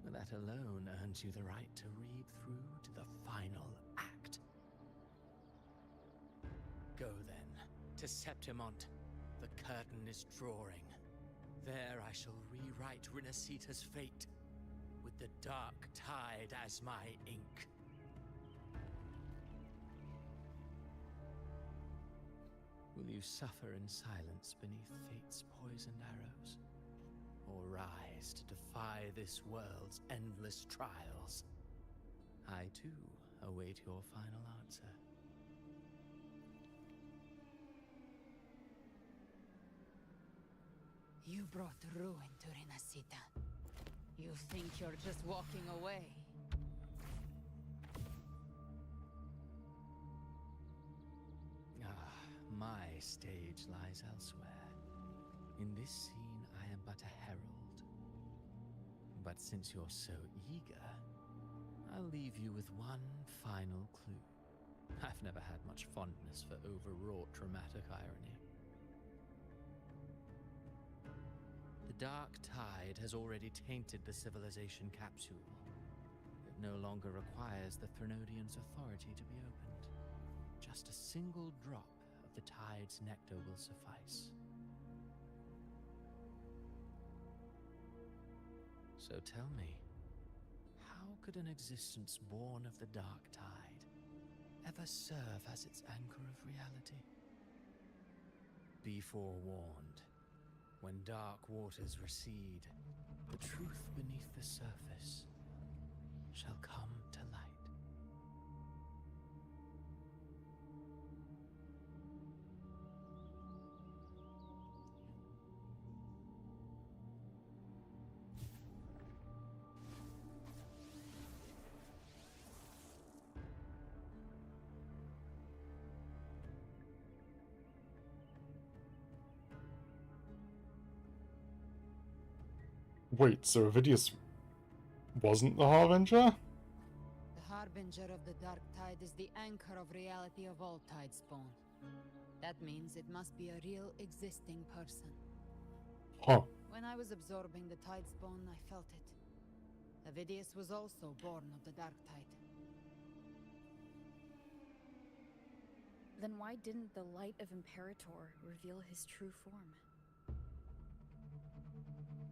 That alone earns you the right to read through to the final act. Go then, to Septimont. The curtain is drawing. There I shall rewrite Rinascita's fate, with the dark tide as my ink. Will you suffer in silence beneath fate's poisoned arrows? Or rise to defy this world's endless trials? I, too, await your final answer. You brought ruin to Rinascita. You think you're just walking away? My stage lies elsewhere. In this scene, I am but a herald. But since you're so eager, I'll leave you with one final clue. I've never had much fondness for overwrought dramatic irony. The dark tide has already tainted the civilization capsule. It no longer requires the Thrnodian's authority to be opened. Just a single drop of the tide's nectar will suffice. So tell me, how could an existence born of the dark tide ever serve as its anchor of reality? Be forewarned. When dark waters recede, the truth beneath the surface shall come to light. Wait, so Avidius wasn't the Harbinger? The Harbinger of the Dark Tide is the anchor of reality of all Tidespawn. That means it must be a real existing person. Huh. When I was absorbing the Tidespawn, I felt it. Avidius was also born of the Dark Tide. Then why didn't the light of Imperator reveal his true form?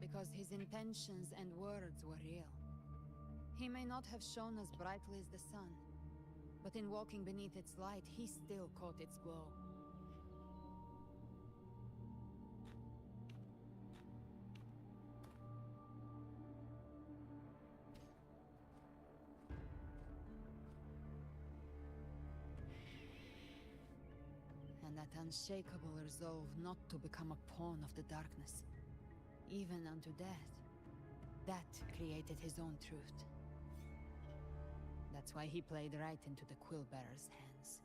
Because his intentions and words were real. He may not have shone as brightly as the sun, but in walking beneath its light, he still caught its glow. And that unshakable resolve not to become a pawn of the darkness, even unto death, that created his own truth. That's why he played right into the Quillbearer's hands.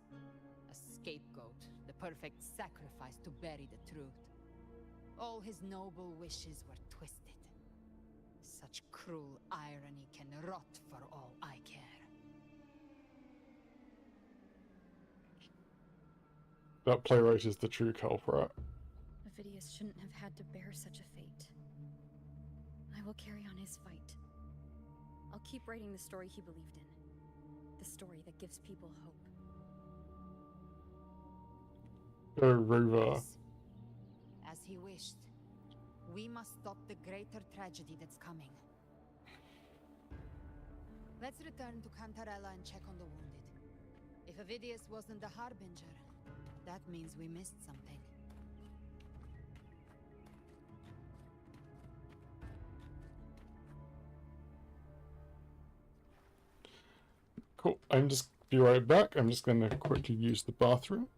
A scapegoat, the perfect sacrifice to bury the truth. All his noble wishes were twisted. Such cruel irony can rot for all I care. That playwright is the true culprit. Avidius shouldn't have had to bear such a fate. I will carry on his fight. I'll keep writing the story he believed in. The story that gives people hope. Rover. As he wished. We must stop the greater tragedy that's coming. Let's return to Cantarella and check on the wounded. If Avidius wasn't the Harbinger, that means we missed something. Cool. I'm just be right back. I'm just going to quickly use the bathroom.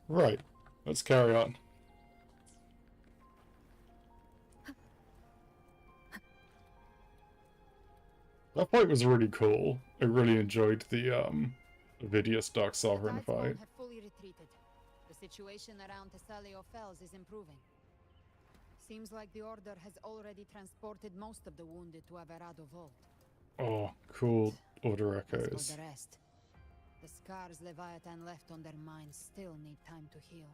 Right. Let's carry on. That fight was really cool. I really enjoyed the Vidius Dark Sovereign fight. have fully retreated. The situation around Thessalio Fells is improving. Seems like the Order has already transported most of the wounded to Averado Vault. Oh, cool Order As for Echoes. the rest, the scars Leviathan left on their minds still need time to heal.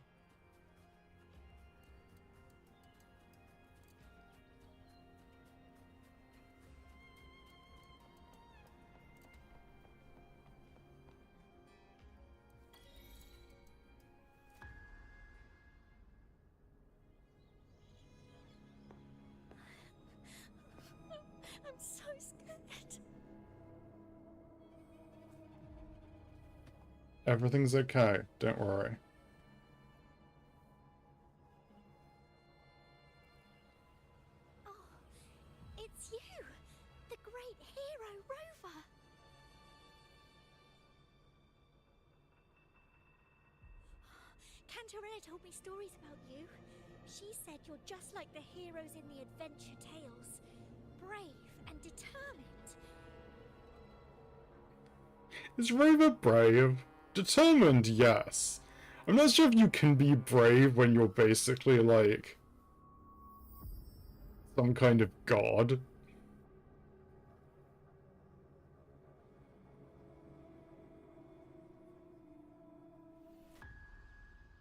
I'm so scared. Everything's okay, don't worry. Oh, it's you, the great hero Rover. Cantarella told me stories about you. She said you're just like the heroes in the adventure tales. Brave and determined. Is Rover brave? Determined, yes. I'm not sure if you can be brave when you're basically like some kind of god.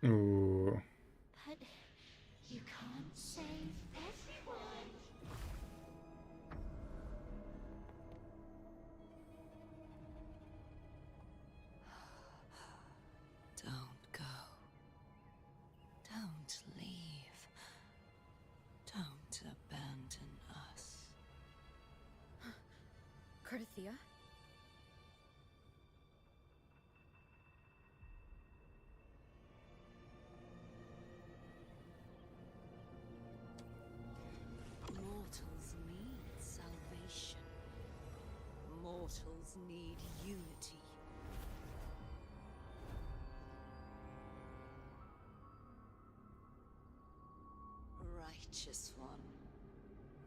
Ooh. But you can't save everyone. Don't go. Don't leave. Don't abandon us. Cardathia? Mortals need salvation. Mortals need unity. Righteous One,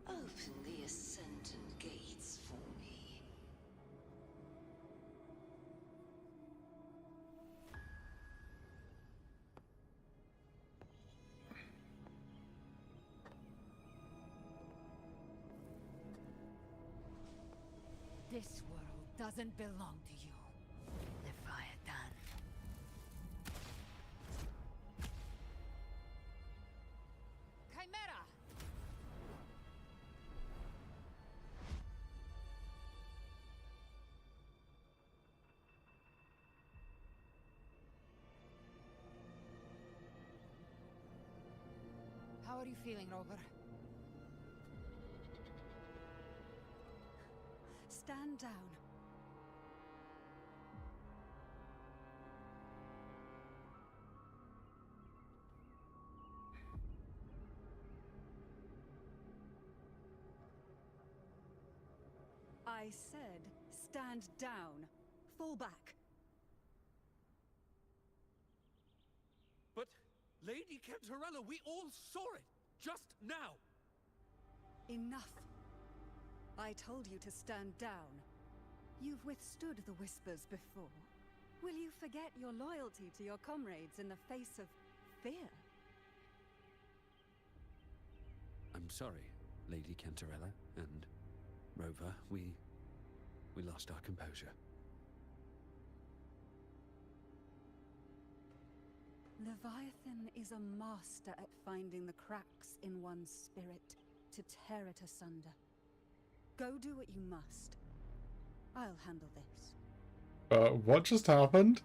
open the Ascendant gates for me. This world doesn't belong to you, Leviathan. Chimera! How are you feeling, Rover? Stand down. I said, stand down. Fall back. But, Lady Cantarella, we all saw it! Just now! Enough. I told you to stand down. You've withstood the whispers before. Will you forget your loyalty to your comrades in the face of fear? I'm sorry, Lady Cantarella and Rover. We lost our composure. Leviathan is a master at finding the cracks in one's spirit to tear it asunder. Go do what you must. I'll handle this. What just happened?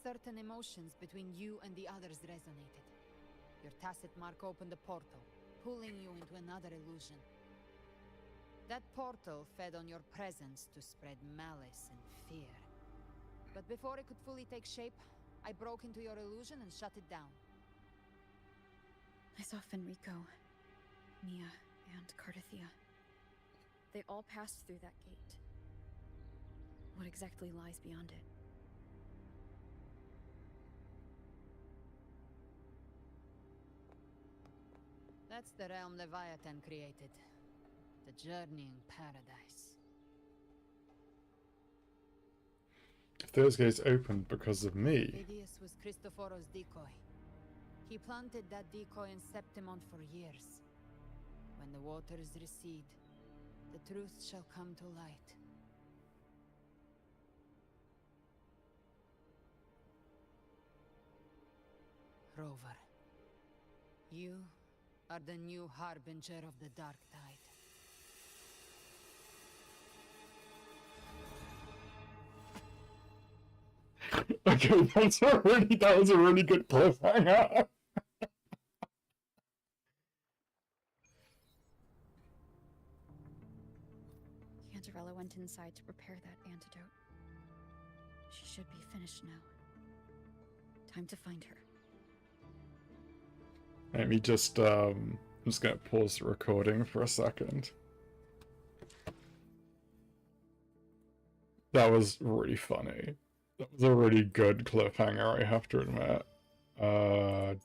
Certain emotions between you and the others resonated. Your tacit mark opened a portal, pulling you into another illusion. That portal fed on your presence to spread malice and fear. But before it could fully take shape, I broke into your illusion and shut it down. I saw Fenrico, Mia, and Cardathia. They all passed through that gate. What exactly lies beyond it? That's the realm Leviathan created. The journeying paradise. If those gates opened because of me... Phidias was Cristoforo's decoy. He planted that decoy in Septimont for years. When the waters recede, the truth shall come to light. Rover, you are the new harbinger of the Dark Tide. Okay, that was a really good cliffhanger. Cantarella went inside to prepare that antidote. She should be finished now. Time to find her. Let me just, I'm just gonna pause the recording for a second. That was really funny. That was a really good cliffhanger, I have to admit.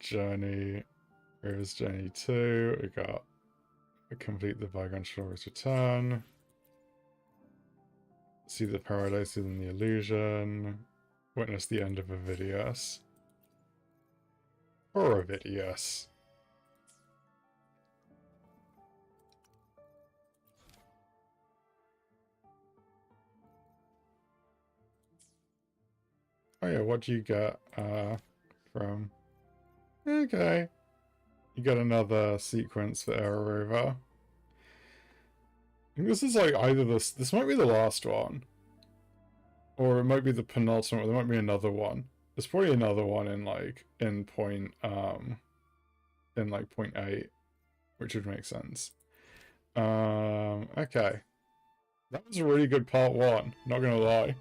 Journey, River's Journey 2, we got complete the Bygone Shores Return. See the paradise within the illusion. Witness the end of Avidius. Or Avidius. Oh yeah, what do you get from... Okay. You got another sequence for Error Rover. I think this is like either this might be the last one. Or it might be the penultimate, there might be another one. There's probably another one in like point 8, which would make sense. Okay. That was a really good part 1, not gonna lie.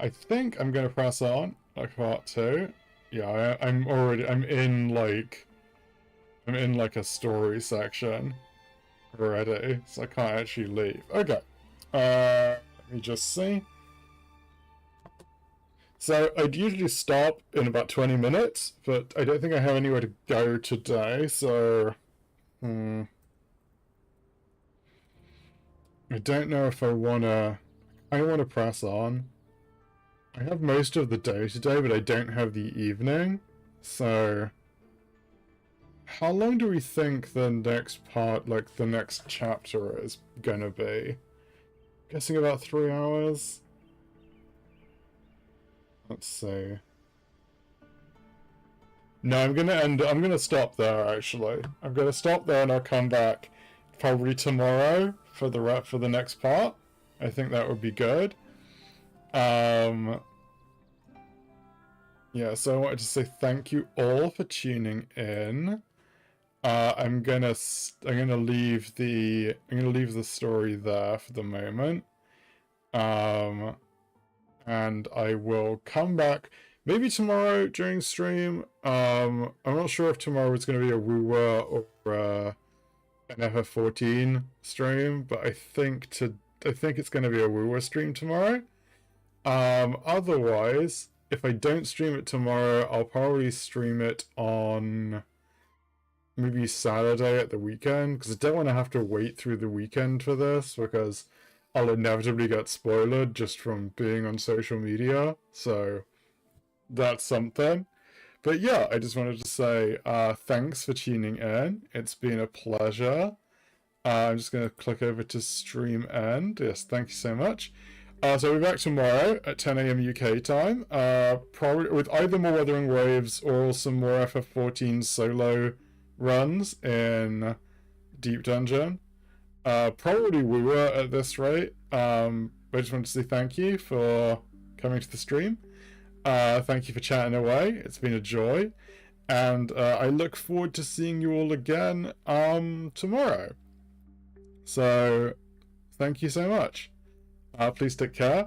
I think I'm gonna press on, like part 2. Yeah, I'm in like a story section already, so I can't actually leave. Okay. Let me just see. So I'd usually stop in about 20 minutes, but I don't think I have anywhere to go today, so I don't know if I wanna press on. I have most of the day today, but I don't have the evening. So, how long do we think the next part, like the next chapter, is gonna be? Guessing about 3 hours? Let's see. No, I'm gonna stop there, actually. I'm gonna stop there and I'll come back probably tomorrow for the next part. I think that would be good. Yeah, so I wanted to say thank you all for tuning in. I'm gonna leave the story there for the moment. And I will come back maybe tomorrow during stream. I'm not sure if tomorrow is going to be a Woowa or an FF14 stream, but I think it's going to be a Woowa stream tomorrow. Otherwise, if I don't stream it tomorrow, I'll probably stream it on maybe Saturday at the weekend, because I don't want to have to wait through the weekend for this, because I'll inevitably get spoiled just from being on social media, so that's something. But yeah, I just wanted to say thanks for tuning in. It's been a pleasure. I'm just going to click over to stream end. Yes, thank you so much. So we'll be back tomorrow at 10 AM UK time, probably with either more Wuthering Waves or some more FF14 solo runs in Deep Dungeon. Probably Woowa at this rate. I just wanted to say thank you for coming to the stream. Thank you for chatting away. It's been a joy. And I look forward to seeing you all again tomorrow. So, thank you so much. Please take care.